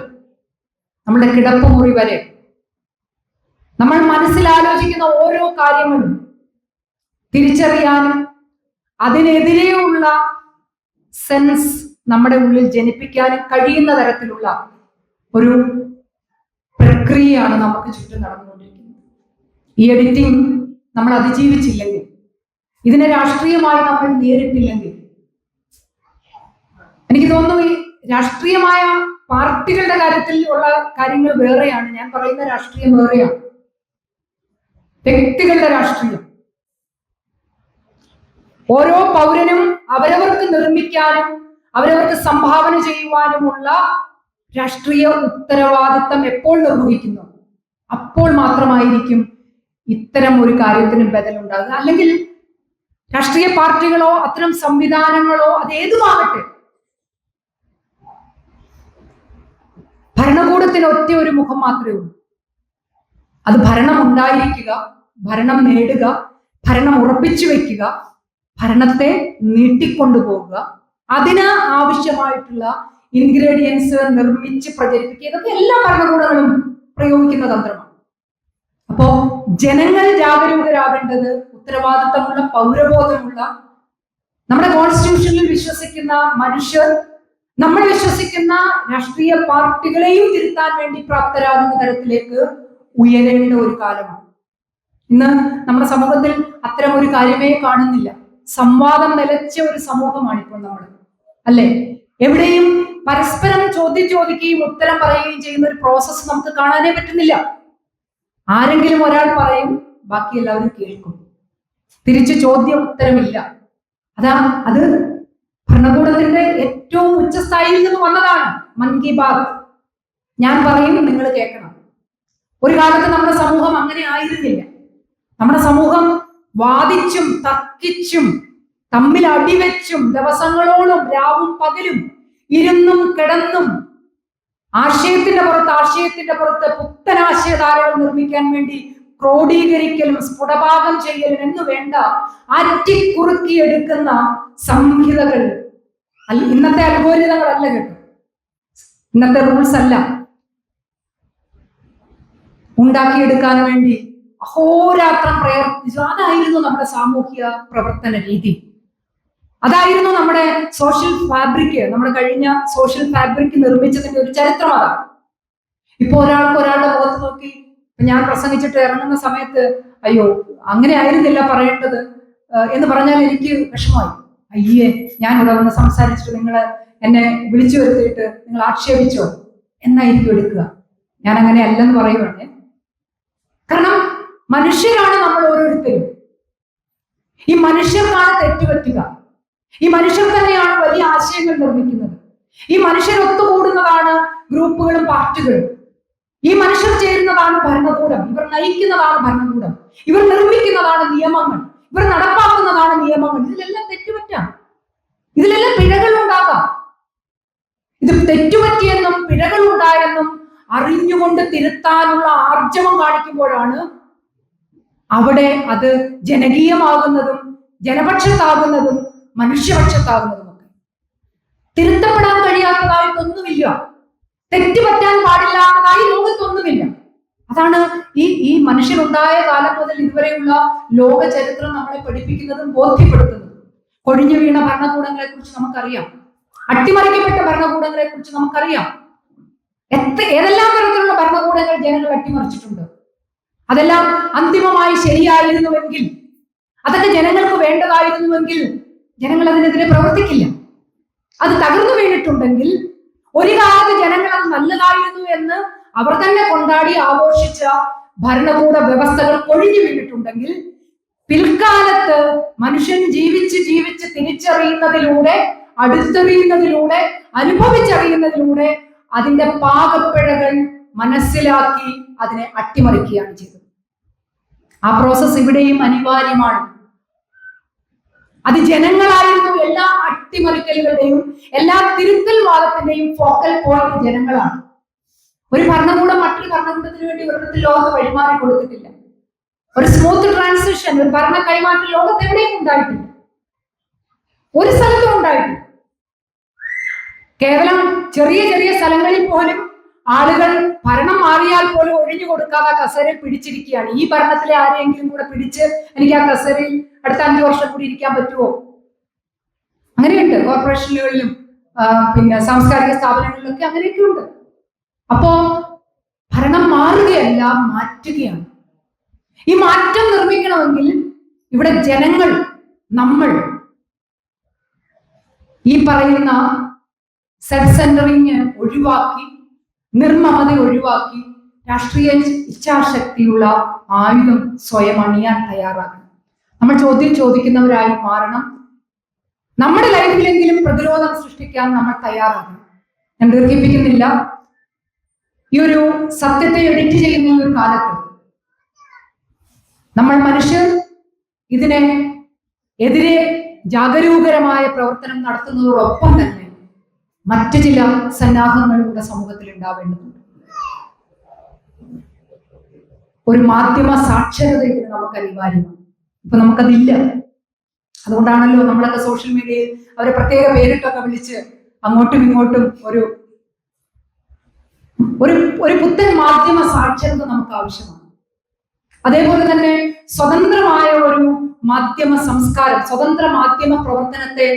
നമ്മുടെ കിടപ്പുമുറി വരെ നമ്മൾ മനസ്സിലാലോചിക്കുന്ന ഓരോ കാര്യങ്ങളും തിരിച്ചറിയാനും അതിനെതിരെയുള്ള സെൻസ് നമ്മുടെ ഉള്ളിൽ ജനിപ്പിക്കാനും കഴിയുന്ന തരത്തിലുള്ള ഒരു പ്രക്രിയയാണ് നമുക്ക് ചുറ്റും നടന്നുകൊണ്ടിരിക്കുന്നത്. ഈ എഡിറ്റിംഗ് നമ്മൾ അതിജീവിച്ചില്ലെങ്കിൽ, ഇതിനെ രാഷ്ട്രീയമായി നമ്മൾ നേരിട്ടില്ലെങ്കിൽ, എനിക്ക് തോന്നുന്നു ഈ രാഷ്ട്രീയമായ പാർട്ടികളുടെ കാര്യത്തിൽ ഉള്ള കാര്യങ്ങൾ വേറെയാണ്. ഞാൻ പറയുന്ന രാഷ്ട്രീയം വേറെയാണ്. വ്യക്തികളുടെ രാഷ്ട്രീയം. ഓരോ പൗരനും അവരവർക്ക് നിർമ്മിക്കാനും അവരവർക്ക് സംഭാവന ചെയ്യുവാനുമുള്ള രാഷ്ട്രീയ ഉത്തരവാദിത്തം എപ്പോൾ നിർവഹിക്കുന്നു, അപ്പോൾ മാത്രമായിരിക്കും ഇത്തരം ഒരു കാര്യത്തിനും ബദലുണ്ടാകുക. അല്ലെങ്കിൽ രാഷ്ട്രീയ പാർട്ടികളോ അത്തരം സംവിധാനങ്ങളോ അതേതുമാകട്ടെ, ഭരണകൂടത്തിന് ഒറ്റ ഒരു മുഖം മാത്രമേ ഉള്ളൂ. അത് ഭരണം ഉണ്ടായിരിക്കുക, ഭരണം നേടുക, ഭരണം ഉറപ്പിച്ചു വെക്കുക, ഭരണത്തെ നീട്ടിക്കൊണ്ടുപോകുക, അതിന് ആവശ്യമായിട്ടുള്ള ഇൻഗ്രീഡിയൻസ് നിർമ്മിച്ച് പ്രചരിപ്പിക്കുക. ഇതൊക്കെ എല്ലാ ഭരണകൂടങ്ങളും പ്രയോഗിക്കുന്ന തന്ത്രമാണ്. അപ്പോ ജനങ്ങൾ ജാഗരൂകരാകേണ്ടത്, ഉത്തരവാദിത്തമുള്ള പൗരബോധമുള്ള, നമ്മുടെ കോൺസ്റ്റിറ്റ്യൂഷനിൽ വിശ്വസിക്കുന്ന മനുഷ്യർ, നമ്മൾ വിശ്വസിക്കുന്ന രാഷ്ട്രീയ പാർട്ടികളെയും തിരുത്താൻ വേണ്ടി പ്രാപ്തരാകുന്ന തരത്തിലേക്ക് ഉയരേണ്ട ഒരു കാലമാണ്. ഇന്ന് നമ്മുടെ സമൂഹത്തിൽ അത്തരം ഒരു കാര്യമേ കാണുന്നില്ല. സംവാദം നിലച്ച ഒരു സമൂഹമാണ് ഇപ്പോൾ നമ്മൾ, അല്ലെ? എവിടെയും പരസ്പരം ചോദിക്കുകയും ഉത്തരം പറയുകയും ചെയ്യുന്ന ഒരു പ്രോസസ്സ് നമുക്ക് കാണാനേ പറ്റുന്നില്ല. ആരെങ്കിലും ഒരാൾ പറയും, ബാക്കി എല്ലാവരും കേൾക്കും. തിരിച്ച് ചോദ്യം ഉത്തരമില്ല. അത് ഭരണകൂടത്തിന്റെ ഏറ്റവും ഉച്ചസ്ഥായിയിൽ നിന്ന് വന്നതാണ്. മൻ കി ബാത്, ഞാൻ പറയും, നിങ്ങൾ കേൾക്കണം. ഒരു കാലത്ത് നമ്മുടെ സമൂഹം അങ്ങനെ ആയിരുന്നില്ല. നമ്മുടെ സമൂഹം വാദിച്ചും തർക്കിച്ചും തമ്മിൽ അടിവെച്ചും ദിവസങ്ങളോളം രാവും പകലും ഇരുന്നും കിടന്നും ആശയത്തിന്റെ പുറത്ത് പുത്തനാശയധാരകൾ നിർമ്മിക്കാൻ വേണ്ടി ക്രോഡീകരിക്കലും സ്ഫുടപാകം ചെയ്യലും എന്ന് വേണ്ട അറ്റിക്കുറുക്കിയെടുക്കുന്ന സംഹിതകൾ, ഇന്നത്തെ അൽഗോരിതങ്ങളല്ല കേട്ടോ, ഇന്നത്തെ റൂൾസ് അല്ല, ഉണ്ടാക്കിയെടുക്കാൻ വേണ്ടി അഹോരാത്രം പ്രയത്നിച്ചു. അതായിരുന്നു നമ്മുടെ സാമൂഹ്യ പ്രവർത്തന രീതി. അതായിരുന്നു നമ്മുടെ സോഷ്യൽ ഫാബ്രിക്. നമ്മുടെ കഴിഞ്ഞ സോഷ്യൽ ഫാബ്രിക് നിർമ്മിച്ചതിന്റെ ഒരു ചരിത്രം അതാണ്. ഇപ്പൊ ഒരാളുടെ മുഖത്ത് നോക്കി ഞാൻ പ്രസംഗിച്ചിട്ട് ഇറങ്ങുന്ന സമയത്ത് അയ്യോ അങ്ങനെ ആയിരുന്നില്ല പറയേണ്ടത് എന്ന് പറഞ്ഞാൽ എനിക്ക് വിഷമമായി. അയ്യേ, ഞാൻ ഇവിടെ വന്ന് സംസാരിച്ചിട്ട് നിങ്ങൾ എന്നെ വിളിച്ചു വരുത്തിയിട്ട് നിങ്ങൾ ആക്ഷേപിച്ചോ എന്നായിരിക്കും എടുക്കുക. ഞാൻ അങ്ങനെ അല്ലെന്ന് പറയുവാണ്. കാരണം മനുഷ്യരാണ് നമ്മൾ ഓരോരുത്തരും. ഈ മനുഷ്യർക്കാണ് തെറ്റുപറ്റുക. ഈ മനുഷ്യർ തന്നെയാണ് വലിയ ആശയങ്ങൾ നിർമ്മിക്കുന്നത്. ഈ മനുഷ്യർ ഒത്തുകൂടുന്നതാണ് ഗ്രൂപ്പുകളും പാർട്ടികളും. ഈ മനുഷ്യർ ചേരുന്നതാണ് ഭരണകൂടം. ഇവർ നയിക്കുന്നതാണ് ഭരണകൂടം. ഇവർ നിർമ്മിക്കുന്നതാണ് നിയമങ്ങൾ. ഇവർ നടപ്പാക്കുന്നതാണ് നിയമങ്ങൾ. ഇതിലെല്ലാം തെറ്റുപറ്റാം, ഇതിലെല്ലാം പിഴകൾ ഉണ്ടാകാം. ഇത് തെറ്റുപറ്റിയെന്നും പിഴകൾ ഉണ്ടായെന്നും അറിഞ്ഞുകൊണ്ട് തിരുത്താനുള്ള ആർജവം കാണിക്കുമ്പോഴാണ് അവിടെ അത് ജനകീയമാകുന്നതും ജനപക്ഷത്താകുന്നതും മനുഷ്യപക്ഷത്താകുന്നതും ഒക്കെ. തിരുത്തപ്പെടാൻ കഴിയാത്തതായിട്ടൊന്നുമില്ല, തെറ്റുപറ്റാൻ പാടില്ലാത്തതായി ലോകത്തൊന്നുമില്ല. അതാണ് ഈ മനുഷ്യനുണ്ടായ കാലം മുതൽ ഇതുവരെയുള്ള ലോക ചരിത്രം നമ്മളെ പഠിപ്പിക്കുന്നതും ബോധ്യപ്പെടുത്തുന്നതും. കൊഴിഞ്ഞു വീണ ഭരണകൂടങ്ങളെ കുറിച്ച് നമുക്കറിയാം, അട്ടിമറിക്കപ്പെട്ട ഭരണകൂടങ്ങളെ കുറിച്ച് നമുക്കറിയാം. ഏതെല്ലാം തരത്തിലുള്ള ഭരണകൂടങ്ങൾ ജനങ്ങൾ അട്ടിമറിച്ചിട്ടുണ്ട്. അതെല്ലാം അന്തിമമായി ശരിയായിരുന്നുവെങ്കിൽ, അതൊക്കെ ജനങ്ങൾക്ക് വേണ്ടതായിരുന്നുവെങ്കിൽ ജനങ്ങൾ അതിനെതിരെ പ്രവർത്തിക്കില്ല. അത് തകർന്നു വീണിട്ടുണ്ടെങ്കിൽ, ഒരു കാലത്ത് ജനങ്ങൾ അത് നല്ലതായിരുന്നു എന്ന് അവർ തന്നെ കൊണ്ടാടി ആഘോഷിച്ച ഭരണകൂട വ്യവസ്ഥകൾ കൊഴിഞ്ഞു വീണിട്ടുണ്ടെങ്കിൽ, പിൽക്കാലത്ത് മനുഷ്യൻ ജീവിച്ച് തിരിച്ചറിയുന്നതിലൂടെ, അടുത്തറിയുന്നതിലൂടെ, അനുഭവിച്ചറിയുന്നതിലൂടെ അതിന്റെ പാകപ്പിഴകൾ മനസ്സിലാക്കി അതിനെ അട്ടിമറിക്കുകയാണ് ചെയ്തത്. ആ പ്രോസസ് ഇവിടെയും അനിവാര്യമാണ്. അത് ജനങ്ങളായിരുന്നു. എല്ലാ അട്ടിമറിക്കലുകളുടെയും എല്ലാ തിരുത്തൽ വാദത്തിന്റെയും ഫോക്കൽ പോയിന്റ് ജനങ്ങളാണ്. ഒരു ഭരണകൂടം മറ്റൊരു ഭരണകൂടത്തിന് വേണ്ടി ഒരിടത്തിൽ ലോകത്ത് വഴിമാറി കൊടുത്തിട്ടില്ല. ഒരു സ്മൂത്ത് ട്രാൻസിഷൻ, ഒരു ഭരണ കൈമാറ്റം ലോകത്ത് എവിടെയും ഉണ്ടായിട്ടില്ല, ഒരു സ്ഥലത്തും ഉണ്ടായിട്ടില്ല. കേവലം ചെറിയ ചെറിയ സ്ഥലങ്ങളിൽ പോലും ആളുകൾ ഭരണം മാറിയാൽ പോലും ഒഴിഞ്ഞു കൊടുക്കാതെ കസേരയിൽ പിടിച്ചിരിക്കുകയാണ്. ഈ ഭരണത്തിലെ ആരെയെങ്കിലും കൂടെ പിടിച്ച് എനിക്ക് ആ കസേരയിൽ അടുത്ത 5 വർഷം കൂടി ഇരിക്കാൻ പറ്റുമോ? അങ്ങനെയുണ്ട്. കോർപ്പറേഷനുകളിലും പിന്നെ സാംസ്കാരിക സ്ഥാപനങ്ങളിലൊക്കെ അങ്ങനെയൊക്കെ ഉണ്ട്. അപ്പോ ഭരണം എല്ലാം മാറ്റുകയാണ്. ഈ മാറ്റം നിർമ്മിക്കണമെങ്കിൽ ഇവിടെ ജനങ്ങൾ, നമ്മൾ ഈ പറയുന്ന സെൽഫ് സെന്ററിങ് ഒഴിവാക്കി, നിർമ്മമത ഒഴിവാക്കി, രാഷ്ട്രീയ ഇച്ഛാശക്തിയുള്ള ആയുധം സ്വയം അണിയാൻ തയ്യാറാകണം. നമ്മൾ ചോദ്യം ചോദിക്കുന്നവരായി മാറണം. നമ്മുടെ ലൈഫിലെങ്കിലും പ്രതിരോധം സൃഷ്ടിക്കാൻ നമ്മൾ തയ്യാറാകണം. ഞാൻ ദീർഘിപ്പിക്കുന്നില്ല. ഈ ഒരു സത്യത്തെ എഡിറ്റ് ചെയ്യുന്ന ഒരു കാലത്ത് നമ്മൾ മനുഷ്യർ ഇതിനെ എതിരെ ജാഗരൂകരമായ പ്രവർത്തനം നടത്തുന്നതോടൊപ്പം തന്നെ മറ്റു ചില സന്നാഹങ്ങളുടെ സമൂഹത്തിൽ ഉണ്ടാവേണ്ടതുണ്ട്. ഒരു മാധ്യമ സാക്ഷരത ഇതിന് നമുക്ക് അനിവാര്യമാണ്. ഇപ്പൊ നമുക്കതില്ല. അതുകൊണ്ടാണല്ലോ നമ്മളൊക്കെ സോഷ്യൽ മീഡിയയിൽ അവരെ പ്രത്യേക പേരിട്ടൊക്കെ വിളിച്ച് അങ്ങോട്ടും ഇങ്ങോട്ടും ഒരു ഒരു പുത്തൻ മാധ്യമ സാക്ഷരത നമുക്ക് ആവശ്യമാണ്. അതേപോലെ തന്നെ സ്വതന്ത്രമായ ഒരു മാധ്യമ സംസ്കാരം, സ്വതന്ത്ര മാധ്യമ പ്രവർത്തനത്തെ,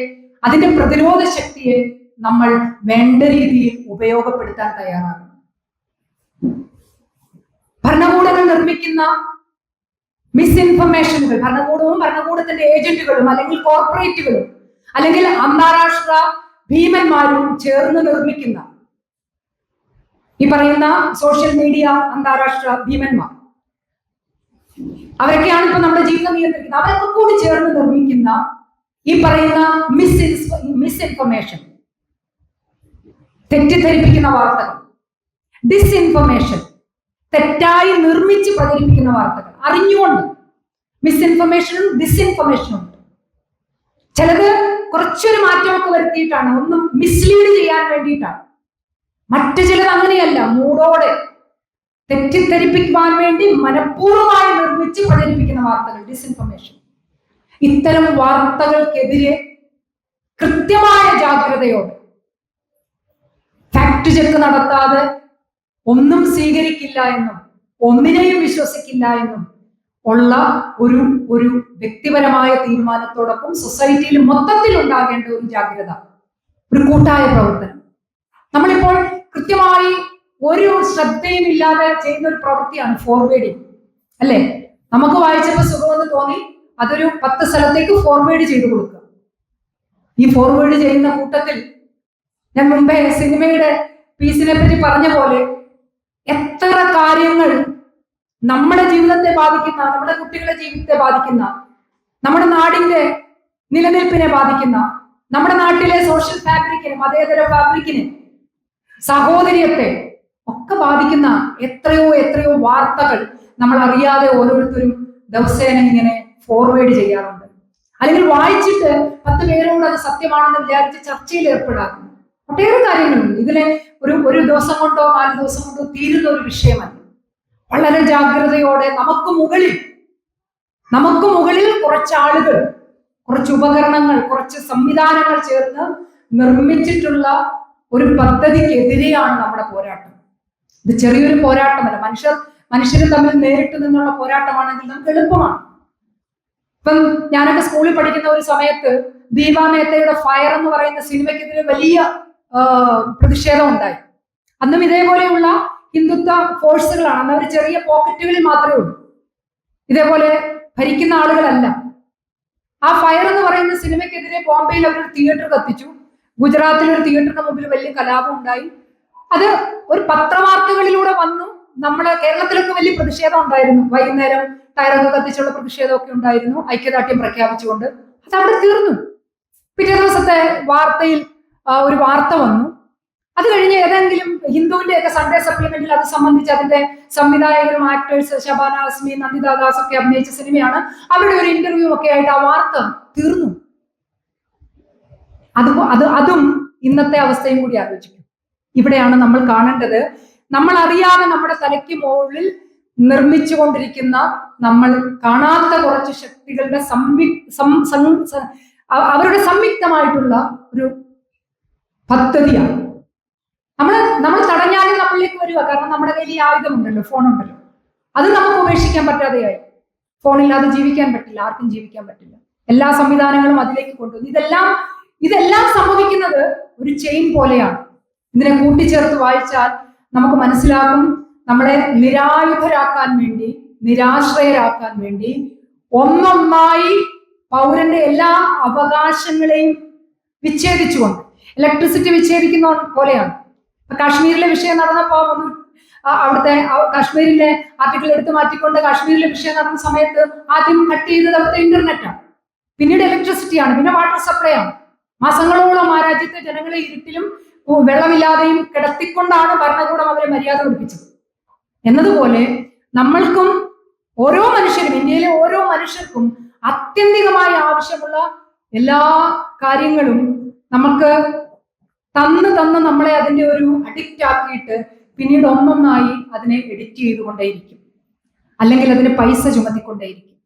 അതിന്റെ പ്രതിരോധ ശക്തിയെ നമ്മൾ വേണ്ട രീതിയിൽ ഉപയോഗപ്പെടുത്താൻ തയ്യാറാണ്. ഭരണകൂടങ്ങൾ നിർമ്മിക്കുന്ന മിസ്ഇൻഫർമേഷനുകൾ, ഭരണകൂടവും ഭരണകൂടത്തിന്റെ ഏജന്റുകളും അല്ലെങ്കിൽ കോർപ്പറേറ്റുകളും അല്ലെങ്കിൽ അന്താരാഷ്ട്ര ഭീമന്മാരും ചേർന്ന് നിർമ്മിക്കുന്ന ഈ പറയുന്ന സോഷ്യൽ മീഡിയ അന്താരാഷ്ട്ര ഭീമന്മാർ, അവരൊക്കെയാണ് ഇപ്പൊ നമ്മുടെ ജീവിതം നിയന്ത്രിക്കുന്നത്. അവരൊക്കെ കൂടി ചേർന്ന് നിർമ്മിക്കുന്ന ഈ പറയുന്ന മിസ്ഇൻഫർമേഷൻ, തെറ്റിദ്ധരിപ്പിക്കുന്ന വാർത്തകൾ, ഡിസ്ഇൻഫർമേഷൻ, തെറ്റായി നിർമ്മിച്ച് പ്രചരിപ്പിക്കുന്ന വാർത്തകൾ, അറിഞ്ഞുകൊണ്ട് മിസ്ഇൻഫർമേഷനും ഡിസ്ഇൻഫർമേഷനും ഉണ്ട്. ചിലത് കുറച്ചൊരു മാറ്റമൊക്കെ വരുത്തിയിട്ടാണ്, ഒന്നും മിസ്ലീഡ് ചെയ്യാൻ വേണ്ടിയിട്ടാണ്. മറ്റു ചിലത് അങ്ങനെയല്ല, മൂടോടെ തെറ്റിദ്ധരിപ്പിക്കുവാൻ വേണ്ടി മനഃപൂർവ്വമായി നിർമ്മിച്ച് പ്രചരിപ്പിക്കുന്ന വാർത്തകൾ, ഡിസ്ഇൻഫർമേഷൻ. ഇത്തരം വാർത്തകൾക്കെതിരെ കൃത്യമായ ജാഗ്രതയോടെ, ഫാക്ട് ചെക്ക് നടത്താതെ ഒന്നും സ്വീകരിക്കില്ല എന്നും ഒന്നിനെയും വിശ്വസിക്കില്ല എന്നും ഉള്ള ഒരു വ്യക്തിപരമായ തീരുമാനത്തോടൊപ്പം സൊസൈറ്റിയിൽ മൊത്തത്തിൽ ഉണ്ടാകേണ്ട ഒരു ജാഗ്രത, ഒരു കൂട്ടായ പ്രവർത്തനം. നമ്മളിപ്പോൾ കൃത്യമായി ഒരു ശ്രദ്ധയും ഇല്ലാതെ ചെയ്യുന്ന ഒരു പ്രവൃത്തിയാണ് ഫോർവേഡിങ്, അല്ലെ? നമുക്ക് വായിച്ചപ്പോൾ സുഖമെന്ന് തോന്നി, അതൊരു 10 സ്ഥലത്തേക്ക് ഫോർവേഡ് ചെയ്ത് കൊടുക്കുക. ഈ ഫോർവേഡ് ചെയ്യുന്ന കൂട്ടത്തിൽ ഞാൻ മുമ്പേ സിനിമയുടെ പീസിനെ പറ്റി പറഞ്ഞ പോലെ എത്ര കാര്യങ്ങൾ നമ്മുടെ ജീവിതത്തെ ബാധിക്കുന്ന, നമ്മുടെ കുട്ടികളുടെ ജീവിതത്തെ ബാധിക്കുന്ന, നമ്മുടെ നാടിന്റെ നിലനിൽപ്പിനെ ബാധിക്കുന്ന, നമ്മുടെ നാട്ടിലെ സോഷ്യൽ ഫാബ്രിക്കിനെ, മതേതര ഫാബ്രിക്കിനെ, സഹോദര്യത്തെ ഒക്കെ ബാധിക്കുന്ന എത്രയോ വാർത്തകൾ നമ്മൾ അറിയാതെ ഓരോരുത്തരും ദിവസേന ഇങ്ങനെ ഫോർവേഡ് ചെയ്യാറുണ്ട്. അല്ലെങ്കിൽ വായിച്ചിട്ട് 10 പേരോട് അത് സത്യമാണെന്ന് വിചാരിച്ച് ചർച്ചയിൽ ഏർപ്പെടാറുണ്ട്. ഒട്ടേറെ കാര്യങ്ങളുണ്ട്. ഇതിലെ ഒരു ദിവസം കൊണ്ടോ 4 ദിവസം കൊണ്ടോ തീരുന്ന ഒരു വിഷയമല്ല. വളരെ ജാഗ്രതയോടെ നമുക്ക് മുകളിൽ കുറച്ച് ആളുകൾ, കുറച്ച് ഉപകരണങ്ങൾ, കുറച്ച് സംവിധാനങ്ങൾ ചേർന്ന് നിർമ്മിച്ചിട്ടുള്ള ഒരു പദ്ധതിക്കെതിരെയാണ് നമ്മുടെ പോരാട്ടം. ഇത് ചെറിയൊരു പോരാട്ടമല്ല. മനുഷ്യരും തമ്മിൽ നേരിട്ട് നിന്നുള്ള പോരാട്ടമാണെങ്കിൽ നമുക്ക് എളുപ്പമാണ്. ഇപ്പം ഞാനൊക്കെ സ്കൂളിൽ പഠിക്കുന്ന ഒരു സമയത്ത് ദീപ മേത്തയുടെ ഫയർ എന്ന് പറയുന്ന സിനിമയ്ക്കെതിരെ വലിയ പ്രതിഷേധം ഉണ്ടായി. അന്നും ഇതേപോലെയുള്ള ഹിന്ദുത്വ ഫോഴ്സുകളാണ്. അന്ന് അവർ ചെറിയ പോക്കറ്റുകളിൽ മാത്രമേ ഉള്ളൂ, ഇതേപോലെ ഭരിക്കുന്ന ആളുകളല്ല. ആ ഫയർ എന്ന് പറയുന്ന സിനിമയ്ക്കെതിരെ ബോംബെയിൽ അവരൊരു തിയേറ്റർ കത്തിച്ചു. ഗുജറാത്തിലെ ഒരു തിയേറ്ററിന് മുമ്പിൽ വലിയ കലാപം ഉണ്ടായി. അത് ഒരു പത്രവാർത്തകളിലൂടെ വന്നു. നമ്മുടെ കേരളത്തിലൊക്കെ വലിയ പ്രതിഷേധം ഉണ്ടായിരുന്നു. വൈകുന്നേരം ടയറൊക്കെ കത്തിച്ചുള്ള പ്രതിഷേധമൊക്കെ ഉണ്ടായിരുന്നു, ഐക്യദാർഢ്യം പ്രഖ്യാപിച്ചുകൊണ്ട്. അത് അവിടെ തീർന്നു. പിറ്റേ ദിവസത്തെ വാർത്തയിൽ ഒരു വാർത്ത വന്നു. അത് കഴിഞ്ഞ് ഏതെങ്കിലും ഹിന്ദുവിന്റെ ഒക്കെ സൺഡേ സപ്ലിമെന്റിൽ അത് സംബന്ധിച്ച് അതിന്റെ സംവിധായകരും ആക്ടേഴ്സ് ശബാന ആസ്മി, നന്ദിത ദാസ് ഒക്കെ അഭിനയിച്ച സിനിമയാണ്. അവിടെ ഒരു ഇന്റർവ്യൂ ഒക്കെ ആയിട്ട് ആ വാർത്ത തീർന്നു. അതും ഇന്നത്തെ അവസ്ഥയും കൂടി ആലോചിക്കും. ഇവിടെയാണ് നമ്മൾ കാണേണ്ടത്. നമ്മൾ അറിയാതെ നമ്മുടെ തലയ്ക്ക് മുകളിൽ നിർമ്മിച്ചുകൊണ്ടിരിക്കുന്ന, നമ്മൾ കാണാത്ത കുറച്ച് ശക്തികളുടെ അവരുടെ സംയുക്തമായിട്ടുള്ള ഒരു പദ്ധതിയാണ്. നമ്മൾ തടഞ്ഞാലും നമ്മളിലേക്ക് വരിക. കാരണം നമ്മുടെ കയ്യിൽ ഈ ആയുധമുണ്ടല്ലോ, ഫോണുണ്ടല്ലോ. അത് നമുക്ക് ഉപേക്ഷിക്കാൻ പറ്റാതെയായി. ഫോണില്ലാതെ ജീവിക്കാൻ പറ്റില്ല, ആർക്കും ജീവിക്കാൻ പറ്റില്ല. എല്ലാ സംവിധാനങ്ങളും അതിലേക്ക് കൊണ്ടുവന്നു. ഇതെല്ലാം സംഭവിക്കുന്നത് ഒരു ചെയിൻ പോലെയാണ്. ഇതിനെ കൂട്ടിച്ചേർത്ത് വായിച്ചാൽ നമുക്ക് മനസ്സിലാകും നമ്മളെ നിരായുധരാക്കാൻ വേണ്ടി, നിരാശ്രയരാക്കാൻ വേണ്ടി ഒന്നൊന്നായി പൗരന്റെ എല്ലാ അവകാശങ്ങളെയും വിച്ഛേദിച്ചുകൊണ്ട്, ഇലക്ട്രിസിറ്റി വിച്ഛേദിക്കുന്ന പോലെയാണ്. കാശ്മീരിലെ വിഷയം നടന്നപ്പോ അവിടുത്തെ കാശ്മീരിലെ ആർട്ടിക്കിൾ എടുത്തു മാറ്റിക്കൊണ്ട് കാശ്മീരിലെ വിഷയം നടന്ന സമയത്ത് ആദ്യം കട്ട് ചെയ്തത് അവിടുത്തെ ഇന്റർനെറ്റാണ്, പിന്നീട് ഇലക്ട്രിസിറ്റിയാണ്, പിന്നെ വാട്ടർ സപ്ലൈ ആണ്. മാസങ്ങളോളം ആ രാജ്യത്തെ ജനങ്ങളെ ഇരുട്ടിലും വെള്ളമില്ലാതെയും കിടത്തിക്കൊണ്ടാണ് ഭരണകൂടം അവരെ മര്യാദ പഠിപ്പിച്ചത്. എന്നതുപോലെ നമ്മൾക്കും ഓരോ മനുഷ്യരും, ഇന്ത്യയിലെ ഓരോ മനുഷ്യർക്കും ആത്യന്തികമായി ആവശ്യമുള്ള എല്ലാ കാര്യങ്ങളും നമുക്ക് തന്ന് നമ്മളെ അതിന്റെ ഒരു അഡിക്റ്റ് ആക്കിയിട്ട് പിന്നീട് ഒന്നൊന്നായി അതിനെ എഡിറ്റ് ചെയ്തുകൊണ്ടേയിരിക്കും, അല്ലെങ്കിൽ അതിന് പൈസ ചുമത്തിക്കൊണ്ടേയിരിക്കും.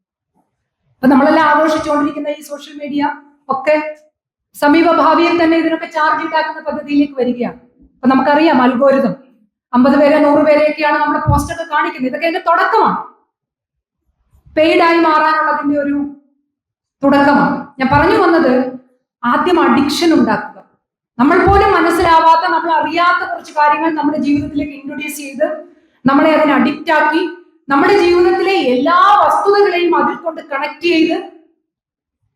അപ്പൊ നമ്മളെല്ലാം ആഘോഷിച്ചുകൊണ്ടിരിക്കുന്ന ഈ സോഷ്യൽ മീഡിയ ഒക്കെ സമീപ ഭാവിയിൽ തന്നെ ഇതിനൊക്കെ ചാർജ് ഈടാക്കുന്ന പദ്ധതിയിലേക്ക് വരികയാണ്. അപ്പൊ നമുക്കറിയാം അൽഗോരിതം 50 പേരെ 100 പേരെയൊക്കെയാണ് നമ്മുടെ പോസ്റ്റൊക്കെ കാണിക്കുന്നത്. ഇതൊക്കെ അതിന്റെ തുടക്കമാണ്, പെയ്ഡായി മാറാനുള്ളതിന്റെ ഒരു തുടക്കമാണ്. ഞാൻ പറഞ്ഞു വന്നത്, ആദ്യം അഡിക്ഷൻ ഉണ്ടാക്കുക. നമ്മൾ പോലും മനസ്സിലാവാത്ത, നമ്മൾ അറിയാത്ത കുറച്ച് കാര്യങ്ങൾ നമ്മുടെ ജീവിതത്തിലേക്ക് ഇൻട്രൊഡ്യൂസ് ചെയ്ത് നമ്മളെ അതിന് അഡിക്റ്റ് ആക്കി നമ്മുടെ ജീവിതത്തിലെ എല്ലാ വസ്തുതകളെയും അതിൽ കൊണ്ട് കണക്ട് ചെയ്ത്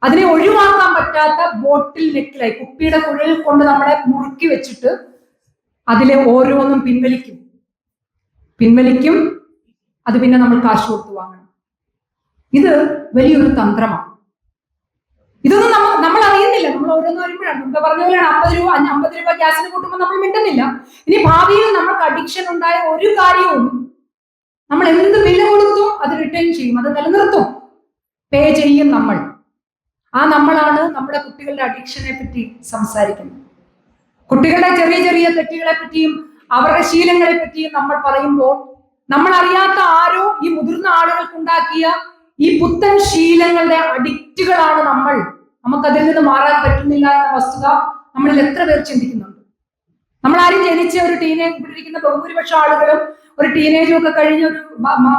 അതിനെ ഒഴിവാക്കാൻ പറ്റാത്ത ബോട്ടിൽ നെക്കിലായി, കുപ്പിയുടെ കുഴലിൽ കൊണ്ട് നമ്മളെ മുറുക്കി വെച്ചിട്ട് അതിലെ ഓരോന്നും പിൻവലിക്കും. അത് പിന്നെ നമ്മൾ കാശ് കൊടുത്തു വാങ്ങണം. ഇത് വലിയൊരു തന്ത്രമാണ്. ഇതൊന്നും നമ്മൾ അറിയുന്നില്ല. നമ്മൾ ഓരോന്ന് വരുമ്പോഴാണ്, മുമ്പ് പറഞ്ഞ പോലെയാണ് 50 രൂപ ഗ്യാസിന് കൂട്ടുമ്പോൾ നമ്മൾ മിണ്ടുന്നില്ല. ഇനി ഭാവിയിൽ നമുക്ക് അഡിക്ഷൻ ഉണ്ടായ ഒരു കാര്യവും നമ്മൾ എന്ത് വില കൊടുത്തും അത് റിട്ടേൺ ചെയ്യും, അത് നിലനിർത്തും, പേ ചെയ്യും നമ്മൾ. ആ നമ്മളാണ് നമ്മുടെ കുട്ടികളുടെ അഡിക്ഷനെ പറ്റി സംസാരിക്കുന്നത്. കുട്ടികളുടെ ചെറിയ ചെറിയ തെറ്റുകളെ പറ്റിയും അവരുടെ ശീലങ്ങളെ പറ്റിയും നമ്മൾ പറയുമ്പോൾ നമ്മൾ അറിയാത്ത ആരോ ഈ മുതിർന്ന ആളുകൾക്കുണ്ടാക്കിയ ഈ പുത്തൻ ശീലങ്ങളുടെ അഡിക്റ്റുകളാണ് നമ്മൾ. നമുക്കതിൽ നിന്ന് മാറാൻ പറ്റുന്നില്ല എന്ന വസ്തുത നമ്മളിൽ എത്ര പേർ ചിന്തിക്കുന്നുണ്ട്? നമ്മൾ ആരും ജനിച്ച ഒരു ടീനേജ്, ഇവിടെ ഇരിക്കുന്ന ബഹുഭൂരിപക്ഷം ആളുകളും ഒരു ടീനേജും ഒക്കെ കഴിഞ്ഞ ഒരു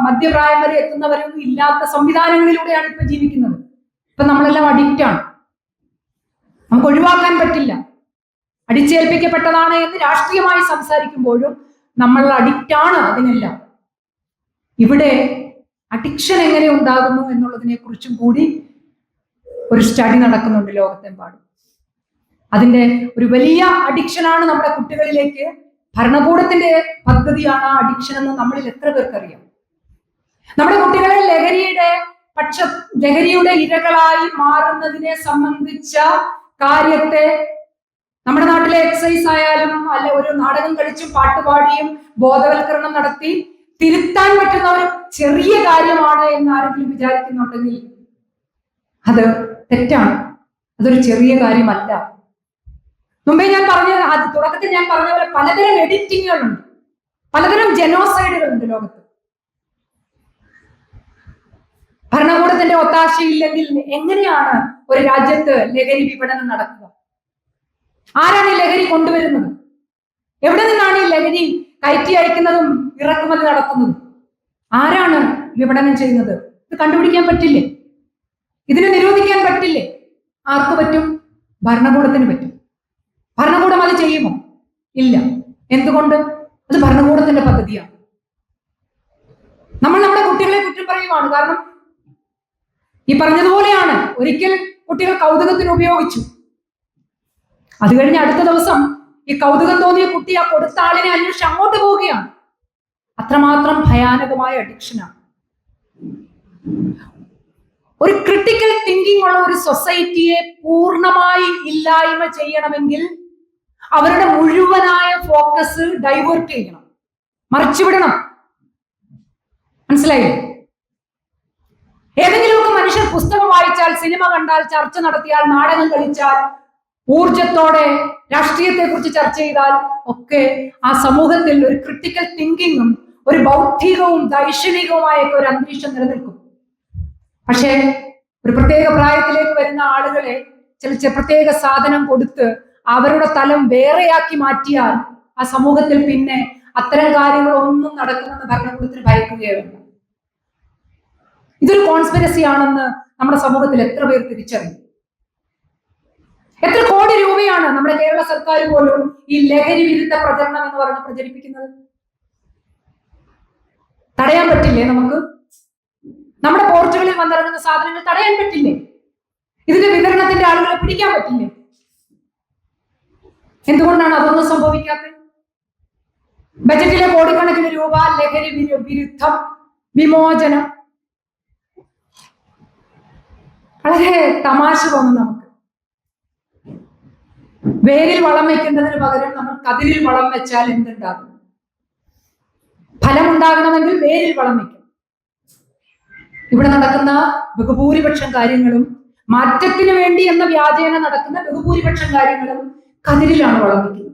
മധ്യപ്രായം വരെ എത്തുന്നവരൊന്നും ഇല്ലാത്ത സംവിധാനങ്ങളിലൂടെയാണ് ഇപ്പൊ ജീവിക്കുന്നത്. ഇപ്പൊ നമ്മളെല്ലാം അഡിക്റ്റ് ആണ്, നമുക്ക് ഒഴിവാക്കാൻ പറ്റില്ല. അടിച്ചേൽപ്പിക്കപ്പെട്ടതാണ് എന്ന് രാഷ്ട്രീയമായി സംസാരിക്കുമ്പോഴും നമ്മൾ അഡിക്റ്റ് ആണ് അതിനെല്ലാം. ഇവിടെ അഡിക്ഷൻ എങ്ങനെ ഉണ്ടാകുന്നു എന്നുള്ളതിനെ കുറിച്ചും കൂടി ഒരു സ്റ്റഡി നടക്കുന്നുണ്ട് ലോകത്തെമ്പാടും. അതിന്റെ ഒരു വലിയ അഡിക്ഷനാണ് നമ്മുടെ കുട്ടികളിലേക്ക്, ഭരണകൂടത്തിന്റെ പദ്ധതിയാണ് ആ അഡിക്ഷൻ എന്ന് നമ്മളിൽ എത്ര പേർക്കറിയാം? നമ്മുടെ കുട്ടികളെ ലഹരിയുടെ ഇരകളായി മാറുന്നതിനെ സംബന്ധിച്ച കാര്യത്തെ നമ്മുടെ നാട്ടിലെ എക്സസൈസ് ആയാലും അല്ല ഒരു നാടകം കളിച്ചും പാട്ടുപാടിയും ബോധവൽക്കരണം നടത്തി തിരുത്താൻ പറ്റുന്ന ഒരു ചെറിയ കാര്യമാണ് എന്ന് ആരെങ്കിലും വിചാരിക്കുന്നുണ്ടെങ്കിൽ അത് തെറ്റാണ്. അതൊരു ചെറിയ കാര്യമല്ല. മുമ്പേ ഞാൻ തുടക്കത്തിൽ ഞാൻ പറഞ്ഞ പോലെ പലതരം എഡിറ്റിങ്ങുകളുണ്ട്, പലതരം ജനോസൈഡുകളുണ്ട് ലോകത്ത്. ഭരണകൂടത്തിന്റെ ഒത്താശയില്ലെങ്കിൽ എങ്ങനെയാണ് ഒരു രാജ്യത്ത് ലഹരി വിപണനം നടക്കുക? ആരാണ് ഈ ലഹരി കൊണ്ടുവരുന്നത്? എവിടെ നിന്നാണ് ഈ ലഹരി കയറ്റി അയക്കുന്നതും ഇറക്കുമതി നടത്തുന്നതും? ആരാണ് വിപണനം ചെയ്യുന്നത്? ഇത് കണ്ടുപിടിക്കാൻ പറ്റില്ലേ? ഇതിനെ നിരോധിക്കാൻ പറ്റില്ലേ? ആർക്ക് പറ്റും? ഭരണകൂടത്തിന് പറ്റും. ഭരണകൂടം അത് ചെയ്യുമോ? ഇല്ല. എന്തുകൊണ്ട്? അത് ഭരണകൂടത്തിന്റെ പദ്ധതിയാണ്. നമ്മൾ നമ്മുടെ കുട്ടികളെ കുറ്റം പറയുവാണ്. കാരണം ഈ പറഞ്ഞതുപോലെയാണ്, ഒരിക്കൽ കുട്ടികൾ കൗതുകത്തിന് ഉപയോഗിച്ചു, അത് കഴിഞ്ഞ് അടുത്ത ദിവസം ഈ കൗതുകം തോന്നിയ കുട്ടി ആ കൊടുത്ത ആളിനെ അന്വേഷിച്ച് അങ്ങോട്ട് പോവുകയാണ്. അത്രമാത്രം ഭയാനകമായ അഡിക്ഷനാണ്. ഒരു ക്രിട്ടിക്കൽ തിങ്കിങ് ഉള്ള ഒരു സൊസൈറ്റിയെ പൂർണ്ണമായി ഇല്ലായ്മ ചെയ്യണമെങ്കിൽ അവരുടെ മുഴുവനായ ഫോക്കസ് ഡൈവേർട്ട് ചെയ്യണം, മറിച്ചുവിടണം. മനസ്സിലായില്ലേ? ഏതെങ്കിലുമൊക്കെ മനുഷ്യർ പുസ്തകം വായിച്ചാൽ, സിനിമ കണ്ടാൽ, ചർച്ച നടത്തിയാൽ, നാടകം കളിച്ചാൽ, ഊർജത്തോടെ രാഷ്ട്രീയത്തെ കുറിച്ച് ചർച്ച ചെയ്താൽ ഒക്കെ ആ സമൂഹത്തിൽ ഒരു ക്രിട്ടിക്കൽ തിങ്കിങ്ങും ഒരു ബൗദ്ധികവും ദൈക്ഷണികവുമായ ഒരു അന്തരീക്ഷം നിലനിൽക്കും. പക്ഷേ ഒരു പ്രത്യേക പ്രായത്തിലേക്ക് വരുന്ന ആളുകളെ ചില പ്രത്യേക സാധനം കൊടുത്ത് അവരുടെ തലം വേറെയാക്കി മാറ്റിയാൽ ആ സമൂഹത്തിൽ പിന്നെ അത്തരം കാര്യങ്ങളൊന്നും നടക്കുമെന്ന് ഭരണകൂടത്തിന് ഭയക്കുകയാണ്. ഇതൊരു കോൺസ്പിരസി ആണെന്ന് നമ്മുടെ സമൂഹത്തിൽ എത്ര പേർ തിരിച്ചറിയും? എത്ര കോടി രൂപയാണ് നമ്മുടെ കേരള സർക്കാർ പോലും ഈ ലഹരി വിരുദ്ധ പ്രചരണം എന്ന് പറഞ്ഞ് പ്രചരിപ്പിക്കുന്നത്? തടയാൻ പറ്റില്ലേ നമുക്ക്? നമ്മുടെ പോർട്ടുകളിൽ വന്നിറങ്ങുന്ന സാധനങ്ങൾ തടയാൻ പറ്റില്ലേ? ഇതിന്റെ വിതരണത്തിന്റെ ആളുകളെ പിടിക്കാൻ പറ്റില്ലേ? എന്തുകൊണ്ടാണ് അതൊന്നും സംഭവിക്കാത്തത്? ബജറ്റിലെ കോടിക്കണക്കിന് രൂപ ലഹരി വിരുദ്ധം, വിമോചനം, വളരെ തമാശ തോന്നും നമുക്ക്. വേരിൽ വളം വെക്കുന്നതിന് പകരം നമ്മൾ കതിരിൽ വളം വെച്ചാൽ എന്തുണ്ടാകും? ഫലമുണ്ടാകണമെങ്കിൽ വേരിൽ വളം വെക്കും. ഇവിടെ നടക്കുന്ന ബഹുഭൂരിപക്ഷം കാര്യങ്ങളും, മാറ്റത്തിന് വേണ്ടി എന്ന വ്യാജേന നടക്കുന്ന ബഹുഭൂരിപക്ഷം കാര്യങ്ങളും കതിരിലാണ് വളം വെക്കുന്നത്.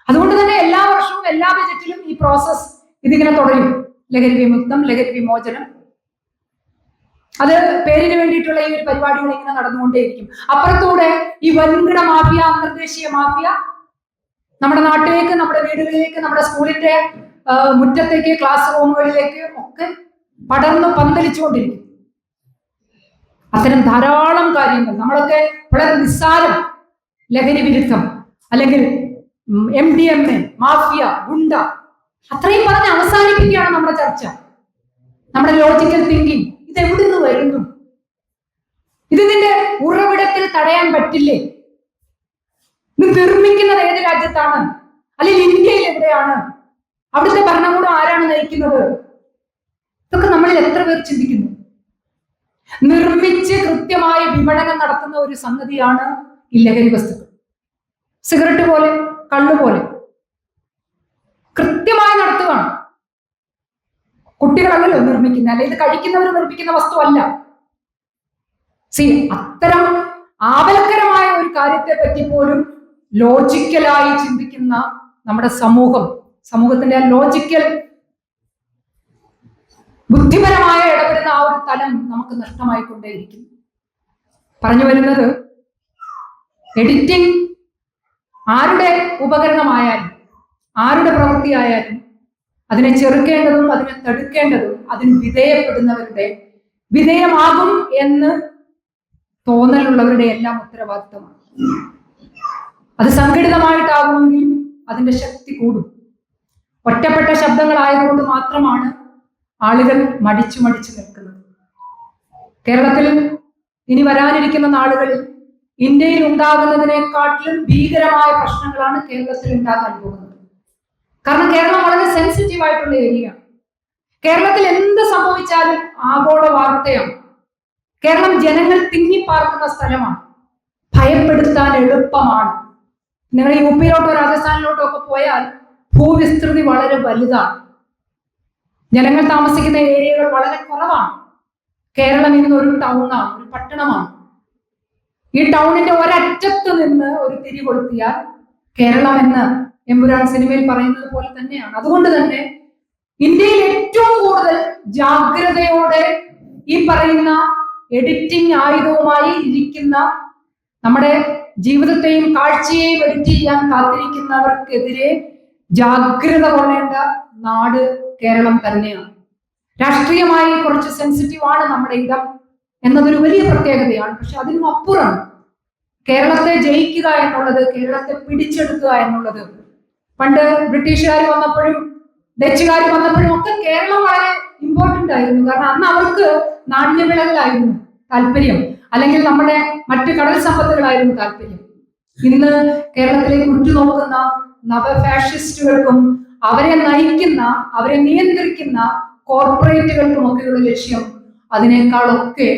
അതുകൊണ്ട് തന്നെ എല്ലാ വർഷവും എല്ലാ ബജറ്റിലും ഈ പ്രോസസ് ഇതിങ്ങനെ തുടരും. ലഹരി വിമുക്തം, ലഹരി വിമോചനം, അത് പേരിന് വേണ്ടിയിട്ടുള്ള ഈ ഒരു പരിപാടികൾ ഇങ്ങനെ നടന്നുകൊണ്ടേയിരിക്കും. അപ്പുറത്തൂടെ ഈ വൻകിട മാഫിയ, അന്തർദേശീയ മാഫിയ നമ്മുടെ നാട്ടിലേക്ക്, നമ്മുടെ വീടുകളിലേക്ക്, നമ്മുടെ സ്കൂളിന്റെ മുറ്റത്തേക്ക്, ക്ലാസ് റൂമുകളിലേക്ക് ഒക്കെ പടർന്ന് പന്തലിച്ചുകൊണ്ടിരിക്കും. അത്തരം ധാരാളം കാര്യങ്ങൾ നമ്മളൊക്കെ വളരെ നിസ്സാരം ലഹരി വിരുദ്ധം അല്ലെങ്കിൽ MDMA, മാഫിയ, ഗുണ്ട, അത്രയും പറഞ്ഞ് അവസാനിപ്പിക്കുകയാണ് നമ്മുടെ ചർച്ച. നമ്മുടെ ലോജിക്കൽ തിങ്കിങ് ഇത് എവിടെ നിന്ന് വരുന്നു? ഇതിന്റെ ഉറവിടത്തിൽ തടയാൻ പറ്റില്ലേ? ഇത് നിർമ്മിക്കുന്നത് ഏത് രാജ്യത്താണ്? അല്ലെങ്കിൽ ഇന്ത്യയിൽ എവിടെയാണ്? അവിടുത്തെ ഭരണകൂടം ആരാണ് നയിക്കുന്നത്? ഇതൊക്കെ നമ്മളിൽ എത്ര പേർ ചിന്തിക്കുന്നു? നിർമ്മിച്ച് കൃത്യമായി വിപണനം നടത്തുന്ന ഒരു സംഗതിയാണ് ഈ ലഹരി വസ്തുക്കൾ. സിഗരറ്റ് പോലെ, കള്ളു പോലെ കൃത്യമായി നടത്തുകയാണ്. കുട്ടികളല്ലല്ലോ നിർമ്മിക്കുന്ന, അല്ലെ ഇത് കഴിക്കുന്നവർ നിർമ്മിക്കുന്ന വസ്തുവല്ല. അത്തരം ആപൽക്കരമായ ഒരു കാര്യത്തെ പറ്റി പോലും ലോജിക്കലായി ചിന്തിക്കുന്ന നമ്മുടെ സമൂഹത്തിന്റെ ലോജിക്കൽ ബുദ്ധിപരമായ ഇടപെടുന്ന ആ ഒരു തലം നമുക്ക് നഷ്ടമായിക്കൊണ്ടേയിരിക്കുന്നു. പറഞ്ഞു വരുന്നത്, എഡിറ്റിംഗ് ആരുടെ ഉപകരണമായാലും ആരുടെ പ്രവൃത്തിയായാലും അതിനെ ചെറുക്കേണ്ടതും അതിനെ തടുക്കേണ്ടതും അതിന് വിധേയപ്പെടുന്നവരുടെ, വിധേയമാകും എന്ന് തോന്നലുള്ളവരുടെ എല്ലാം ഉത്തരവാദിത്തമാണ്. അത് സംഘടിതമായിട്ടാകുമെങ്കിൽ അതിന്റെ ശക്തി കൂടും. ഒറ്റപ്പെട്ട ശബ്ദങ്ങളായതുകൊണ്ട് മാത്രമാണ് ആളുകൾ മടിച്ചു നിൽക്കുന്നത്. കേരളത്തിൽ ഇനി വരാനിരിക്കുന്ന നാളുകളിൽ ഇന്ത്യയിൽ ഉണ്ടാകുന്നതിനെക്കാട്ടിലും ഭീകരമായ പ്രശ്നങ്ങളാണ് കേരളത്തിൽ ഉണ്ടാകാൻ പോകുന്നത്. കാരണം കേരളം വളരെ സെൻസിറ്റീവ് ആയിട്ടുള്ള ഏരിയയാണ്. കേരളത്തിൽ എന്ത് സംഭവിച്ചാലും ആഗോള വാർത്തയാണ്. കേരളം ജനങ്ങൾ തിങ്ങിപ്പാർക്കുന്ന സ്ഥലമാണ്. ഭയപ്പെടുത്താൻ എളുപ്പമാണ്. നിങ്ങൾ UP-ലോട്ടോ രാജസ്ഥാനിലോട്ടോ ഒക്കെ പോയാൽ ഭൂവിസ്തൃതി വളരെ വലുതാണ്. ജനങ്ങൾ താമസിക്കുന്ന ഏരിയകൾ വളരെ കുറവാണ്. കേരളം ഇന്ന് ഒരു ടൗണാണ്, ഒരു പട്ടണമാണ്. ഈ ടൗണിന്റെ ഒരറ്റത്ത് നിന്ന് ഒരു തിരി കൊളുത്തിയാൽ കേരളം എന്ന് എമ്പുരാൻ സിനിമയിൽ പറയുന്നത് പോലെ തന്നെയാണ്. അതുകൊണ്ട് തന്നെ ഇന്ത്യയിൽ ഏറ്റവും കൂടുതൽ ജാഗ്രതയോടെ ഈ പറയുന്ന എഡിറ്റിംഗ് ആയുധവുമായി ഇരിക്കുന്ന, നമ്മുടെ ജീവിതത്തെയും കാഴ്ചയെയും എഡിറ്റ് ചെയ്യാൻ കാത്തിരിക്കുന്നവർക്കെതിരെ ജാഗ്രത കൊള്ളേണ്ട നാട് കേരളം തന്നെയാണ്. രാഷ്ട്രീയമായി കുറച്ച് സെൻസിറ്റീവ് ആണ് നമ്മുടെ ഇടം എന്നതൊരു വലിയ പ്രത്യേകതയാണ്. പക്ഷെ അതിനും അപ്പുറം കേരളത്തെ ജയിക്കുക എന്നുള്ളത്, കേരളത്തെ പിടിച്ചെടുക്കുക എന്നുള്ളത്, പണ്ട് ബ്രിട്ടീഷുകാർ വന്നപ്പോഴും ഡച്ചുകാർ വന്നപ്പോഴും ഒക്കെ കേരളം വളരെ ഇമ്പോർട്ടന്റ് ആയിരുന്നു. കാരണം അന്ന് അവർക്ക് നാണ്യവിളകളായിരുന്നു താല്പര്യം, അല്ലെങ്കിൽ നമ്മുടെ മറ്റ് കടൽ സമ്പത്തുകളായിരുന്നു താല്പര്യം. ഇന്ന് കേരളത്തിലേക്ക് ഉറ്റുനോക്കുന്ന നവഫാഷിസ്റ്റുകൾക്കും അവരെ നയിക്കുന്ന, അവരെ നിയന്ത്രിക്കുന്ന കോർപ്പറേറ്റുകൾക്കും ഒക്കെയുള്ള ലക്ഷ്യം അതിനേക്കാളൊക്കെ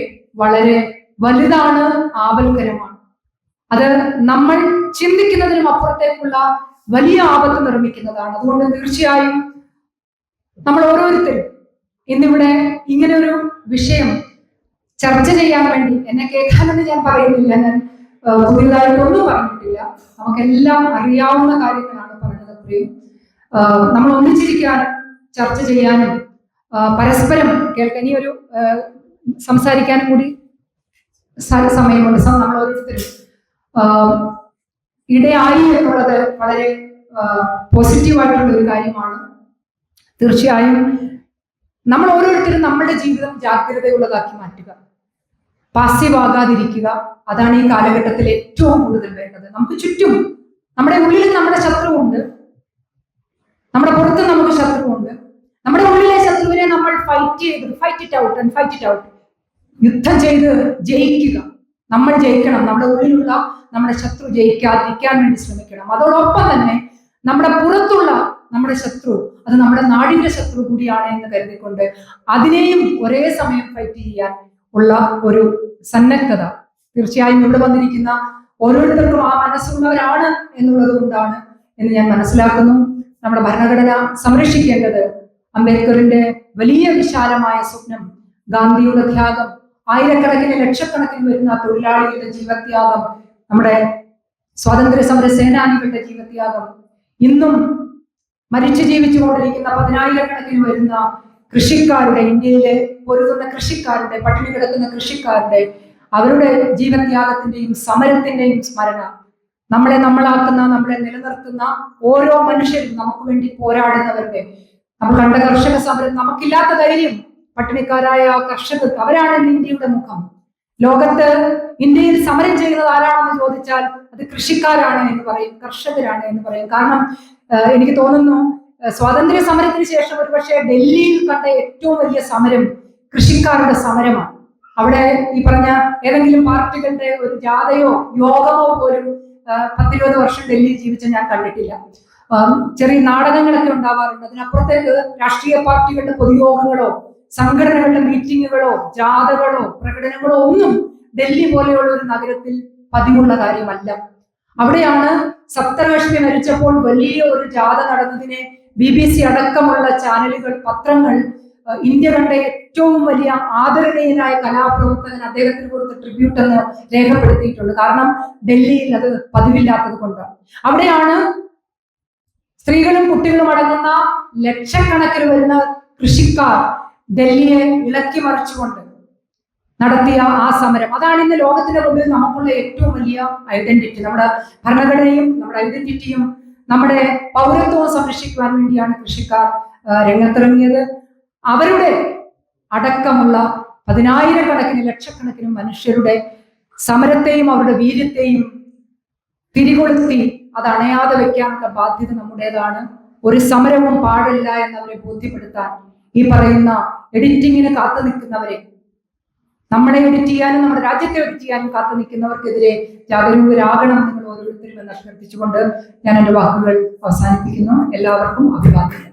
വളരെ വലുതാണ്, ആപൽക്കരമാണ്. അത് നമ്മൾ ചിന്തിക്കുന്നതിനും അപ്പുറത്തേക്കുള്ള വലിയ ആപത്ത് നിർമ്മിക്കുന്നതാണ്. അതുകൊണ്ട് തീർച്ചയായും നമ്മൾ ഓരോരുത്തരും ഇന്നിവിടെ ഇങ്ങനെ ഒരു വിഷയം ചർച്ച ചെയ്യാൻ വേണ്ടി, എന്നെ കേൾക്കാനെന്ന് ഞാൻ പറയുന്നില്ല, ഞാൻ പുതിയതായിട്ടൊന്നും പറഞ്ഞിട്ടില്ല, നമുക്കെല്ലാം അറിയാവുന്ന കാര്യങ്ങളാണ് പറഞ്ഞത്. അത്രയും നമ്മൾ ഒന്നിച്ചിരിക്കാനും ചർച്ച ചെയ്യാനും പരസ്പരം കേൾക്കാൻ, ഇനി ഒരു സംസാരിക്കാനും കൂടി സമയമുണ്ട്. നമ്മൾ ഓരോരുത്തരും ഇടയായി എന്നുള്ളത് വളരെ പോസിറ്റീവായിട്ടുള്ള ഒരു കാര്യമാണ്. തീർച്ചയായും നമ്മൾ ഓരോരുത്തരും നമ്മുടെ ജീവിതം ജാഗ്രതയുള്ളതാക്കി മാറ്റുക, പാസീവ് ആകാതിരിക്കുക. അതാണ് ഈ കാലഘട്ടത്തിൽ ഏറ്റവും കൂടുതൽ വേണ്ടത്. നമുക്ക് ചുറ്റും, നമ്മുടെ ഉള്ളിൽ നമ്മുടെ ശത്രുവുണ്ട്, നമ്മുടെ പുറത്ത് നമുക്ക് ശത്രുവുണ്ട്. നമ്മുടെ ഉള്ളിലെ ശത്രുവിനെ നമ്മൾ fight it out and fight it out. യുദ്ധം ചെയ്ത് ജയിക്കുക. നമ്മൾ ജയിക്കണം. നമ്മുടെ ഉള്ളിലുള്ള നമ്മുടെ ശത്രു ജയിക്കാതിരിക്കാൻ വേണ്ടി ശ്രമിക്കണം. അതോടൊപ്പം തന്നെ നമ്മുടെ പുറത്തുള്ള നമ്മുടെ ശത്രു അത് നമ്മുടെ നാടിന്റെ ശത്രു കൂടിയാണ് എന്ന് കരുതിക്കൊണ്ട് അതിനെയും ഒരേ സമയം ഫൈറ്റ് ചെയ്യാൻ ഉള്ള ഒരു സന്നദ്ധത തീർച്ചയായും ഇവിടെ വന്നിരിക്കുന്ന ഓരോരുത്തർക്കും ആ മനസ്സുള്ളവരാണ് എന്നുള്ളത് കൊണ്ടാണ് എന്ന് ഞാൻ മനസ്സിലാക്കുന്നു. നമ്മുടെ ഭരണഘടന സംരക്ഷിക്കേണ്ടത് അംബേദ്കറിന്റെ വലിയ വിശാലമായ സ്വപ്നം, ഗാന്ധിയുടെ ത്യാഗം, ആയിരക്കണക്കിന് ലക്ഷക്കണക്കിന് വരുന്ന തൊഴിലാളികളുടെ ജീവത്യാഗം, നമ്മുടെ സ്വാതന്ത്ര്യ സമര സേനാനികളുടെ ജീവത്യാഗം, ഇന്നും മരിച്ചു ജീവിച്ചുകൊണ്ടിരിക്കുന്ന 10,000-കണക്കിന് വരുന്ന കൃഷിക്കാരുടെ, ഇന്ത്യയിലെ പൊരുതുന്ന കൃഷിക്കാരുടെ, പട്ടിണി കിടക്കുന്ന കൃഷിക്കാരുടെ അവരുടെ ജീവത്യാഗത്തിന്റെയും സമരത്തിന്റെയും സ്മരണ, നമ്മളെ നമ്മളാക്കുന്ന, നമ്മളെ നിലനിർത്തുന്ന ഓരോ മനുഷ്യരും, നമുക്ക് വേണ്ടി പോരാടുന്നവരുടെ, നമ്മൾ കണ്ട കർഷക സമരം, നമുക്കില്ലാത്ത ധൈര്യം പട്ടിണിക്കാരായ കർഷകർക്ക്, അവരാണ് ഇന്ത്യയുടെ മുഖം. ലോകത്ത് ഇന്ത്യയിൽ സമരം ചെയ്യുന്നത് ആരാണെന്ന് ചോദിച്ചാൽ അത് കൃഷിക്കാരാണ് എന്ന് പറയും, കർഷകരാണ് എന്ന് പറയും. കാരണം എനിക്ക് തോന്നുന്നു സ്വാതന്ത്ര്യ സമരത്തിന് ശേഷം ഒരുപക്ഷെ ഡൽഹിയിൽ കണ്ട ഏറ്റവും വലിയ സമരം കൃഷിക്കാരുടെ സമരമാണ്. അവിടെ ഈ പറഞ്ഞ ഏതെങ്കിലും പാർട്ടികളുടെ ഒരു ജാഥയോ യോഗമോ പോലും 10-20 വർഷം ഡൽഹിയിൽ ജീവിച്ച ഞാൻ കണ്ടിട്ടില്ല. ചെറിയ നാടകങ്ങളൊക്കെ ഉണ്ടാവാറുണ്ട്. അതിനപ്പുറത്തേക്ക് രാഷ്ട്രീയ പാർട്ടികളുടെ പൊതുയോഗങ്ങളോ സംഘടനകളുടെ മീറ്റിങ്ങുകളോ ജാഥകളോ പ്രകടനങ്ങളോ ഒന്നും ഡൽഹി പോലെയുള്ള ഒരു നഗരത്തിൽ പതിവുള്ള കാര്യമല്ല. അവിടെയാണ് സപ്തകാശ്മി മരിച്ചപ്പോൾ വലിയ ഒരു ജാഥ നടന്നതിനെ BBC അടക്കമുള്ള ചാനലുകൾ, പത്രങ്ങൾ ഇന്ത്യ കണ്ട ഏറ്റവും വലിയ ആദരണീയനായ കലാപ്രവർത്തകൻ അദ്ദേഹത്തിന് കൊടുത്ത ട്രിബ്യൂട്ട് എന്ന് രേഖപ്പെടുത്തിയിട്ടുണ്ട്. കാരണം ഡൽഹിയിൽ അത് പതിവില്ലാത്തത് കൊണ്ടാണ്. അവിടെയാണ് സ്ത്രീകളും കുട്ടികളും അടങ്ങുന്ന ലക്ഷക്കണക്കിന് വരുന്ന കൃഷിക്കാർ ഡൽഹിയെ ഇളക്കി മറിച്ചുകൊണ്ട് നടത്തിയ ആ സമരം. അതാണ് ഇന്ന് ലോകത്തിന്റെ മുമ്പിൽ നമുക്കുള്ള ഏറ്റവും വലിയ ഐഡന്റിറ്റി. നമ്മുടെ ഭരണഘടനയും നമ്മുടെ ഐഡന്റിറ്റിയും നമ്മുടെ പൗരത്വവും സംരക്ഷിക്കുവാൻ വേണ്ടിയാണ് കൃഷിക്കാർ രംഗത്തിറങ്ങിയത്. അവരുടെ അടക്കമുള്ള 10,000-കണക്കിന് ലക്ഷക്കണക്കിന് മനുഷ്യരുടെ സമരത്തെയും അവരുടെ വീര്യത്തെയും തിരികൊളുത്തി അത് അണയാതെ വെക്കാനുള്ള ബാധ്യത നമ്മുടേതാണ്. ഒരു സമരവും പാടില്ല എന്നവരെ ബോധ്യപ്പെടുത്താൻ ഈ പറയുന്ന എഡിറ്റിങ്ങിന് കാത്തു നിൽക്കുന്നവരെ, നമ്മളെ എഡിറ്റ് ചെയ്യാനും നമ്മുടെ രാജ്യത്തെ എഡിറ്റ് ചെയ്യാനും കാത്തു നിൽക്കുന്നവർക്കെതിരെ ജാഗരൂകരാകണം നിങ്ങൾ ഓരോരുത്തരും എന്ന് അഭ്യർത്ഥിച്ചുകൊണ്ട് ഞാൻ എൻ്റെ വാക്കുകൾ അവസാനിപ്പിക്കുന്നു. എല്ലാവർക്കും അഭിവാദ്യം.